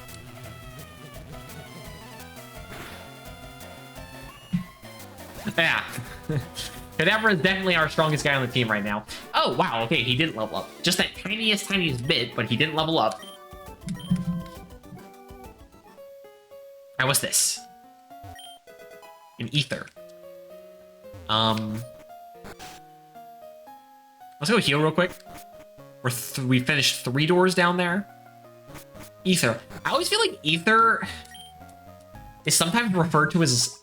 Yeah. Kadabra is definitely our strongest guy on the team right now. Oh, wow, okay, he didn't level up. Just that tiniest bit, but he didn't level up. Alright, what's this? An Ether. Let's go heal real quick. We finished 3 doors down there. Ether. I always feel like Ether is sometimes referred to as,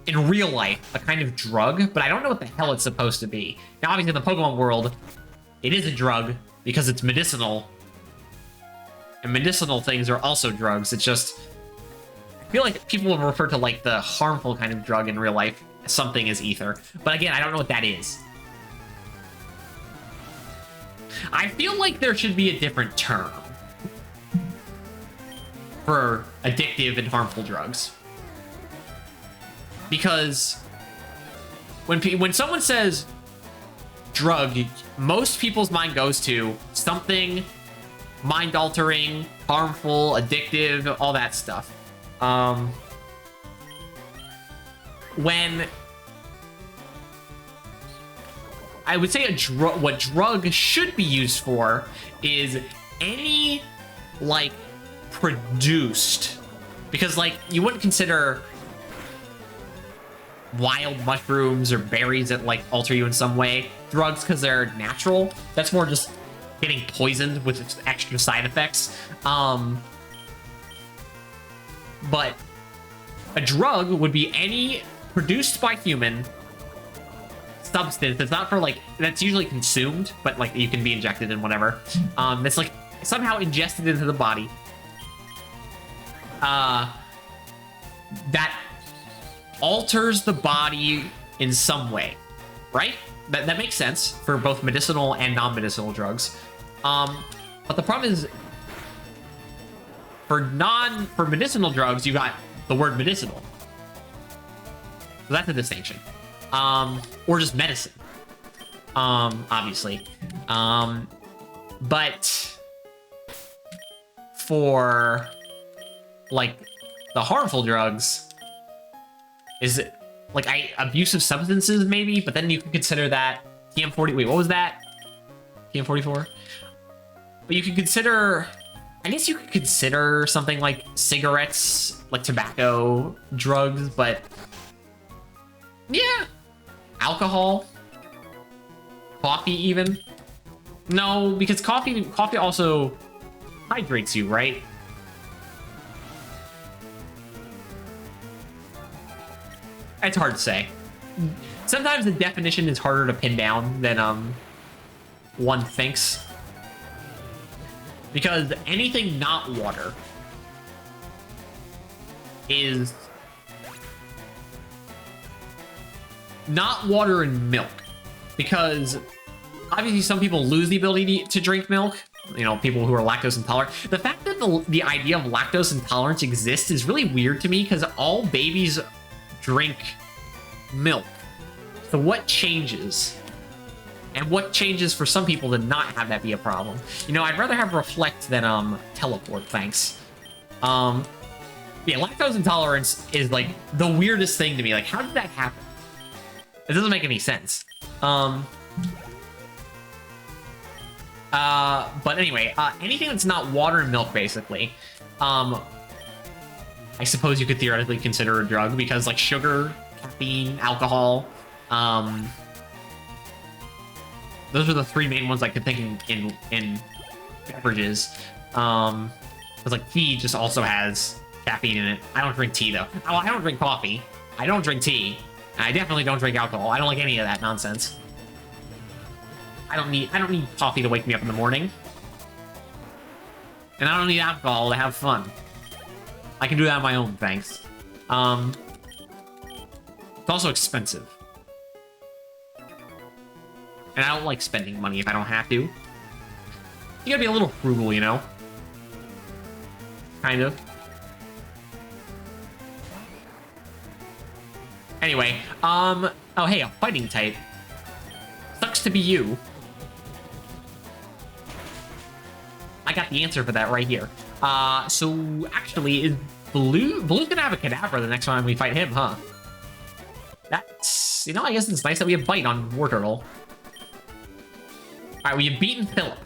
in real life, a kind of drug, but I don't know what the hell it's supposed to be. Now, obviously, in the Pokemon world, it is a drug because it's medicinal. And medicinal things are also drugs. It's just, I feel like people will refer to, like, the harmful kind of drug in real life as something as ether. But again, I don't know what that is. I feel like there should be a different term for addictive and harmful drugs. Because when someone says drug, most people's mind goes to something mind-altering, harmful, addictive, all that stuff. When I would say what drug should be used for is any, like, produced, because, like, you wouldn't consider wild mushrooms or berries that, like, alter you in some way drugs because they're natural. That's more just getting poisoned with extra side effects. But a drug would be any produced by human substance that's not for, like, that's usually consumed, but, like, you can be injected in whatever. That's, like, somehow ingested into the body. That alters the body in some way, right? That makes sense for both medicinal and non-medicinal drugs. But the problem is, for medicinal drugs, you got the word medicinal. So that's a distinction. or just medicine, obviously. But for like the harmful drugs, is it like abusive substances maybe? But then you can consider that TM40. Wait, what was that? TM44. But you could consider, I guess you could consider something like cigarettes, like tobacco, drugs, but yeah, alcohol, coffee even. No, because coffee also hydrates you, right? It's hard to say. Sometimes the definition is harder to pin down than one thinks. Because anything not water is not water and milk. Because obviously some people lose the ability to drink milk. You know, people who are lactose intolerant. The fact that the idea of lactose intolerance exists is really weird to me because all babies drink milk. So what changes? And what changes for some people to not have that be a problem? You know, I'd rather have reflect than teleport, thanks. Yeah, lactose intolerance is like the weirdest thing to me. Like, how did that happen? It doesn't make any sense. But anyway, anything that's not water and milk, basically. I suppose you could theoretically consider a drug because, like, sugar, caffeine, alcohol, those are the three main ones I could think in beverages. Because, like, tea just also has caffeine in it. I don't drink tea, though. Oh, I don't drink coffee. I don't drink tea. And I definitely don't drink alcohol. I don't like any of that nonsense. I don't need coffee to wake me up in the morning. And I don't need alcohol to have fun. I can do that on my own, thanks. It's also expensive. And I don't like spending money if I don't have to. You gotta be a little frugal, you know? Kind of. Anyway, oh hey, a fighting type. Sucks to be you. I got the answer for that right here. So actually, is Blue's gonna have a Kadabra the next time we fight him, huh? That's, you know, I guess it's nice that we have Bite on War Turtle. Alright, we have beaten Philip.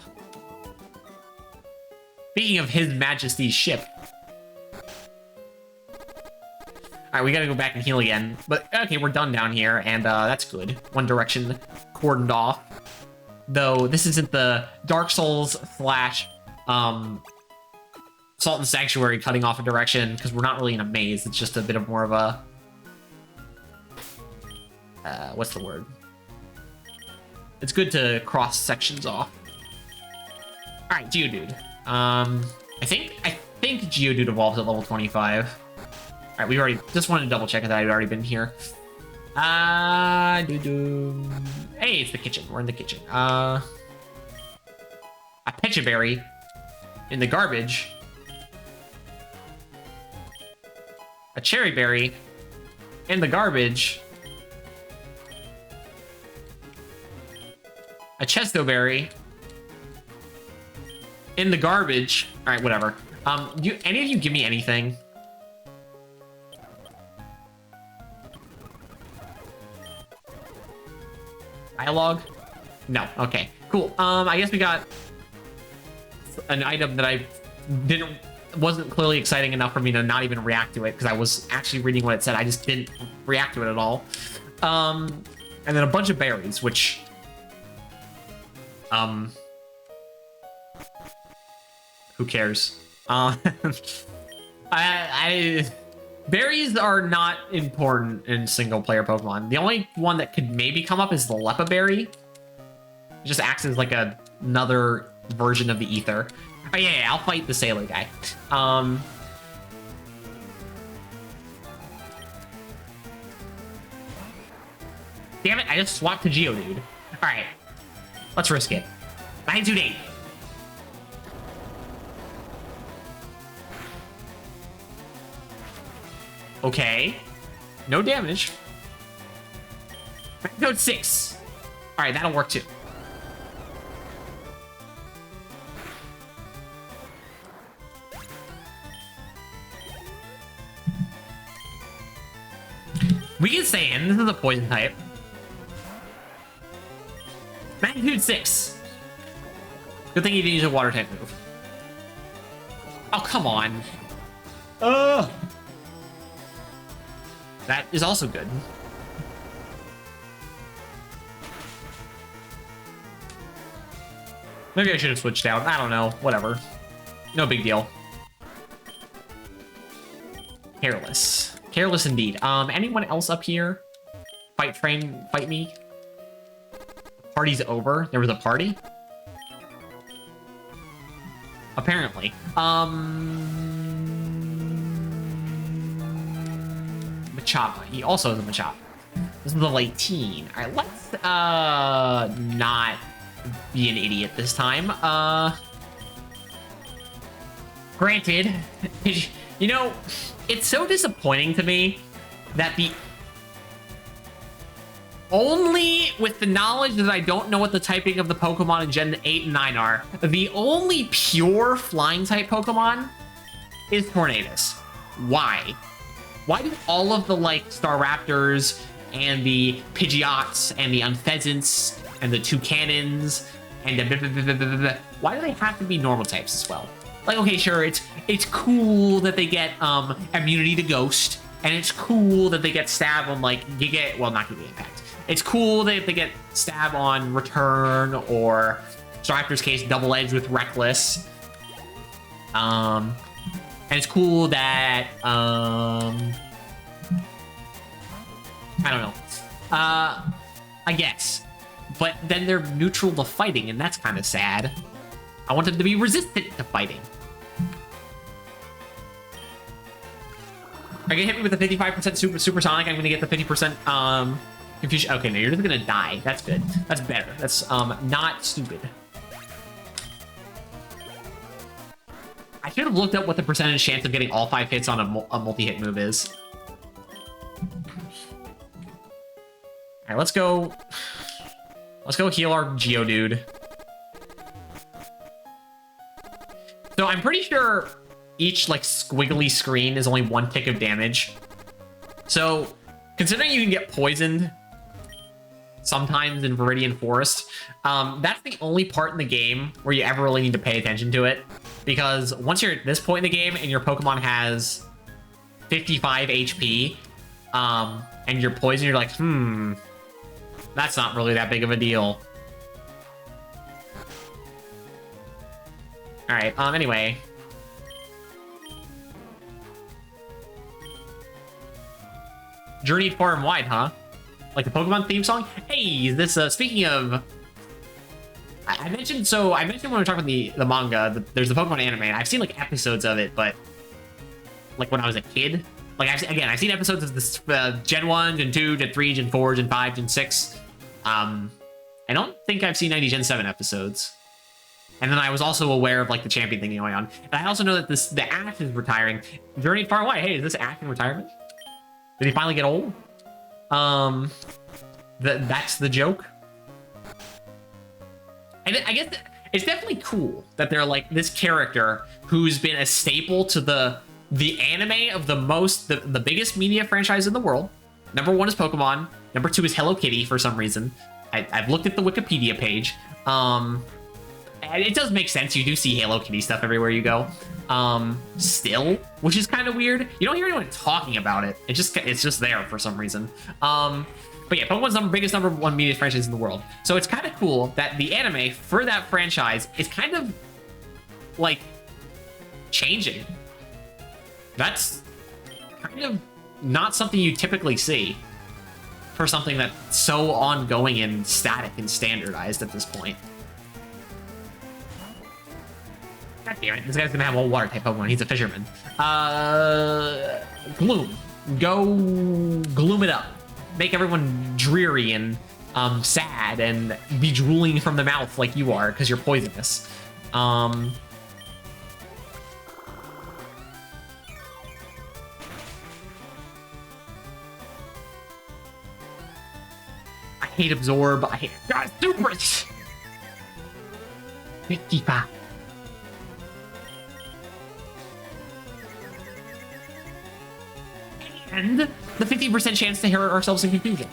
Speaking of His Majesty's ship. Alright, we gotta go back and heal again. But, okay, we're done down here, and that's good. One direction cordoned off. Though, this isn't the Dark Souls slash, Salt and Sanctuary cutting off a direction, because we're not really in a maze. It's just a bit of more of a... what's the word? It's good to cross sections off. Alright, Geodude. I think Geodude evolves at level 25. Alright, we already just wanted to double check that I'd already been here. Hey, it's the kitchen. We're in the kitchen. A Pecha Berry in the garbage. A Cherry Berry in the garbage. A Chesto Berry in the garbage. All right, whatever. Any of you give me anything? Dialogue? No. Okay. Cool. I guess we got an item that wasn't clearly exciting enough for me to not even react to it because I was actually reading what it said. I just didn't react to it at all. And then a bunch of berries, which who cares? Berries are not important in single-player Pokemon. The only one that could maybe come up is the Lepa Berry. It just acts as like another version of the Ether. Oh yeah, I'll fight the Sailor guy. Damn it, I just swapped to Geodude. Alright, let's risk it. 928. Okay. No damage. Code 6. All right, that'll work too. We can stay in. This is a poison type. Magnitude 6. Good thing you didn't use a water type move. Oh, come on. Ugh. That is also good. Maybe I should have switched out. I don't know. Whatever. No big deal. Careless. Careless indeed. Anyone else up here? Fight me. Party's over. There was a party? Apparently. Machapa. He also is a Machapa. This is level 18. Alright, let's not be an idiot this time. Granted, you know, it's so disappointing to me that only with the knowledge that I don't know what the typing of the Pokemon in Gen 8 and 9 are, the only pure flying type Pokemon is Tornadus. Why? Why do all of the, like, Staraptors and the Pidgeots and the Unpheasants and the Toucanons and the why do they have to be normal types as well? Like, okay, sure, it's cool that they get immunity to Ghost, and it's cool that they get stab on, like, well, not Giga Impact. It's cool that they get stab on Return, or Staraptor's case, Double Edge with Reckless. And it's cool that I don't know. I guess. But then they're neutral to fighting, and that's kind of sad. I want them to be resistant to fighting. I get hit me with the 55% supersonic. I'm gonna get the 50% confusion. Okay, no, you're just gonna die. That's good. That's better. That's not stupid. I should have looked up what the percentage chance of getting all 5 hits on a multi-hit move is. All right, let's go. Let's go heal our Geodude. So I'm pretty sure each, like, squiggly screen is only 1 tick of damage. So considering you can get poisoned sometimes in Viridian Forest, that's the only part in the game where you ever really need to pay attention to it. Because once you're at this point in the game and your Pokemon has 55 HP, and you're poisoned, you're like, that's not really that big of a deal. Alright, anyway. Journeyed far and wide, huh? Like the Pokemon theme song? Hey, this, speaking of... I mentioned when we were talking about the manga, there's the Pokemon anime, and I've seen, like, episodes of it, but... Like, when I was a kid. Like, I've seen episodes of this, Gen 1, Gen 2, Gen 3, Gen 4, Gen 5, Gen 6. I don't think I've seen any Gen 7 episodes. And then I was also aware of, like, the champion thing going on. And I also know that the Ash is retiring. Journey far away. Hey, is this Ash in retirement? Did he finally get old? That's the joke. And I guess it's definitely cool that they're, like, this character who's been a staple to the anime of the biggest media franchise in the world. Number 1 is Pokemon. Number 2 is Hello Kitty for some reason. I've looked at the Wikipedia page. And it does make sense. You do see Hello Kitty stuff everywhere you go. Still, which is kind of weird. You don't hear anyone talking about it. It's just there for some reason. But yeah, Pokemon's biggest number 1 media franchise in the world. So it's kind of cool that the anime for that franchise is kind of, like, changing. That's kind of not something you typically see for something that's so ongoing and static and standardized at this point. God damn it, this guy's gonna have a water type Pokemon. He's a fisherman. Gloom. Go gloom it up. Make everyone dreary and sad and be drooling from the mouth like you are because you're poisonous. hate Absorb. I hate Super 55. And the 50% chance to hurt ourselves in Confusion.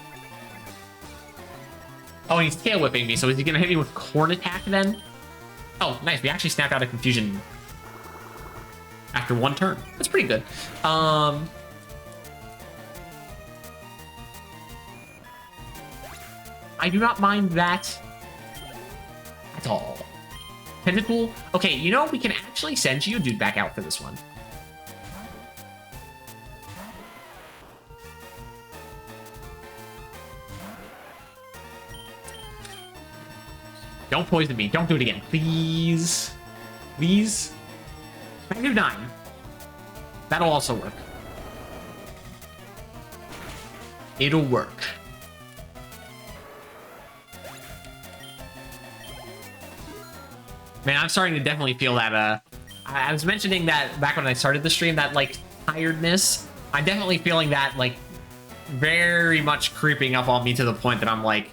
Oh, and he's tail whipping me, so is he gonna hit me with Corn Attack then? Oh, nice. We actually snapped out of Confusion after one turn. That's pretty good. I do not mind that at all. Tentacle. Okay, you know, we can actually send Geodude back out for this one. Don't poison me. Don't do it again. Please. Please. Magnitude 9. That'll also work. It'll work. Man, I'm starting to definitely feel that, I was mentioning that back when I started the stream, that, like, tiredness. I'm definitely feeling that, like, very much creeping up on me to the point that I'm like,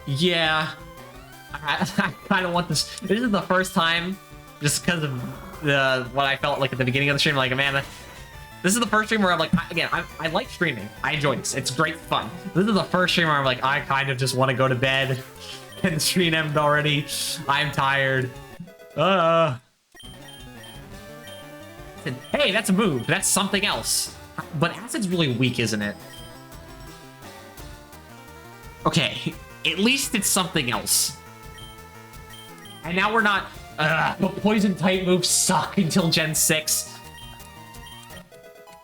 yeah, I kind of want this. This is the first time, just because of what I felt like at the beginning of the stream, like, man, this is the first stream where I'm like, again, I like streaming. I enjoy this. It's great fun. This is the first stream where I'm like, I kind of just want to go to bed. And the stream ended already. I'm tired. Hey, that's a move. That's something else. But Acid's really weak, isn't it? Okay, at least it's something else. And now we're not... but poison type moves suck until Gen 6.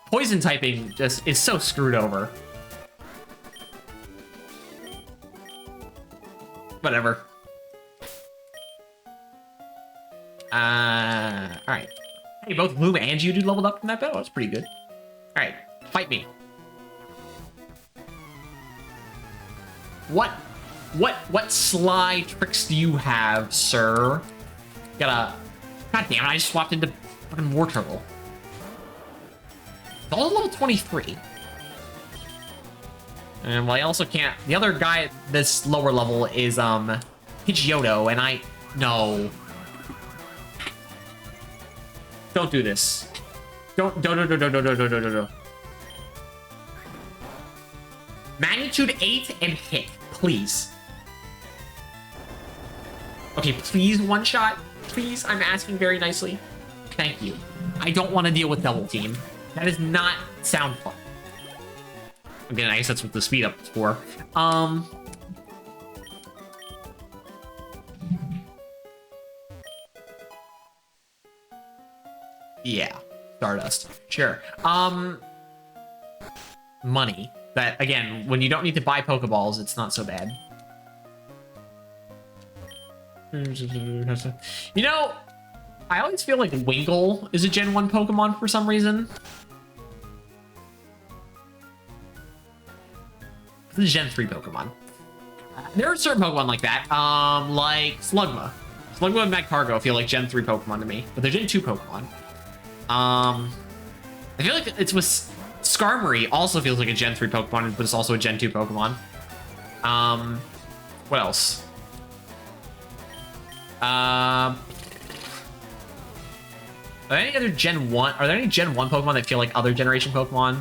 Poison typing just is so screwed over. Whatever. Alright. Hey, both Bloom and Geodude leveled up from that battle. That's pretty good. Alright, fight me. What sly tricks do you have, sir? God damn it, I just swapped into fucking War Turtle. It's all level 23. And well, I also can't... The other guy at this lower level is, Pidgeotto, and no. Don't do this. Don't. Magnitude 8 and hit, please. Okay, please one shot. Please, I'm asking very nicely. Thank you. I don't want to deal with double team. That does not sound fun. Again, I guess that's what the speed up is for. Yeah, Stardust. Sure. Money. That, again, when you don't need to buy Pokeballs, it's not so bad. You know, I always feel like Wingull is a Gen 1 Pokemon for some reason. This is Gen 3 Pokemon. There are certain Pokemon like that, like Slugma. Slugma and Magcargo feel like Gen 3 Pokemon to me, but they're Gen 2 Pokemon. I feel like it's with Skarmory also feels like a Gen 3 Pokemon, but it's also a Gen 2 Pokemon. What else? Are there any other Gen 1? Are there any Gen 1 Pokemon that feel like other generation Pokemon?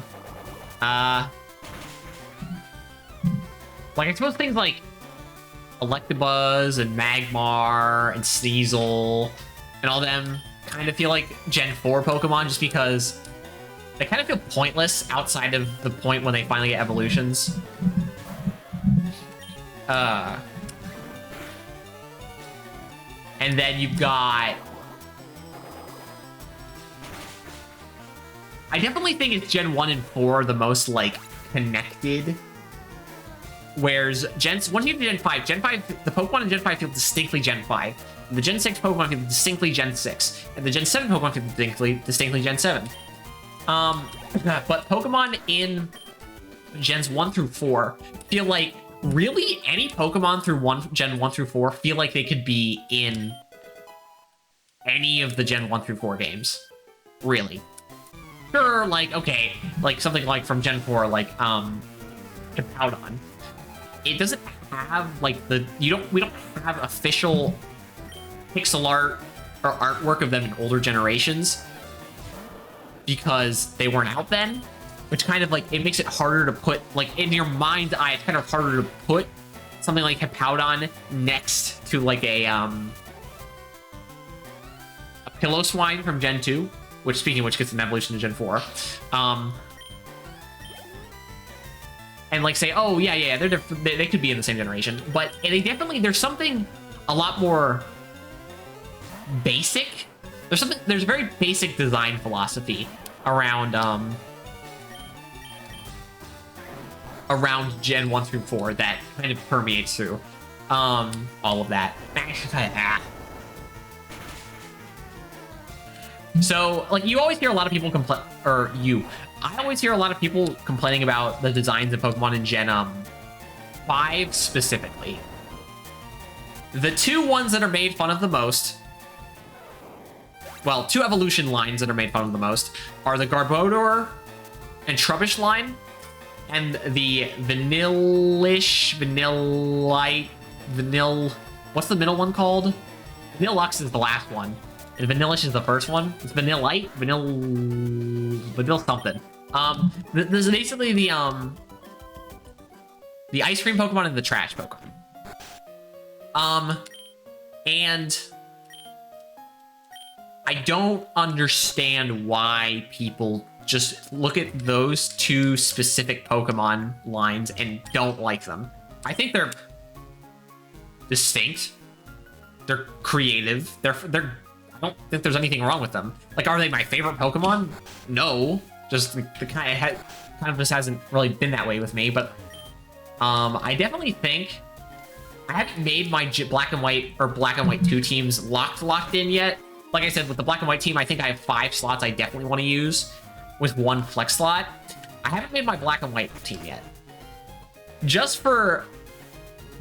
Like, I suppose things like Electabuzz and Magmar and Sneasel and all them kind of feel like Gen 4 Pokemon just because they kind of feel pointless outside of the point when they finally get evolutions. And then you've got... I definitely think it's Gen 1 and 4 the most, like, connected. Whereas once you get to Gen 5, the Pokemon in Gen 5 feel distinctly Gen 5. And the Gen 6 Pokemon feel distinctly Gen 6. And the Gen 7 Pokemon feel distinctly Gen 7. But Pokemon in Gens 1 through 4 feel like really any Pokemon through Gen 1 through 4 feel like they could be in any of the Gen 1 through 4 games. Really. Sure, like, okay, like something like from Gen 4, like, Hippowdon. it doesn't have like we don't have official pixel art or artwork of them in older generations because they weren't out then, which kind of like it makes it harder to put like in your mind's eye. It's kind of harder to put something like Hippowdon next to like a Pillow Swine from Gen 2, which speaking of which gets an evolution to Gen 4. And like say, oh yeah, they could be in the same generation, but there's something a lot more basic. There's a very basic design philosophy around Gen 1 through 4 that kind of permeates through all of that. So, like, you always hear a lot of people complain, I always hear a lot of people complaining about the designs of Pokemon in Gen 5 specifically. The two ones that are made fun of the most, well, two evolution lines that are made fun of the most are the Garbodor and Trubbish line, and the what's the middle one called? Vanillux is the last one. And Vanillish is the first one. It's Vanillite? Vanilla something. This is basically the ice cream Pokemon and the trash Pokemon. And I don't understand why people just look at those two specific Pokemon lines and don't like them. I think they're distinct. They're creative. I don't think there's anything wrong with them. Like, are they my favorite Pokemon? No. Just the kind of just hasn't really been that way with me. But I definitely think I haven't made my Black and White or Black and White 2 teams locked in yet. Like I said, with the Black and White team, I think I have 5 slots I definitely want to use with 1 flex slot. I haven't made my Black and White team yet. Just for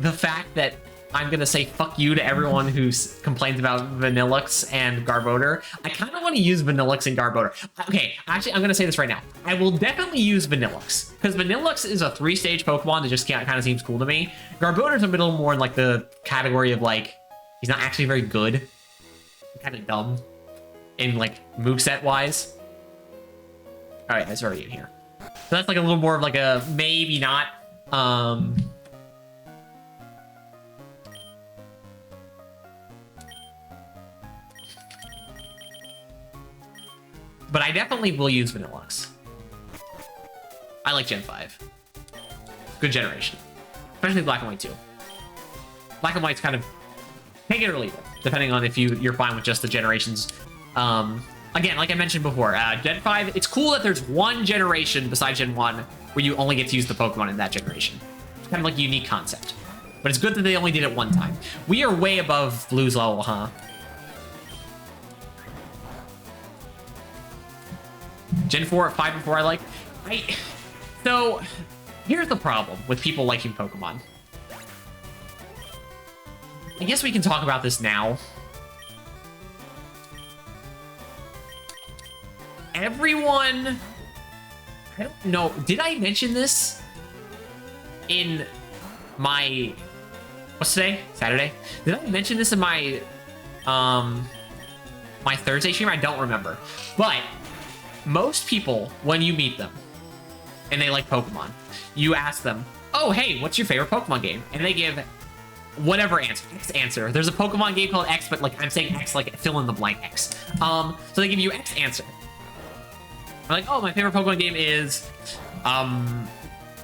the fact that I'm going to say fuck you to everyone who complains about Vanillux and Garbodor. I kind of want to use Vanillux and Garbodor. Okay, actually, I'm going to say this right now. I will definitely use Vanillux, because Vanillux is a 3-stage Pokemon that just kind of seems cool to me. Garbodor's a little more in like the category of like, he's not actually very good. Kind of dumb in like moveset wise. All right, it's already in here. So that's like a little more of like a maybe not. But I definitely will use Vanillux. I like Gen 5. Good generation. Especially Black and White 2. Black and White's kind of take it or leave it, depending on if you're fine with just the generations. Again, like I mentioned before, Gen 5, it's cool that there's one generation besides Gen 1 where you only get to use the Pokemon in that generation. It's kind of like a unique concept. But it's good that they only did it one time. We are way above Blue's level, huh? Gen 4, 5 and 4 I like. So, here's the problem with people liking Pokemon. I guess we can talk about this now. Everyone... I don't know. Did I mention this in my... What's today? Saturday? Did I mention this in my... my Thursday stream? I don't remember. But... most people, when you meet them, and they like Pokemon, you ask them, oh, hey, what's your favorite Pokemon game? And they give whatever answer, X answer. There's a Pokemon game called X, but like I'm saying X like fill in the blank X. So they give you X answer. I'm like, oh, my favorite Pokemon game is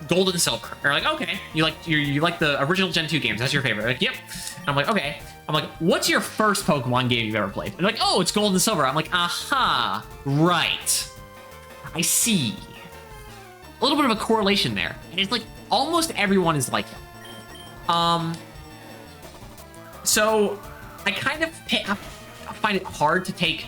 Gold and Silver. Or like, okay, you like the original Gen 2 games. That's your favorite. Like, yep. And I'm like, okay. I'm like, what's your first Pokemon game you've ever played? And they're like, oh, it's Gold and Silver. I'm like, aha, right. I see. A little bit of a correlation there. And it's like, almost everyone is like it. So, I kind of find it hard to take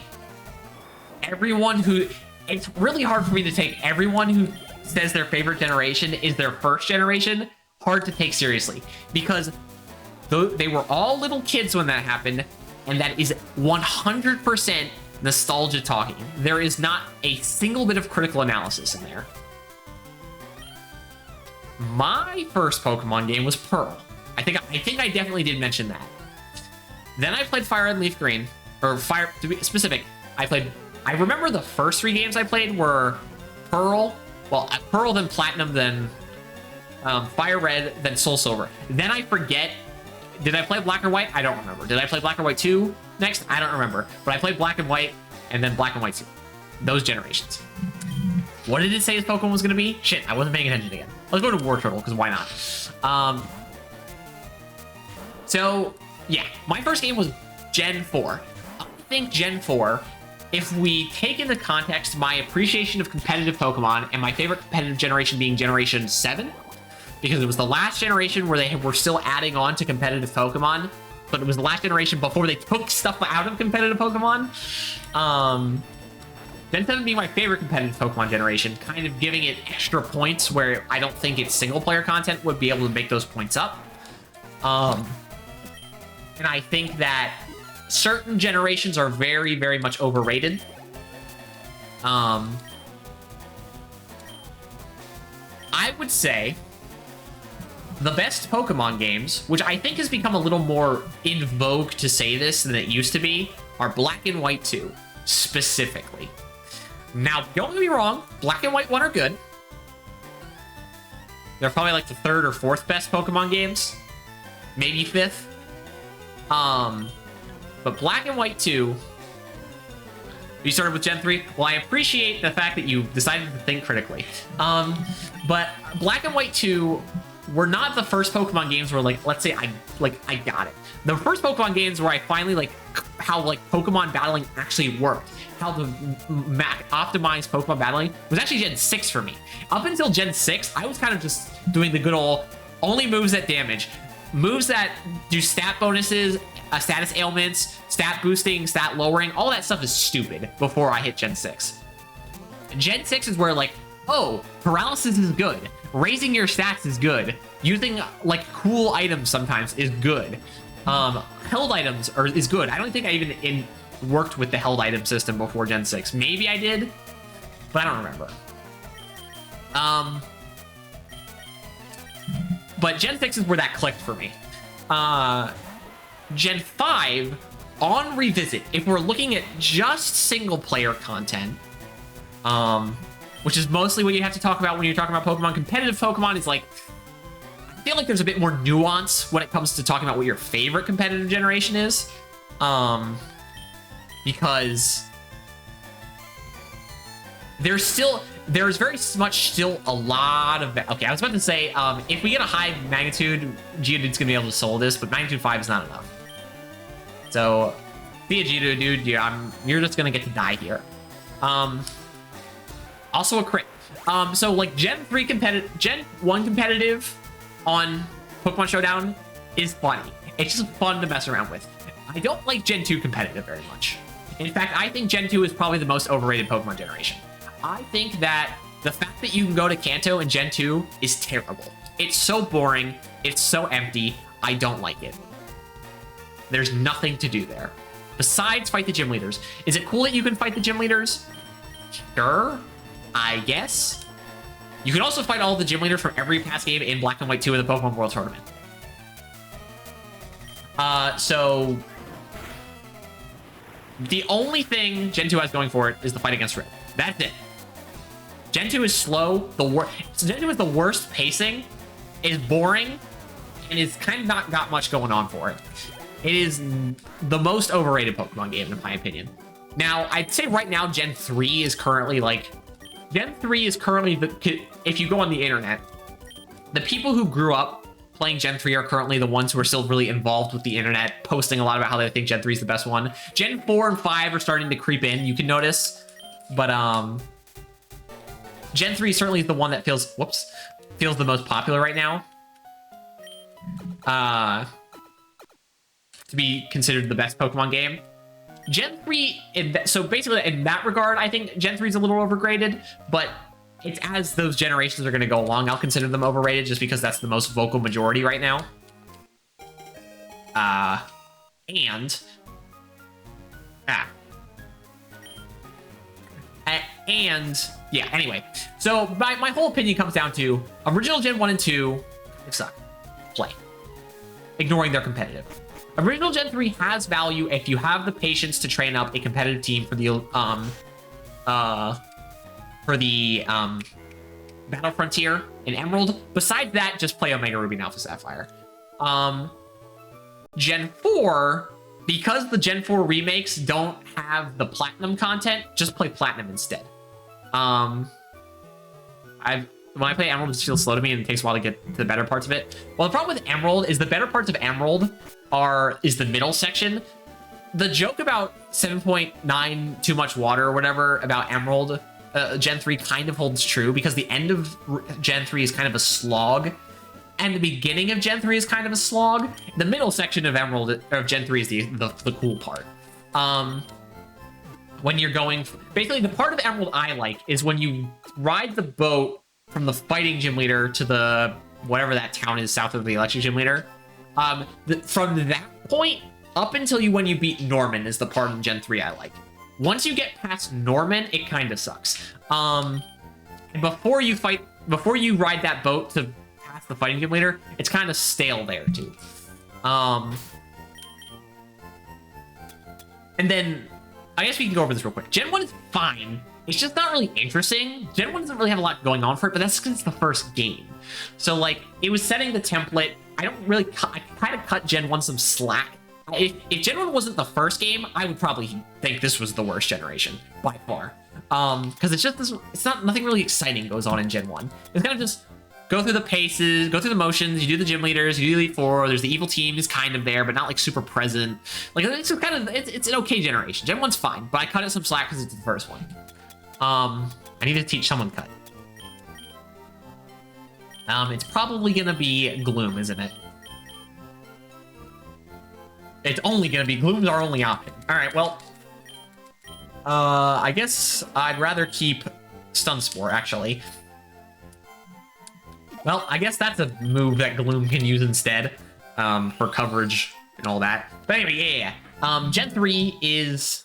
everyone who... It's really hard for me to take everyone who says their favorite generation is their first generation hard to take seriously. Because they were all little kids when that happened, and that is 100% nostalgia talking. There is not a single bit of critical analysis in there. My first Pokemon game was Pearl. I think I definitely did mention that. Then I played Fire Red, Leaf Green, or Fire, to be specific, I remember the first 3 games I played were Pearl, Pearl, then Platinum, then Fire Red, then Soul Silver. Then I forget, did I play Black or White? I don't remember. Did I play Black or White 2 next? I don't remember. But I played Black and White, and then Black and White 2. Those generations. What did it say his Pokemon was going to be? Shit, I wasn't paying attention again. Let's go to War Turtle, because why not? So, yeah, my first game was Gen 4. I think Gen 4, if we take into context my appreciation of competitive Pokemon and my favorite competitive generation being Generation 7, because it was the last generation where they were still adding on to competitive Pokemon, but it was the last generation before they took stuff out of competitive Pokemon. Gen 7 being my favorite competitive Pokemon generation, kind of giving it extra points where I don't think its single-player content would be able to make those points up. And I think that certain generations are very, very much overrated. I would say the best Pokemon games, which I think has become a little more in vogue to say this than it used to be, are Black and White 2, specifically. Now, don't get me wrong, Black and White 1 are good. They're probably like the 3rd or 4th best Pokemon games. Maybe 5th. But Black and White 2... You started with Gen 3? Well, I appreciate the fact that you decided to think critically. But Black and White 2 were not the first Pokemon games where, like, let's say I got it. The first Pokemon games where I finally, like, how, like, Pokemon battling actually worked. How the optimized Pokemon battling was actually Gen 6 for me. Up until Gen 6, I was kind of just doing the good old only moves that damage. Moves that do stat bonuses, status ailments, stat boosting, stat lowering, all that stuff is stupid before I hit Gen 6. Gen 6 is where, like, oh, paralysis is good. Raising your stats is good. Using, like, cool items sometimes is good. Held items is good. I don't think I even worked with the held item system before Gen 6. Maybe I did, but I don't remember. But Gen 6 is where that clicked for me. Gen 5, on revisit, if we're looking at just single-player content, which is mostly what you have to talk about when you're talking about Pokemon, competitive Pokemon is like, I feel like there's a bit more nuance when it comes to talking about what your favorite competitive generation is. Because there's very much still a lot of... Okay, I was about to say, if we get a high magnitude, Geodude's gonna be able to soul this, but magnitude 5 is not enough. So, be a Geodude, dude, you're just gonna get to die here. Also a crit. So, like, Gen 1 competitive on Pokemon Showdown is funny. It's just fun to mess around with. I don't like Gen 2 competitive very much. In fact, I think Gen 2 is probably the most overrated Pokemon generation. I think that the fact that you can go to Kanto in Gen 2 is terrible. It's so boring. It's so empty. I don't like it. There's nothing to do there. Besides fight the gym leaders. Is it cool that you can fight the gym leaders? Sure, I guess. You can also fight all the gym leaders from every past game in Black and White 2 in the Pokemon World Tournament. So... The only thing Gen 2 has going for it is the fight against Red. That's it. Gen 2 is slow. Gen 2 is the worst pacing, is boring, and is kind of not got much going on for it. It is the most overrated Pokemon game, in my opinion. Now, I'd say right now, Gen 3 is currently, like... Gen 3 is currently, if you go on the internet, the people who grew up playing Gen 3 are currently the ones who are still really involved with the internet, posting a lot about how they think Gen 3 is the best one. Gen 4 and 5 are starting to creep in, you can notice. But, Gen 3 certainly is the one that feels the most popular right now. To be considered the best Pokemon game. Gen 3, so basically in that regard, I think Gen 3 is a little overrated, but it's as those generations are going to go along, I'll consider them overrated just because that's the most vocal majority right now. And yeah, anyway. So my whole opinion comes down to original Gen 1 and 2, they suck. Play. Ignoring their competitive. Original Gen 3 has value if you have the patience to train up a competitive team for the Battle Frontier in Emerald. Besides that, just play Omega Ruby and Alpha Sapphire. Gen 4, because the Gen 4 remakes don't have the Platinum content, just play Platinum instead. When I play Emerald, it just feels slow to me and it takes a while to get to the better parts of it. Well, the problem with Emerald is the better parts of Emerald is the middle section. The joke about 7.9 too much water or whatever about Emerald Gen 3 kind of holds true, because the end of Gen 3 is kind of a slog and the beginning of Gen 3 is kind of a slog. The middle section of Gen 3 is the cool part. When you're going, basically the part of Emerald I like is when you ride the boat from the fighting gym leader to the whatever that town is south of the electric gym leader. From that point up until when you beat Norman is the part in Gen 3 I like. Once you get past Norman, it kind of sucks. And before you ride that boat to pass the fighting gym leader, it's kind of stale there too. And then I guess we can go over this real quick. Gen 1 is fine. It's just not really interesting. Gen 1 doesn't really have a lot going on for it, but that's because it's the first game. So, like, it was setting the template. I kind of cut Gen 1 some slack. If Gen 1 wasn't the first game, I would probably think this was the worst generation, by far. Because nothing really exciting goes on in Gen 1. It's kind of just go through the paces, go through the motions, you do the gym leaders, you do the Elite Four, there's the evil team is kind of there, but not like super present. Like, it's an okay generation. Gen 1's fine, but I cut it some slack because it's the first one. I need to teach someone cut. It's probably gonna be Gloom, isn't it? It's only gonna be Gloom's our only option. All right, well, I guess I'd rather keep Stun Spore, actually. Well, I guess that's a move that Gloom can use instead, for coverage and all that. But anyway, yeah. Gen 3 is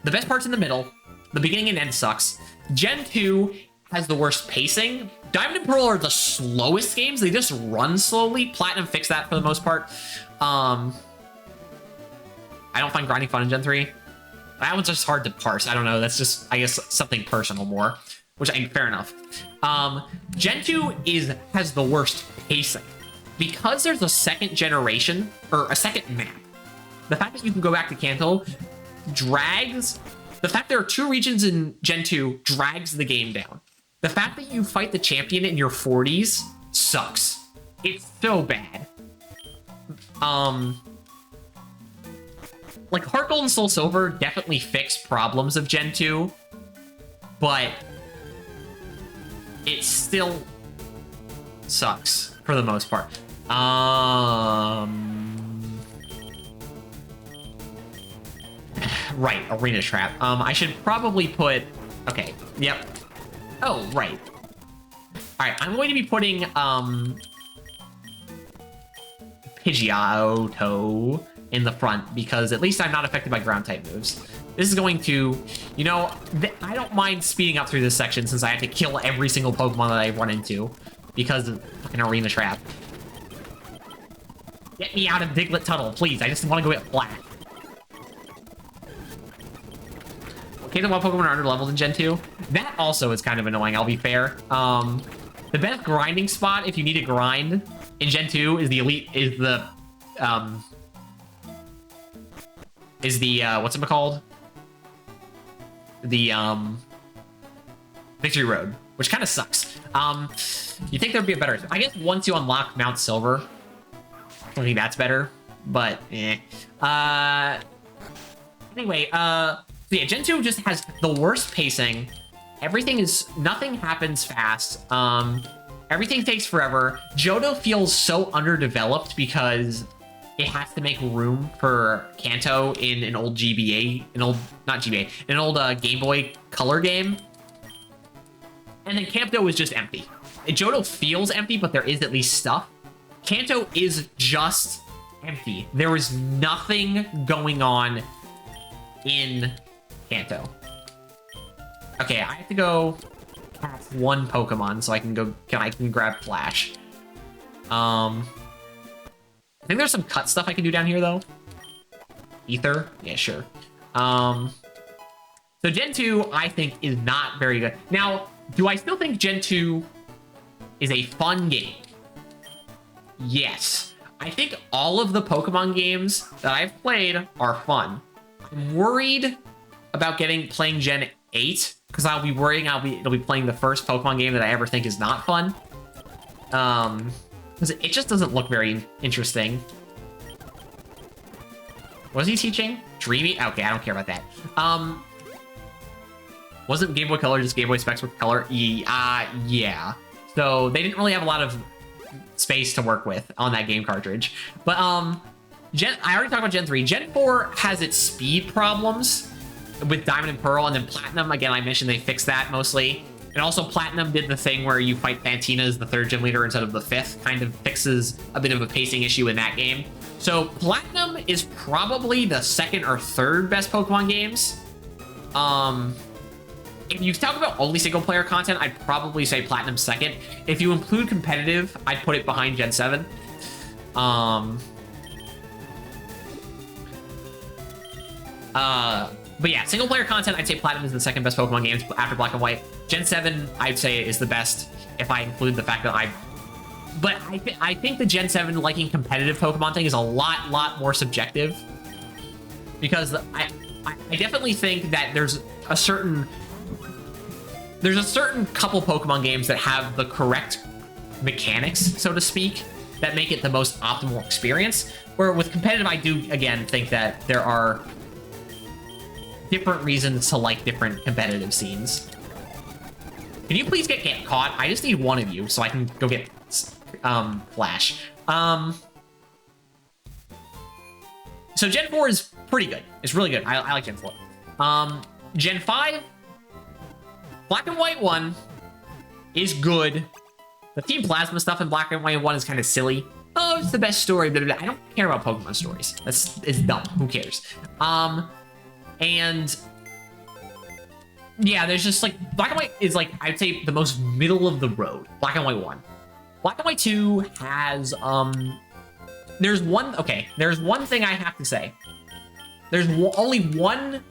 the best part's in the middle. The beginning and end sucks. Gen 2 has the worst pacing. Diamond and Pearl are the slowest games. They just run slowly. Platinum fixed that for the most part. I don't find grinding fun in Gen 3. That one's just hard to parse. I don't know. That's just, I guess, something personal more. Fair enough. Gen 2 has the worst pacing. Because there's a second generation, or a second map, the fact that you can go back to Kanto drags... The fact there are 2 regions in Gen 2 drags the game down. The fact that you fight the champion in your 40s sucks. It's so bad. Like, Heart Gold and Soul Silver definitely fix problems of Gen 2, but it still sucks for the most part. Right, Arena Trap. I should probably put... Okay, yep. Oh, right. Alright, I'm going to be putting, Pidgeotto in the front, because at least I'm not affected by ground-type moves. This is going to... You know, I don't mind speeding up through this section, since I have to kill every single Pokemon that I run into, because of fucking Arena Trap. Get me out of Diglett Tunnel, please. I just want to go get flat. Okay, the wild Pokemon are under-leveled in Gen 2. That also is kind of annoying, I'll be fair. The best grinding spot, if you need to grind in Gen 2, is the what's-it-called? The, Victory Road, which kind of sucks. You think there'd be a better... I guess once you unlock Mount Silver, I think that's better, but, eh. Anyway, so yeah, Gen 2 just has the worst pacing. Nothing happens fast. Everything takes forever. Johto feels so underdeveloped because it has to make room for Kanto in an old Game Boy Color game. And then Kanto is just empty. Johto feels empty, but there is at least stuff. Kanto is just empty. There is nothing going on in Kanto. Okay, I have to go catch one Pokemon so I can go. I can grab Flash. I think there's some cut stuff I can do down here though. Ether, yeah, sure. So Gen 2, I think, is not very good. Now, do I still think Gen 2 is a fun game? Yes. I think all of the Pokemon games that I've played are fun. I'm worried about playing Gen 8 because I'll be worrying it'll be playing the first Pokemon game that I ever think is not fun. Because it just doesn't look very interesting. What is he teaching? Dreamy? Okay, I don't care about that. Wasn't Game Boy Color just Game Boy Specs with color? Yeah. So they didn't really have a lot of space to work with on that game cartridge. But I already talked about Gen 3. Gen 4 has its speed problems with Diamond and Pearl, and then Platinum, again, I mentioned they fixed that mostly. And also Platinum did the thing where you fight Fantina as the 3rd gym leader instead of the 5th, kind of fixes a bit of a pacing issue in that game. So Platinum is probably the 2nd or 3rd best Pokemon games. If you talk about only single-player content, I'd probably say Platinum's 2nd. If you include competitive, I'd put it behind Gen 7. But yeah, single-player content, I'd say Platinum is the 2nd best Pokemon games after Black and White. Gen 7, I'd say, is the best if I include the fact that But I think the Gen 7 liking competitive Pokemon thing is a lot more subjective. Because I definitely think that there's a certain couple Pokemon games that have the correct mechanics, so to speak, that make it the most optimal experience. Where with competitive, I do, again, think that there are different reasons to like different competitive scenes. Can you please get caught? I just need one of you so I can go get Flash. So Gen 4 is pretty good. It's really good. I like Gen 4. Gen 5, Black and White 1 is good. The Team Plasma stuff in Black and White 1 is kind of silly. Oh, it's the best story. Blah, blah, blah. I don't care about Pokemon stories. It's dumb. Who cares? And yeah, there's just like Black and White is like, I'd say the most middle of the road. Black and White 1. Black and White 2 has there's one thing I have to say. There's only one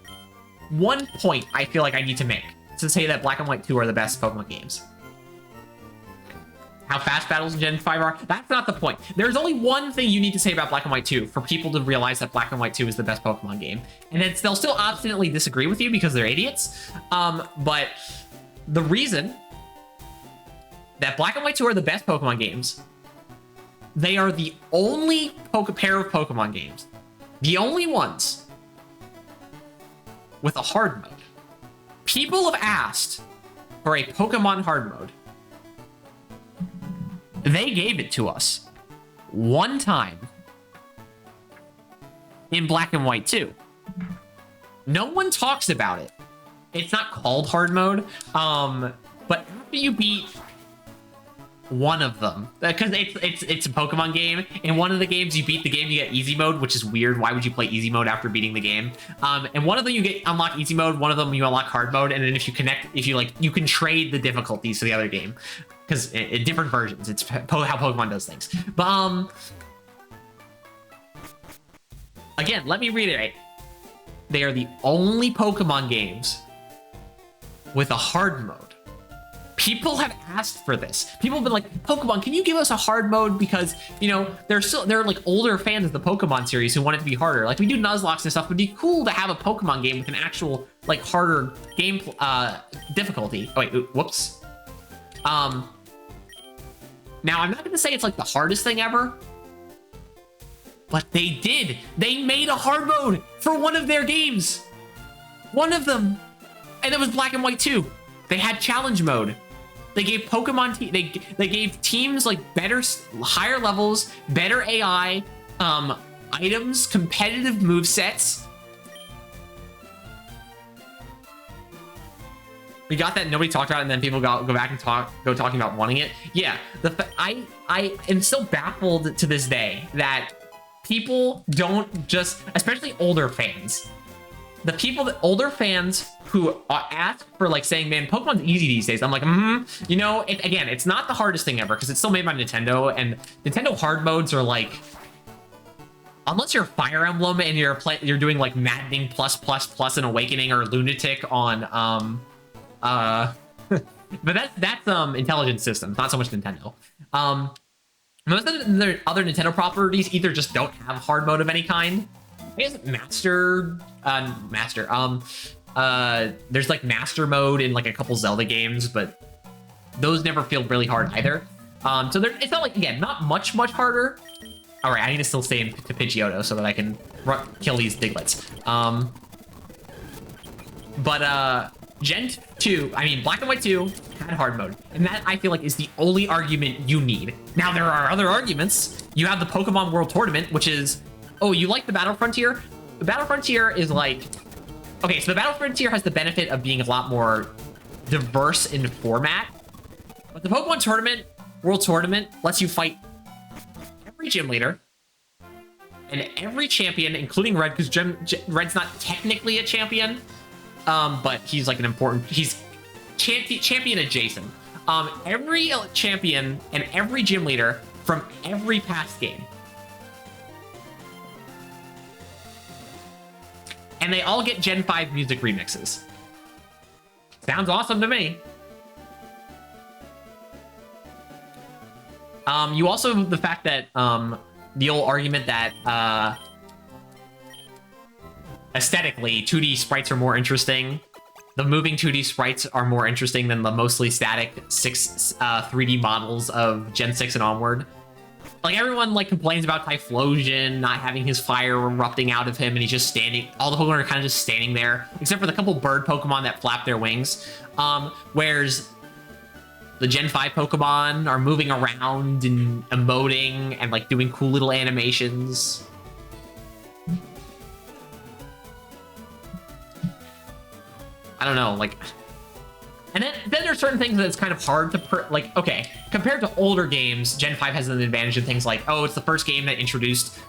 point I feel like I need to make to say that Black and White 2 are the best Pokemon games. How fast battles in Gen 5 are, that's not the point. There's only one thing you need to say about Black and White 2 for people to realize that Black and White 2 is the best Pokemon game. And they'll still obstinately disagree with you because they're idiots. But the reason that Black and White 2 are the best Pokemon games, they are the only pair of Pokemon games, the only ones with a hard mode. People have asked for a Pokemon hard mode. They gave it to us one time in Black and White 2. No one talks about it. It's not called hard mode, but after you beat one of them, because it's a Pokemon game. In one of the games, you beat the game, you get easy mode, which is weird. Why would you play easy mode after beating the game? And one of them you unlock easy mode, one of them you unlock hard mode, and then if you can trade the difficulties to the other game, because in different versions, it's how Pokemon does things. But again, let me reiterate: they are the only Pokemon games with a hard mode. People have asked for this. People have been like, Pokemon, can you give us a hard mode? Because, you know, they're like older fans of the Pokemon series who want it to be harder. Like, we do Nuzlocke and stuff. It'd be cool to have a Pokemon game with an actual, like, harder game difficulty. Oh, wait, whoops. Now, I'm not going to say it's, like, the hardest thing ever. But they did. They made a hard mode for one of their games. One of them. And it was Black and White 2. They had challenge mode. They gave Pokemon, they gave teams like better, higher levels, better AI, items, competitive movesets. We got that nobody talked about it, and then people go back and go talking about wanting it. Yeah, I am still baffled to this day that people don't just, especially older fans, the people that older fans who ask for like saying, man, Pokemon's easy these days. I'm like, you know, again, it's not the hardest thing ever because it's still made by Nintendo, and Nintendo hard modes are like, unless you're Fire Emblem and you're doing like Maddening plus and Awakening or Lunatic on but that's Intelligent Systems, not so much Nintendo. Most of the other Nintendo properties either just don't have hard mode of any kind. I guess there's like Master mode in like a couple Zelda games, but those never feel really hard either. So it's not like, again, not much harder. All right, I need to still stay to Pidgeotto so that I can kill these Diglets. But Gen 2, I mean, Black and White 2 had hard mode, and that I feel like is the only argument you need. Now, there are other arguments. You have the Pokemon World Tournament, which is, oh, you like the Battle Frontier? The Battle Frontier is like, okay, so the Battle Frontier has the benefit of being a lot more diverse in format, but the Pokemon Tournament, World Tournament, lets you fight every gym leader and every champion, including Red, because Red's not technically a champion, but he's like an important, he's champion adjacent. Every champion and every gym leader from every past game. And they all get Gen 5 music remixes. Sounds awesome to me. You also have the fact that the old argument that aesthetically 2D sprites are more interesting. The moving 2D sprites are more interesting than the mostly static 3D models of Gen 6 and onward. Like, everyone like complains about Typhlosion not having his fire erupting out of him, and he's just standing. All the Pokemon are kind of just standing there, except for the couple bird Pokemon that flap their wings. Whereas the Gen 5 Pokemon are moving around and emoting and like doing cool little animations. I don't know, like, and then there's certain things that it's kind of hard to like, okay, compared to older games, Gen 5 has an advantage in things like, oh, it's the first game that introduced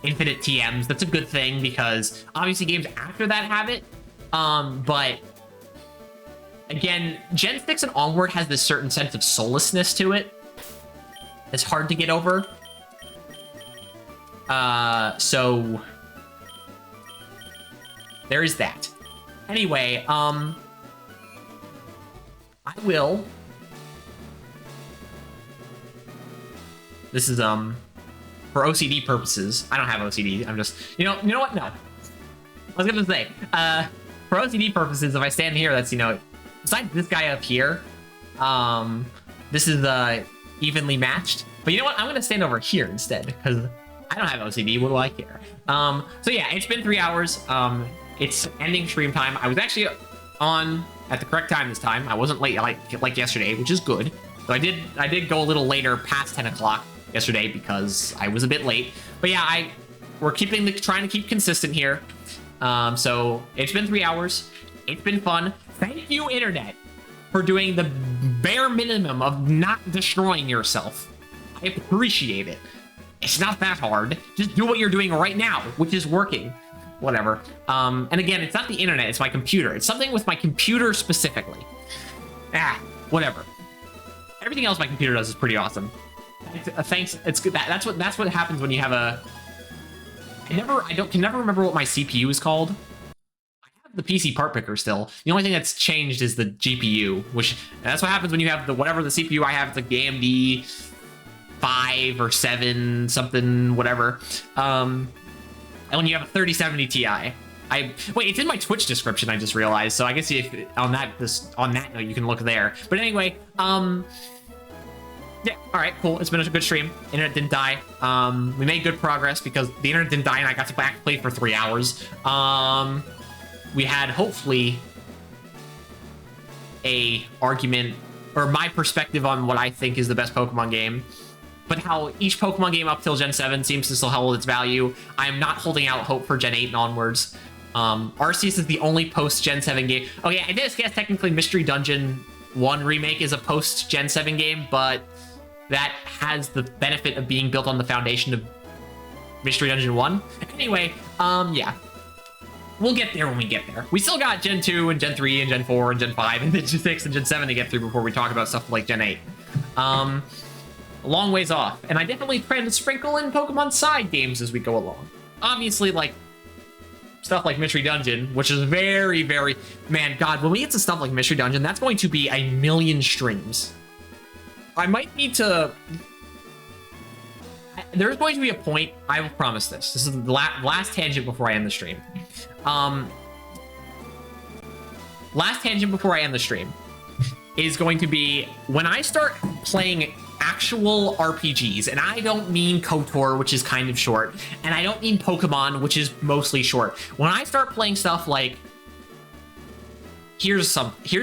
infinite TMs. That's a good thing because obviously games after that have it, but again, Gen 6 and onward has this certain sense of soullessness to it. It's hard to get over. So there is that. Anyway, I will. This is for OCD purposes. I don't have OCD. I'm just, you know what? No. I was gonna say, for OCD purposes, if I stand here, that's, besides this guy up here, this is evenly matched. But you know what? I'm gonna stand over here instead because I don't have OCD. What do I care? So yeah, it's been 3 hours. It's ending stream time. I was actually on at the correct time this time. I wasn't late like yesterday, which is good. So I did go a little later past 10 o'clock yesterday because I was a bit late. But yeah, we're trying to keep consistent here. So it's been 3 hours. It's been fun. Thank you, internet, for doing the bare minimum of not destroying yourself. I appreciate it. It's not that hard. Just do what you're doing right now, which is working. Whatever. And again, it's not the internet, it's my computer. It's something with my computer specifically. Whatever. Everything else my computer does is pretty awesome. Thanks. It's good. That's what happens when you have a. I can never remember what my CPU is called. I have the PC part picker still. The only thing that's changed is the GPU, which that's what happens when you have whatever the CPU I have. It's like the AMD 5 or 7 something whatever. And when you have a 3070 Ti, wait, it's in my Twitch description. I just realized. So I guess if on that note, you can look there. But anyway, yeah, all right, cool. It's been a good stream. Internet didn't die. We made good progress because the internet didn't die, and I got to back play for 3 hours. We had hopefully a argument or my perspective on what I think is the best Pokemon game. But how each Pokemon game up till Gen 7 seems to still hold its value. I am not holding out hope for Gen 8 and onwards. Arceus is the only post-Gen 7 game. Oh yeah, I guess technically Mystery Dungeon 1 Remake is a post-Gen 7 game, but that has the benefit of being built on the foundation of Mystery Dungeon 1. Anyway, yeah. we'll get there when we get there. We still got Gen 2 and Gen 3 and Gen 4 and Gen 5 and Gen 6 and Gen 7 to get through before we talk about stuff like Gen 8. A long ways off. And I definitely plan to sprinkle in Pokemon side games as we go along. Obviously, like, stuff like Mystery Dungeon, which is very, very... Man, God, when we get to stuff like Mystery Dungeon, that's going to be a million streams. I might need to... There's going to be a point, I will promise this. This is the last tangent before I end the stream. Last tangent before I end the stream is going to be when I start playing actual RPGs, and I don't mean KOTOR, which is kind of short, and I don't mean Pokemon, which is mostly short. When I start playing stuff like... Here's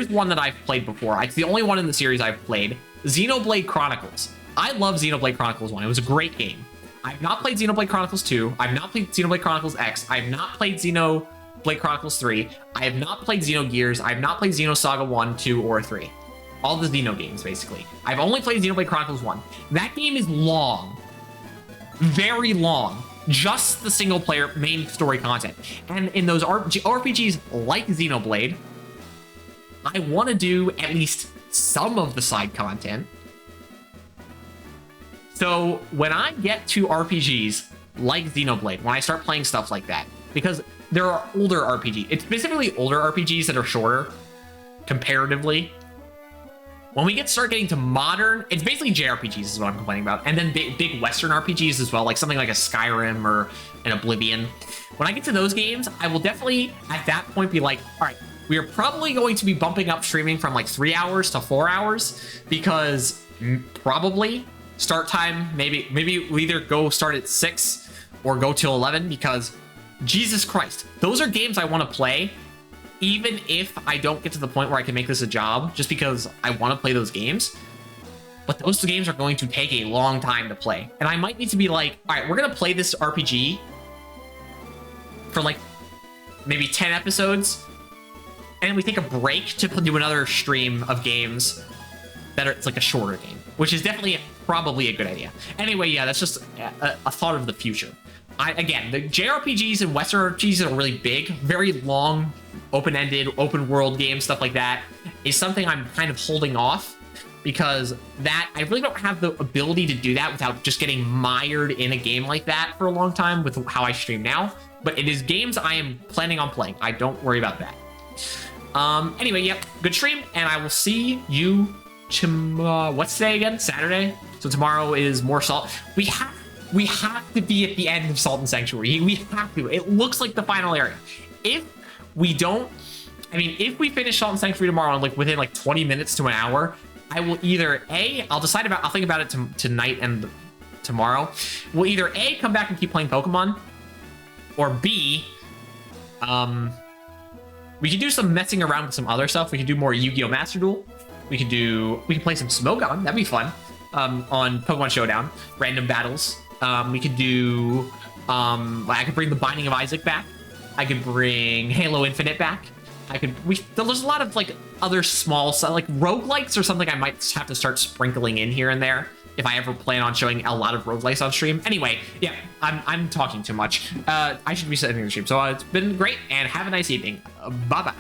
one that I've played before. It's the only one in the series I've played. Xenoblade Chronicles. I love Xenoblade Chronicles 1. It was a great game. I've not played Xenoblade Chronicles 2. I've not played Xenoblade Chronicles X. I've not played Xenoblade Chronicles 3. I have not played Xenogears. I have not played Xenosaga 1, 2, or 3. All the Xeno games, basically. I've only played Xenoblade Chronicles 1. That game is long. Very long. Just the single-player main story content. And in those RPGs like Xenoblade, I want to do at least some of the side content. So when I get to RPGs like Xenoblade, when I start playing stuff like that, because there are older RPGs, it's specifically older RPGs that are shorter, comparatively. When we start getting to modern, it's basically JRPGs is what I'm complaining about, and then big Western RPGs as well, like something like a Skyrim or an Oblivion. When I get to those games, I will definitely, at that point, be like, all right, we are probably going to be bumping up streaming from like 3 hours to 4 hours, because probably start time, maybe we either go start at 6 or go till 11, because Jesus Christ, those are games I want to play, even if I don't get to the point where I can make this a job, just because I want to play those games. But those games are going to take a long time to play. And I might need to be like, all right, we're going to play this RPG for like maybe 10 episodes, and we take a break to do another stream of games that it's like a shorter game, which is definitely probably a good idea. Anyway, yeah, that's just a thought of the future. Again, the JRPGs and Western RPGs that are really big, very long, open-ended, open-world games, stuff like that, is something I'm kind of holding off, because that I really don't have the ability to do that without just getting mired in a game like that for a long time with how I stream now. But it is games I am planning on playing. I don't worry about that. Anyway, yep, good stream, and I will see you tomorrow. What's today again? Saturday? So tomorrow is more Salt. We have to be at the end of Salt and Sanctuary. We have to. It looks like the final area. If we don't, I mean, if we finish Salt and Sanctuary tomorrow, like within like 20 minutes to an hour, I will either I'll think about it tonight and tomorrow. We'll either A, come back and keep playing Pokemon, or B, we could do some messing around with some other stuff. We could do more Yu-Gi-Oh! Master Duel. We could play some Smogon. That'd be fun. On Pokemon Showdown, random battles. We could do, I could bring the Binding of Isaac back. I could bring Halo Infinite back. There's a lot of like other small stuff, like roguelikes or something I might have to start sprinkling in here and there if I ever plan on showing a lot of roguelikes on stream. Anyway, yeah, I'm talking too much. I should be setting the stream. So it's been great, and have a nice evening. Bye-bye.